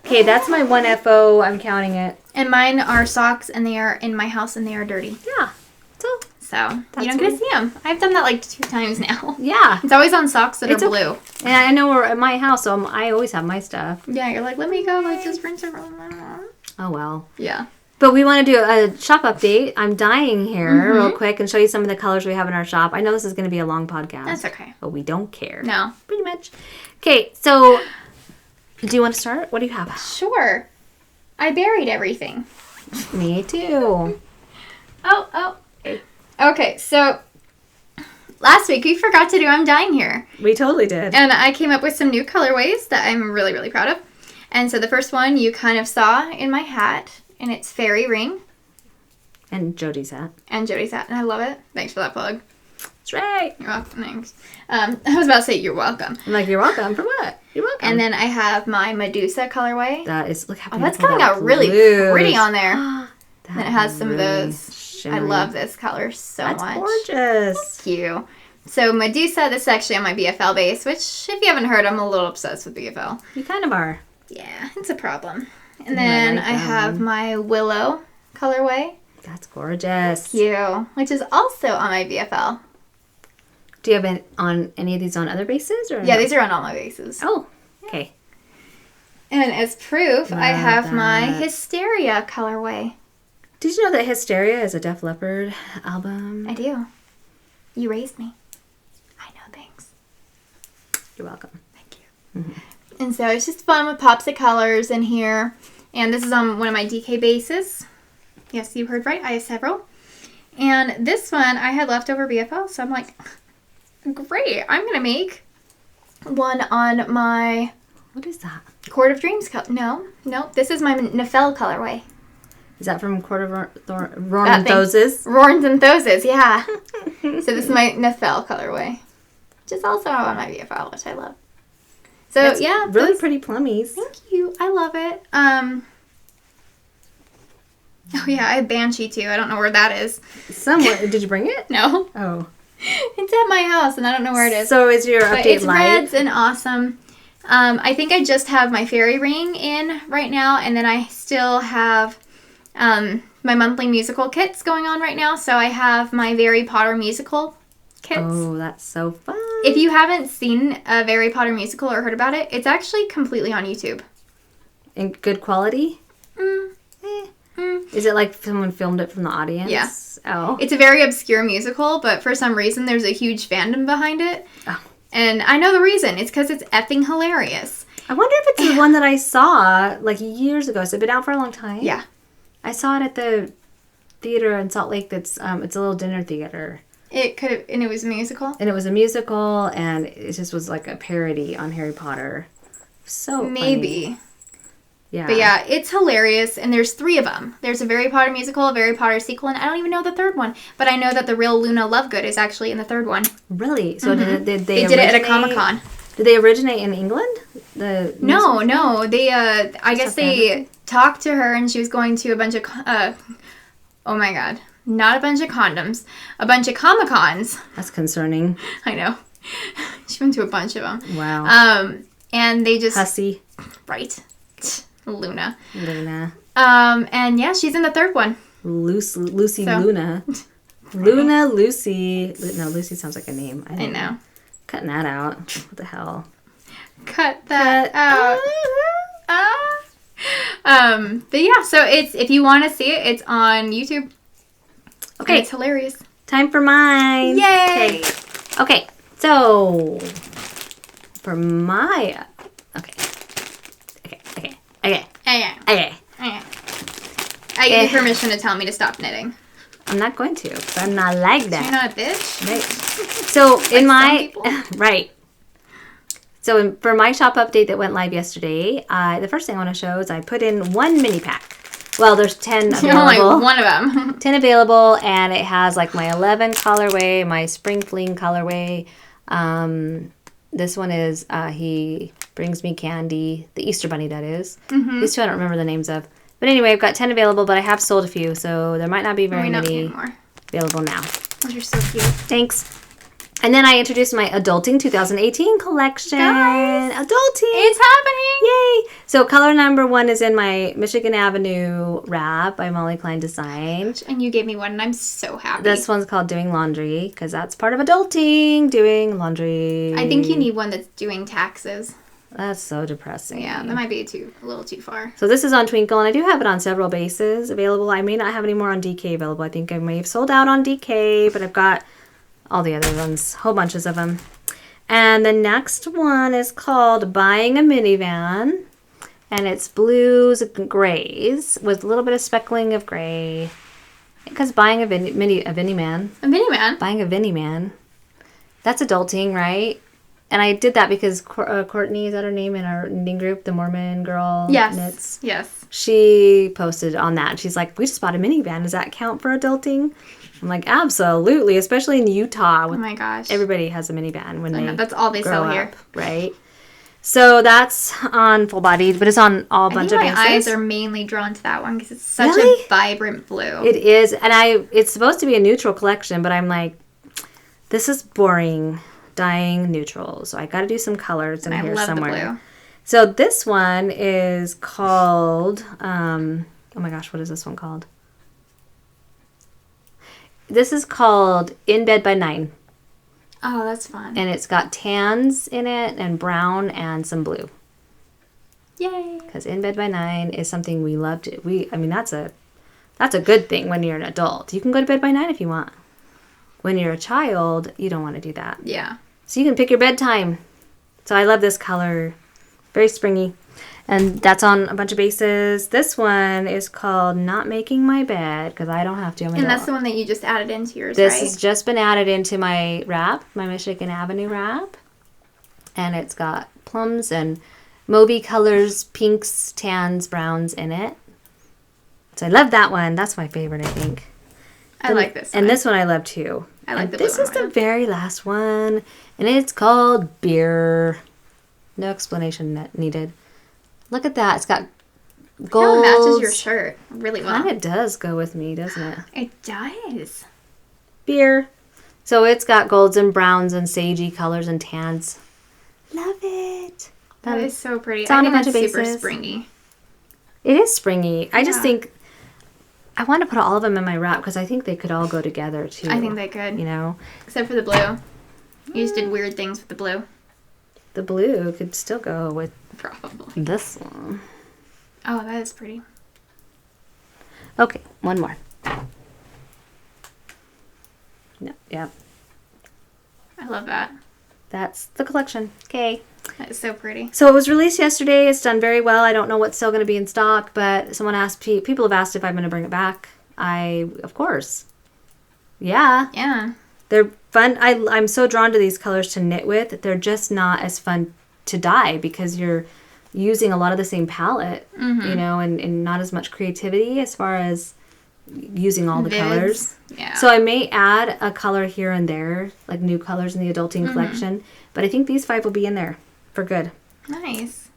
Okay, that's my 1FO. I'm counting it. And mine are socks, and they are in my house, and they are dirty. Yeah. So you don't get to see them. I've done that like 2 times now. Yeah. It's always on socks that are blue. And I know we're at my house, so I always have my stuff. Yeah, you're like, let me go. Let's just rinse it. Oh, well. Yeah. But we want to do a shop update. I'm dying here real quick and show you some of the colors we have in our shop. I know this is going to be a long podcast. That's okay. But we don't care. No. Pretty much. Okay, so do you want to start? What do you have? Sure. I buried everything. Me too. Oh. Okay, so last week we forgot to do I'm Dying Here. We totally did. And I came up with some new colorways that I'm really, really proud of. And so the first one you kind of saw in my hat, and it's Fairy Ring. And Jody's hat. And I love it. Thanks for that plug. That's right. You're welcome. Thanks. I was about to say you're welcome. I'm like, you're welcome. For what? You're welcome. And then I have my Medusa colorway. That is, look how beautiful that's coming out really pretty on there. And it has some of those. Shimmery. I love this color so much. That's gorgeous. Thank you. So Medusa, this is actually on my BFL base, which if you haven't heard, I'm a little obsessed with BFL. You kind of are. Yeah, it's a problem. And then I have my Willow colorway. That's gorgeous. Thank you. Which is also on my BFL. Do you have on any of these on other bases? Or yeah, these are on all my bases. Oh, okay. And as proof, I have my Hysteria colorway. Did you know that Hysteria is a Def Leppard album? I do. You raised me. I know You're welcome. Thank you. And so it's just fun with pops of colors in here. And this is on one of my DK bases. Yes, you heard right. I have several. And this one, I had leftover BFL, so I'm like, great. I'm going to make one on my... What is that? Court of Dreams color. No. This is my Nefel colorway. Is that from Court of Roran and Thoses? Rorns and Thoses, yeah. So this is my Nefel colorway. Which is also on my BFL, which I love. So, That's yeah. really pretty plummies. Thank you. I love it. Oh, yeah, I have Banshee, too. I don't know where that is. Somewhere. Did you bring it? No. Oh. It's at my house, and I don't know where it is. So is your But update it's light? reds and awesome. I think I just have my fairy ring in right now, and then I still have my monthly musical kits going on right now. So I have my Harry Potter musical kits. Oh, that's so fun. If you haven't seen a Harry Potter musical or heard about it, it's actually completely on YouTube. In good quality? Is it like someone filmed it from the audience? Yeah. Oh. It's a very obscure musical, but for some reason there's a huge fandom behind it. Oh. And I know the reason. It's because it's effing hilarious. I wonder if it's the one that I saw like years ago. So it's been out for a long time. Yeah. I saw it at the theater in Salt Lake. It's a little dinner theater. It could have, and it was a musical. And it was a musical, and it just was like a parody on Harry Potter. So Maybe. funny. Yeah. But yeah, it's hilarious, and there's 3 of them. There's a Harry Potter musical, a Harry Potter sequel, and I don't even know the third one. But I know that the real Luna Lovegood is actually in the third one. Really? So did they They did it at a Comic-Con. Did they originate in England? No. They, I guess they talked to her, and she was going to a bunch of, oh my god. Not a bunch of condoms. A bunch of Comic-Cons. That's concerning. I know. She went to a bunch of them. Wow. And they just... Hussy. Right. Luna. Luna. And yeah, she's in the third one. Lucy Luna. Luna, Lucy. No, Lucy sounds like a name. I know. Cutting that out. What the hell? Cut that out. But yeah, so it's, if you want to see it, it's on YouTube. Okay. And it's hilarious. Time for mine. Yay! Okay. So, for my... Okay. I give you permission to tell me to stop knitting. I'm not going to, but I'm not like that. You're not a bitch? Right. So, in my... Right. So, for my shop update that went live yesterday, the first thing I want to show is I put in 1 mini pack. Well, there's 10 available. Only one of them. 10 available, and it has like my 11 colorway, my spring fling colorway. This one is He Brings Me Candy, the Easter Bunny, that is. Mm-hmm. These 2 I don't remember the names of. But anyway, I've got 10 available, but I have sold a few, so there might not be very many available now. Those are so cute. Thanks. And then I introduced my Adulting 2018 collection. Guys, Adulting! It's happening! Yay! So color number 1 is in my Michigan Avenue wrap by Molly Klein Design. And you gave me one, and I'm so happy. This one's called Doing Laundry, because that's part of adulting, doing laundry. I think you need one that's doing taxes. That's so depressing. Yeah, that might be a little too far. So this is on Twinkle, and I do have it on several bases available. I may not have any more on DK available. I think I may have sold out on DK, but I've got all the other ones, whole bunches of them. And the next one is called Buying a Minivan, and it's blues and grays with a little bit of speckling of gray. Because buying a minivan. A minivan? Buying a minivan. That's adulting, right? And I did that because Courtney, is that her name in our knitting group, the Mormon girl knits? Yes. She posted on that. She's like, we just bought a minivan. Does that count for adulting? I'm like, absolutely, especially in Utah. Oh my gosh. Everybody has a minivan when that's all they sell here. Right? So that's on full bodied, but it's on all bunch of bases. My eyes are mainly drawn to that one because it's such a vibrant blue. It is, and it's supposed to be a neutral collection, but I'm like, this is boring, dyeing neutrals. So I got to do some colors in here somewhere. I love the blue. So this one is called, oh my gosh, what is this one called? This is called In Bed by 9. Oh, that's fun. And it's got tans in it and brown and some blue. Yay. Because In Bed by 9 is something we love to... That's a good thing when you're an adult. You can go to bed by 9 if you want. When you're a child, you don't want to do that. Yeah. So you can pick your bedtime. So I love this color. Very springy. And that's on a bunch of bases. This one is called Not Making My Bed, because I don't have to. And that's the one that you just added into yours, This right? has just been added into my wrap, my Michigan Avenue wrap. And it's got plums and mauvey colors, pinks, tans, browns in it. So I love that one. That's my favorite, I think. I like this one. And this one I love too. I like the blue This one is the more. very last one. And it's called Beer. No explanation needed. Look at that. It's got gold. How it matches your shirt really well. Kind of does go with me, doesn't it? It does. Beer. So it's got golds and browns and sagey colors and tans. Love it. That is so pretty. It's on I a think bunch that's of super bases. springy. It is springy. I just Yeah. think I want to put all of them in my wrap because I think they could all go together too. I think they could. You know, Except for the blue. You just did weird things with the blue. the blue could still go with Probably. this one. Oh, that is pretty. Okay, one more. No, yeah, I love that. that's the collection. Okay. That is so pretty. So it was released yesterday. It's done very well. I don't know what's still going to be in stock, but someone asked, people have asked if I'm going to bring it back. Of course. Yeah. Yeah. They're fun. I'm so drawn to these colors to knit with. They're just not as fun to dye because you're using a lot of the same palette, you know, and not as much creativity as far as using all the Vids. colors. Yeah. So I may add a color here and there, like new colors in the adulting collection, but I think these 5 will be in there for good. Nice.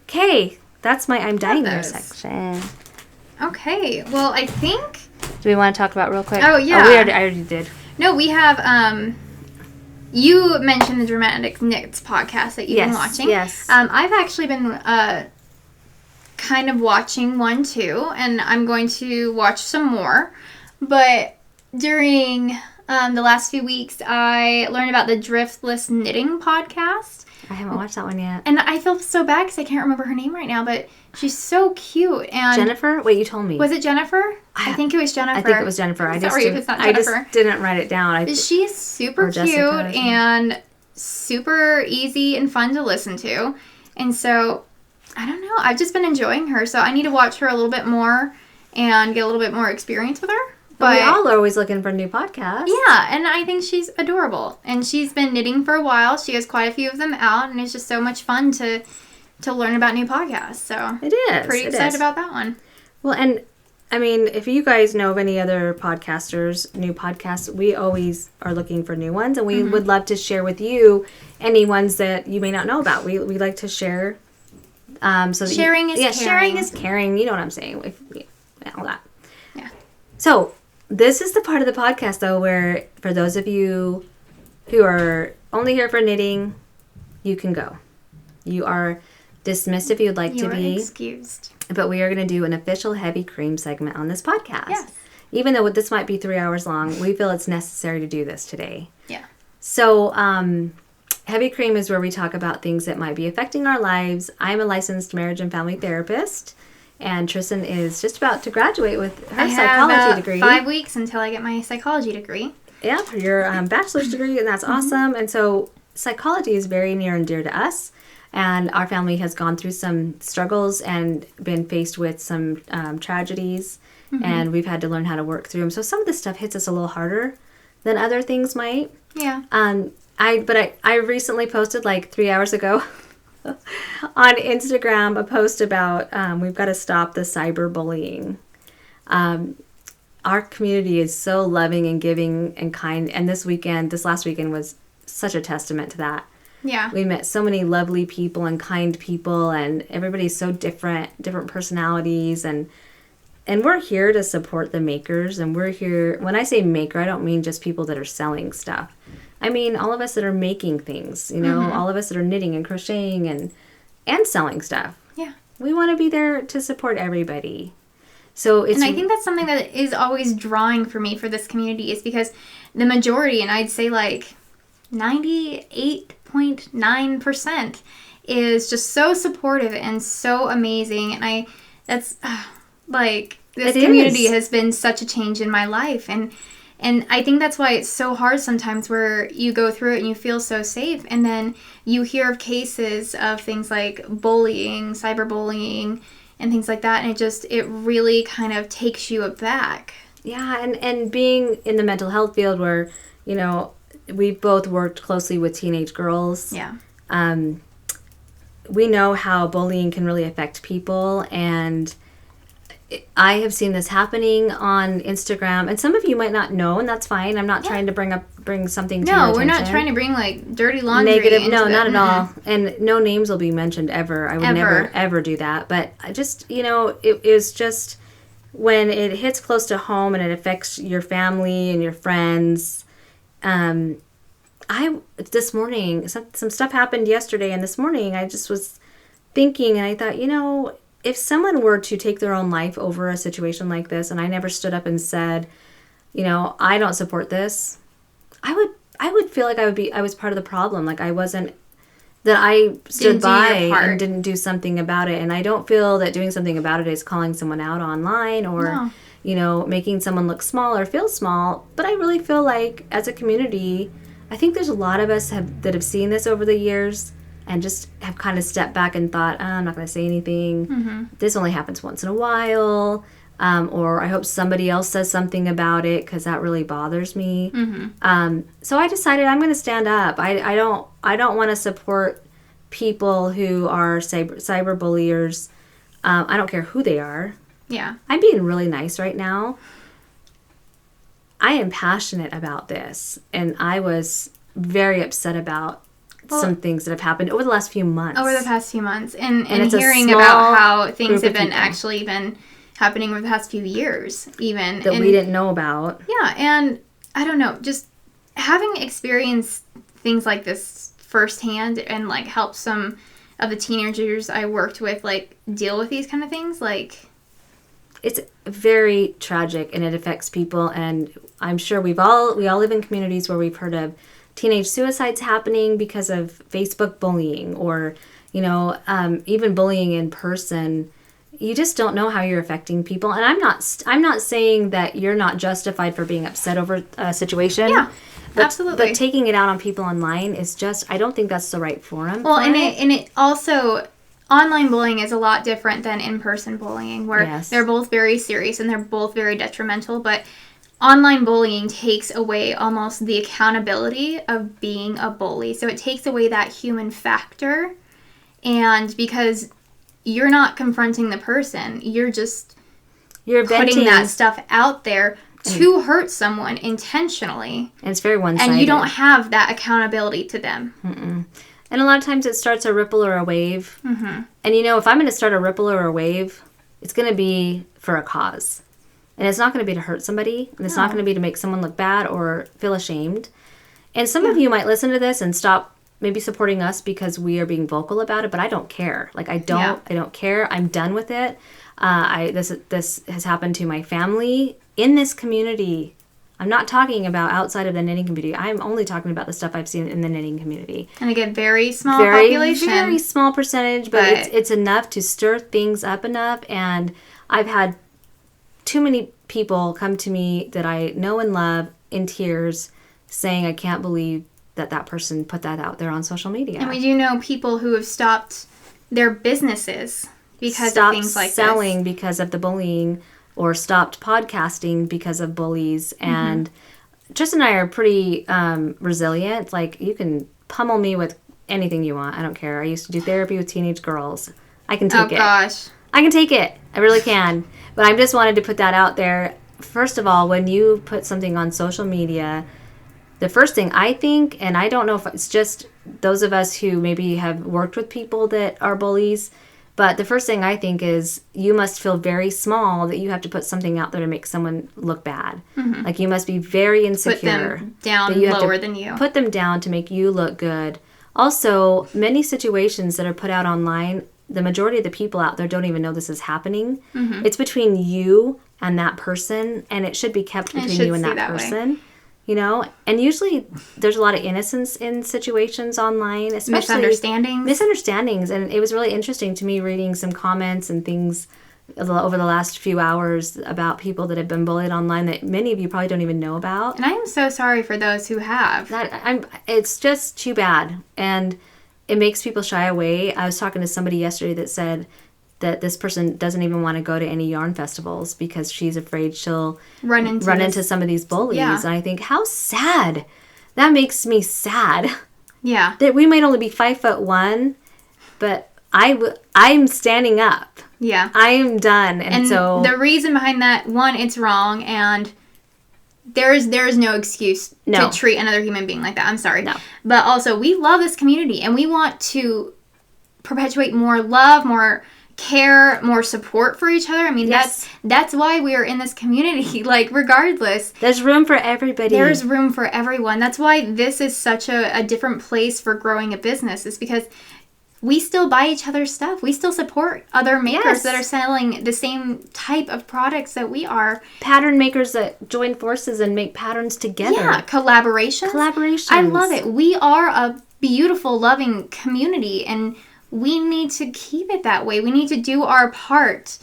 Okay, that's my I'm Dying There those. section. Okay. Well, I think... Do we want to talk about real quick? Oh, yeah. I already did. No, we have... You mentioned the Dramatic Knits podcast that you've been watching. Yes. I've actually been kind of watching one too, and I'm going to watch some more. But during the last few weeks, I learned about the Driftless Knitting podcast. I haven't watched that one yet. And I feel so bad because I can't remember her name right now, but she's so cute. And Jennifer? Wait, you told me. was it Jennifer? I think it was Jennifer. I think it was Jennifer. Sorry if it's not I Jennifer. just didn't write it down. She's super Or cute Jessica or something. and super easy and fun to listen to. And so, I don't know. I've just been enjoying her. So I need to watch her a little bit more and get a little bit more experience with her. But we But all are always looking for new podcasts. yeah, and I think she's adorable. And she's been knitting for a while. She has quite a few of them out, and it's just so much fun to learn about new podcasts. So It is. pretty excited about that one. Well, and I mean, if you guys know of any other podcasters, new podcasts, we always are looking for new ones, and we would love to share with you any ones that you may not know about. We like to share. So that Sharing is caring. sharing is caring. You know what I'm saying? All that. Yeah. So this is the part of the podcast, though, where for those of you who are only here for knitting, you can go. You are dismissed if you'd like You to are be. excused. But we are going to do an official heavy cream segment on this podcast. Yes. Even though this might be 3 hours long, we feel it's necessary to do this today. Yeah. So, heavy cream is where we talk about things that might be affecting our lives. I'm a licensed marriage and family therapist, and Tristan is just about to graduate with her I psychology have degree. 5 weeks until I get my psychology degree. Yeah, for your bachelor's degree, and that's awesome. And so, psychology is very near and dear to us. And our family has gone through some struggles and been faced with some tragedies, and we've had to learn how to work through them. So some of this stuff hits us a little harder than other things might. Yeah. I recently posted like 3 hours ago on Instagram a post about we've got to stop the cyberbullying. Our community is so loving and giving and kind, and this last weekend was such a testament to that. Yeah. We met so many lovely people and kind people, and everybody's so different personalities, and we're here to support the makers. And we're here, when I say maker, I don't mean just people that are selling stuff. I mean all of us that are making things, all of us that are knitting and crocheting and selling stuff. Yeah. We want to be there to support everybody. So it's, And I think that's something that is always drawing for me for this community is because the majority, and I'd say like 98.9% is just so supportive and so amazing. And this It community is. has been such a change in my life. And And I think that's why it's so hard sometimes where you go through it and you feel so safe. And then you hear of cases of things like bullying, cyberbullying, and things like that. And it really kind of takes you aback. Yeah, and being in the mental health field where, you know, we both worked closely with teenage girls. Yeah. We know how bullying can really affect people, and I have seen this happening on Instagram, and some of you might not know, and that's fine. I'm not trying to bring something to your attention. No, we're not trying to bring like dirty laundry. Negative, no, into not it. at all. And no names will be mentioned ever. I would never ever do that. But I just, you know, it is just when it hits close to home and it affects your family and your friends. This morning, some stuff happened yesterday, and this morning I just was thinking, and I thought, you know, if someone were to take their own life over a situation like this, and I never stood up and said, you know, I don't support this, I would feel like I was part of the problem. Like I stood by and didn't do something about it. And I don't feel that doing something about it is calling someone out online or, you know, making someone look small or feel small. But I really feel like as a community, I think there's a lot of us that have seen this over the years and just have kind of stepped back and thought, I'm not going to say anything. Mm-hmm. This only happens once in a while. Or I hope somebody else says something about it because that really bothers me. Mm-hmm. So I decided I'm going to stand up. I don't want to support people who are cyber bulliers. I don't care who they are. Yeah. I'm being really nice right now. I am passionate about this, and I was very upset about some things that have happened over the last few months. Over the past few months. And hearing about how things have been happening over the past few years, even. That we didn't know about. Yeah, and I don't know, just having experienced things like this firsthand and, like, help some of the teenagers I worked with, like, deal with these kind of things, like... It's very tragic, and it affects people, and I'm sure we all live in communities where we've heard of teenage suicides happening because of Facebook bullying or, you know, even bullying in person. You just don't know how you're affecting people. And I'm not saying that you're not justified for being upset over a situation. Yeah, absolutely. But taking it out on people online is just, I don't think that's the right forum. Well, and it also, online bullying is a lot different than in-person bullying, where they're both very serious and they're both very detrimental. But online bullying takes away almost the accountability of being a bully. So it takes away that human factor. And because you're not confronting the person, you're putting that stuff out there to hurt someone intentionally. And it's very one-sided. And you don't have that accountability to them. Mm-mm. And a lot of times it starts a ripple or a wave. Mm-hmm. And, you know, if I'm going to start a ripple or a wave, it's going to be for a cause. And it's not going to be to hurt somebody. And it's not going to be to make someone look bad or feel ashamed. And some of you might listen to this and stop maybe supporting us because we are being vocal about it, but I don't care. Like, I don't care. I'm done with it. This has happened to my family in this community. I'm not talking about outside of the knitting community. I'm only talking about the stuff I've seen in the knitting community. And again, very small population. Very small percentage, but it's enough to stir things up enough. And I've had too many people come to me that I know and love in tears saying, I can't believe that person put that out there on social media. And we do know people who have stopped their businesses because of things like this. Stopped selling because of the bullying, or stopped podcasting because of bullies. And Tristan and I are pretty resilient. Like, you can pummel me with anything you want. I don't care. I used to do therapy with teenage girls. I can take it. Oh, gosh. I can take it. I really can. But I just wanted to put that out there. First of all, when you put something on social media, the first thing I think, and I don't know if it's just those of us who maybe have worked with people that are bullies, but the first thing I think is you must feel very small that you have to put something out there to make someone look bad. Mm-hmm. Like, you must be very insecure. Put them down lower than you. Put them down to make you look good. Also, many situations that are put out online, the majority of the people out there don't even know this is happening. Mm-hmm. It's between you and that person, and it should be kept between you and that person. Way. You know, and usually there's a lot of innocence in situations online, especially misunderstandings. And it was really interesting to me reading some comments and things over the last few hours about people that have been bullied online that many of you probably don't even know about. And I am so sorry for those who have. It's just too bad. And it makes people shy away. I was talking to somebody yesterday that said that this person doesn't even want to go to any yarn festivals because she's afraid she'll run into some of these bullies. Yeah. And I think, how sad. That makes me sad. Yeah. That we might only be 5'1", but I'm standing up. Yeah. I am done. And so the reason behind that, one, it's wrong, and there is no excuse to treat another human being like that. I'm sorry. No. But also, we love this community, and we want to perpetuate more love, more care, more support for each other. I mean, yes. that's why we are in this community. Like, regardless, there's room for everybody. There's room for everyone. That's why this is such a different place for growing a business. Is because we still buy each other's stuff. We still support other makers that are selling the same type of products that we are. Pattern makers that join forces and make patterns together. Yeah, collaborations. I love it. We are a beautiful, loving community, and we need to keep it that way. We need to do our part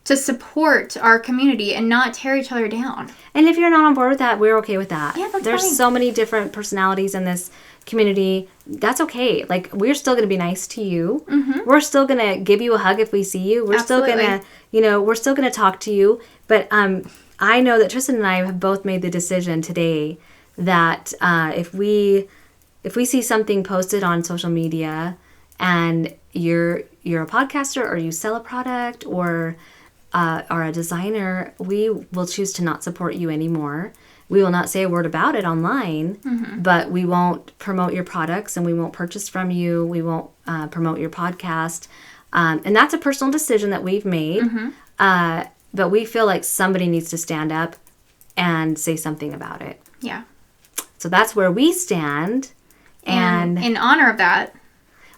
to support our community and not tear each other down. And if you're not on board with that, we're okay with that. Yeah, There's fine. So many different personalities in this community. That's okay. Like, we're still going to be nice to you. Mm-hmm. We're still going to give you a hug if we see you. We're Absolutely. still going to, we're still going to talk to you. But I know that Tristan and I have both made the decision today that if we see something posted on social media and you're a podcaster or you sell a product or are a designer, we will choose to not support you anymore. We will not say a word about it online, but we won't promote your products and we won't purchase from you. We won't promote your podcast. And that's a personal decision that we've made. But we feel like somebody needs to stand up and say something about it. Yeah. So that's where we stand. And in honor of that,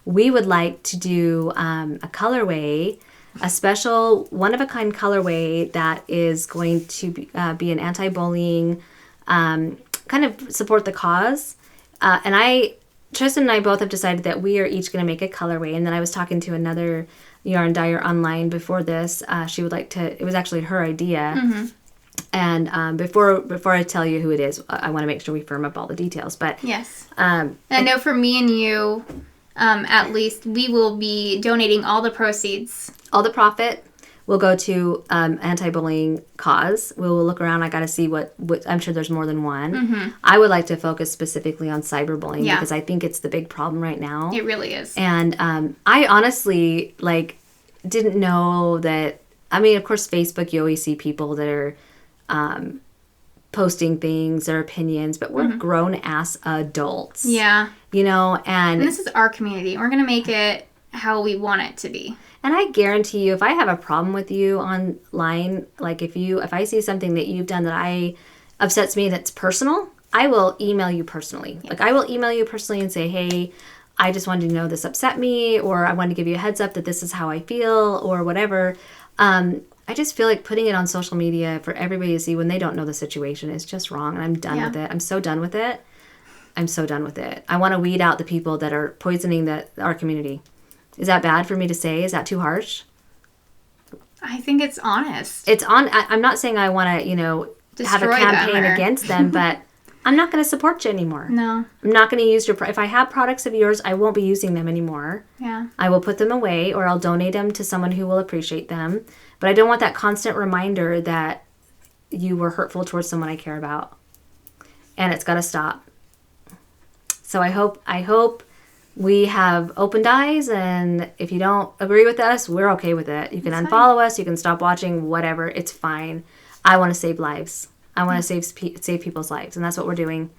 we would like to do a colorway, a special one-of-a-kind colorway that is going to be an anti-bullying, kind of support the cause. And Tristan and I both have decided that we are each going to make a colorway. And then I was talking to another yarn dyer online before this. She would like to, it was actually her idea. And before I tell you who it is, I want to make sure we firm up all the details. But yes. I know for me and you, at least, we will be donating all the proceeds. All the profit will go to anti-bullying cause. We'll look around. I got to see what I'm sure there's more than one. I would like to focus specifically on cyberbullying because I think it's the big problem right now. It really is. And I honestly didn't know that. I mean, of course, Facebook, you always see people that are posting things, their opinions, but we're grown-ass adults. Yeah. And this is our community. We're going to make it how we want it to be. And I guarantee you, if I have a problem with you online, like if I see something that you've done that upsets me that's personal, I will email you personally. Yes. Like, I will email you personally and say, hey, I just wanted to know this upset me, or I wanted to give you a heads up that this is how I feel, or whatever. I just feel like putting it on social media for everybody to see when they don't know the situation is just wrong, and I'm done with it. I'm so done with it. I want to weed out the people that are poisoning our community. Is that bad for me to say? Is that too harsh? I think it's honest. I'm not saying I want to, have a campaign against them, but I'm not going to support you anymore. No. I'm not going to use if I have products of yours, I won't be using them anymore. Yeah. I will put them away, or I'll donate them to someone who will appreciate them. But I don't want that constant reminder that you were hurtful towards someone I care about. And it's got to stop. So I hope we have opened eyes, and if you don't agree with us, we're okay with it. You can unfollow us, you can stop watching, whatever. It's fine. I want to save lives. I want to save people's lives, and that's what we're doing,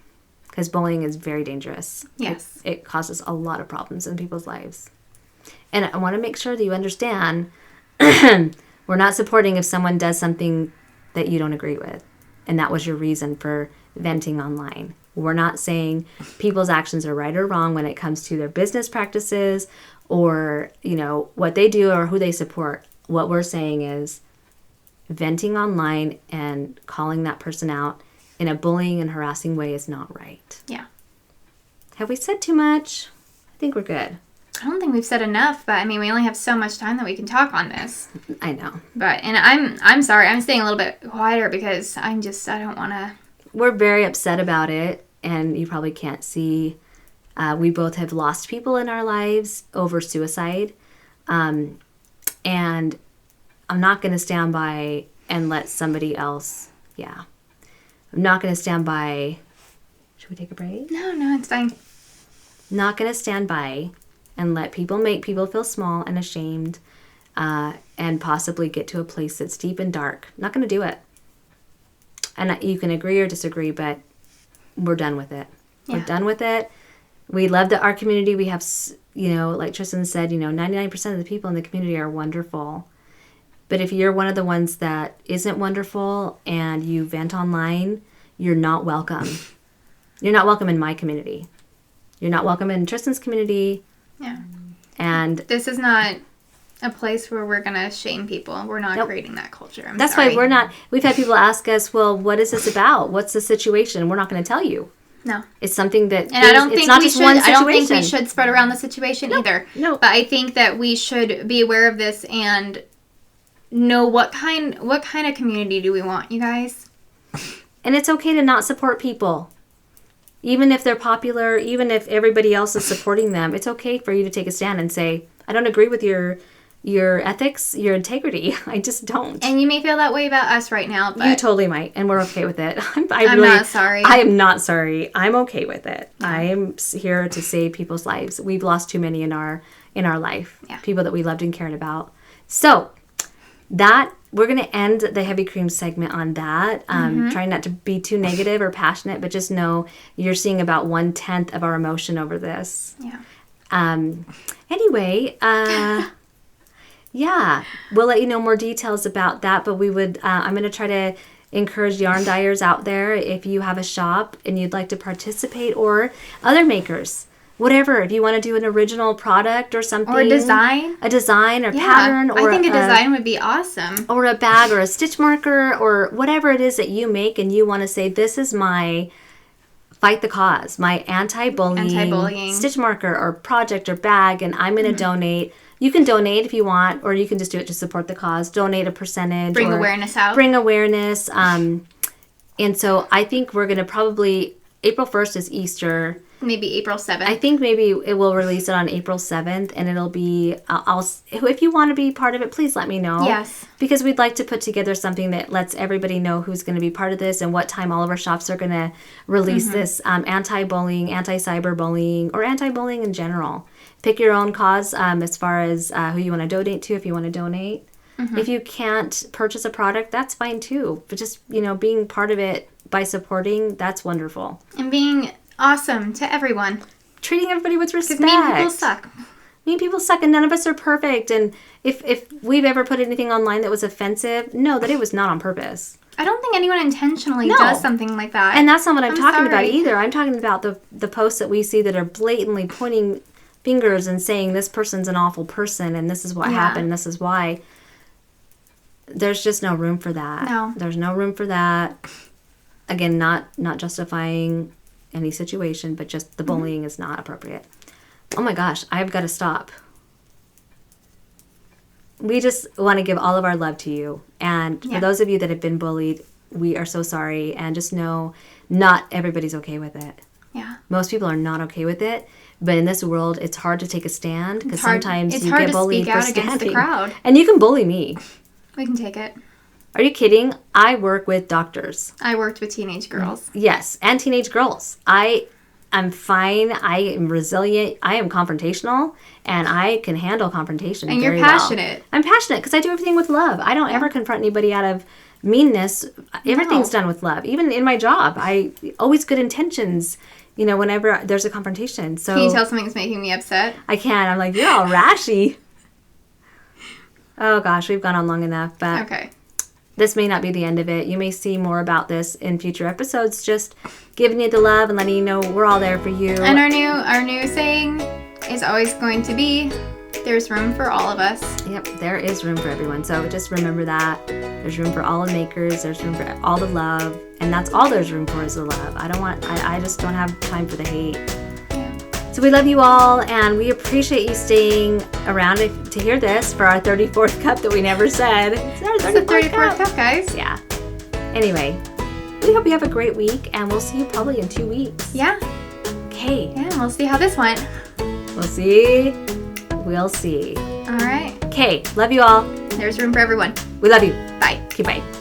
because bullying is very dangerous. Yes. It causes a lot of problems in people's lives. And I want to make sure that you understand we're not supporting if someone does something that you don't agree with, and that was your reason for venting online. We're not saying people's actions are right or wrong when it comes to their business practices or, what they do or who they support. What we're saying is venting online and calling that person out in a bullying and harassing way is not right. Yeah. Have we said too much? I think we're good. I don't think we've said enough, but I mean, we only have so much time that we can talk on this. I know. But, and I'm sorry, I'm staying a little bit quieter because I don't want to. We're very upset about it, and you probably can't see. We both have lost people in our lives over suicide. And I'm not going to stand by and let somebody else, I'm not going to stand by. Should we take a break? No, it's fine. Not going to stand by and let people make people feel small and ashamed and possibly get to a place that's deep and dark. Not going to do it. And you can agree or disagree, but we're done with it. Yeah. We're done with it. We love that our community, we have, like Tristan said, 99% of the people in the community are wonderful. But if you're one of the ones that isn't wonderful and you vent online, you're not welcome. You're not welcome in my community. You're not welcome in Tristan's community. Yeah. And this is not a place where we're going to shame people. We're not creating that culture. That's why we're not. We've had people ask us, well, what is this about? What's the situation? We're not going to tell you. No. It's something that, and I don't think one situation. I don't think we should spread around the situation either. No. But I think that we should be aware of this and know what kind of community do we want, you guys? And it's okay to not support people. Even if they're popular, even if everybody else is supporting them, it's okay for you to take a stand and say, I don't agree with your ethics, your integrity. I just don't. And you may feel that way about us right now, but you totally might, and we're okay with it. I'm not sorry. I am not sorry. I'm okay with it. Yeah. I am here to save people's lives. We've lost too many in our life. Yeah. People that we loved and cared about. So that we're going to end the heavy cream segment on that. Trying not to be too negative or passionate, but just know you're seeing about 1/10 of our emotion over this. Yeah. Anyway, yeah, we'll let you know more details about that, but we would, I'm going to try to encourage yarn dyers out there. If you have a shop and you'd like to participate, or other makers, whatever, if you want to do an original product or something. Or a design or pattern. Or I think a design would be awesome. Or a bag or a stitch marker or whatever it is that you make and you want to say, this is my fight the cause, my anti-bullying stitch marker or project or bag, and I'm going to donate. You can donate if you want, or you can just do it to support the cause. Donate a percentage. Bring awareness out. Bring awareness. And so I think we're going to probably, April 1st is Easter. Maybe April 7th. I think maybe it will release it on April 7th, and it'll be, if you want to be part of it, please let me know. Yes. Because we'd like to put together something that lets everybody know who's going to be part of this and what time all of our shops are going to release this anti-bullying, anti-cyberbullying, or anti-bullying in general. Pick your own cause as far as who you want to donate to, if you want to donate. If you can't purchase a product, that's fine too. But just, being part of it by supporting, that's wonderful. And being awesome to everyone. Treating everybody with respect. Because mean people suck. Mean people suck, and none of us are perfect. And if we've ever put anything online that was offensive, know that it was not on purpose. I don't think anyone intentionally does something like that. And that's not what I'm talking about either. I'm talking about the posts that we see that are blatantly pointing fingers and saying this person's an awful person and this is what happened, this is why. There's just no room for that. No. There's no room for that. Again, not justifying any situation, but just the bullying is not appropriate. Oh my gosh, I've got to stop. We just want to give all of our love to you. And for those of you that have been bullied, we are so sorry. And just know not everybody's okay with it. Yeah. Most people are not okay with it. But in this world, it's hard to take a stand because sometimes you get bullied for standing. Against the crowd. And you can bully me. We can take it. Are you kidding? I work with doctors. I worked with teenage girls. Yes, and teenage girls. I'm fine. I am resilient. I am confrontational, and I can handle confrontation and very you're passionate. Well. I'm passionate because I do everything with love. I don't ever confront anybody out of meanness. Everything's done with love. Even in my job, I always good intentions. Whenever there's a confrontation. So can you tell something's making me upset? I can. I'm like, you're all rashy. Oh gosh, we've gone on long enough, but okay. This may not be the end of it. You may see more about this in future episodes. Just giving you the love and letting you know we're all there for you. And our new saying is always going to be, there's room for all of us. Yep, there is room for everyone. So just remember that. There's room for all the makers. There's room for all the love. And that's all there's room for is the love. I just don't have time for the hate. Yeah. So So we love you all, and we appreciate you staying around to hear this for our 34th cup that we never said. It's our 34th cup, guys. Yeah. Anyway, we hope you have a great week, and we'll see you probably in 2 weeks. Yeah. Okay. Yeah, we'll see how this went. We'll see. We'll see. All right. Okay. Love you all. There's room for everyone. We love you. Bye. Okay, bye.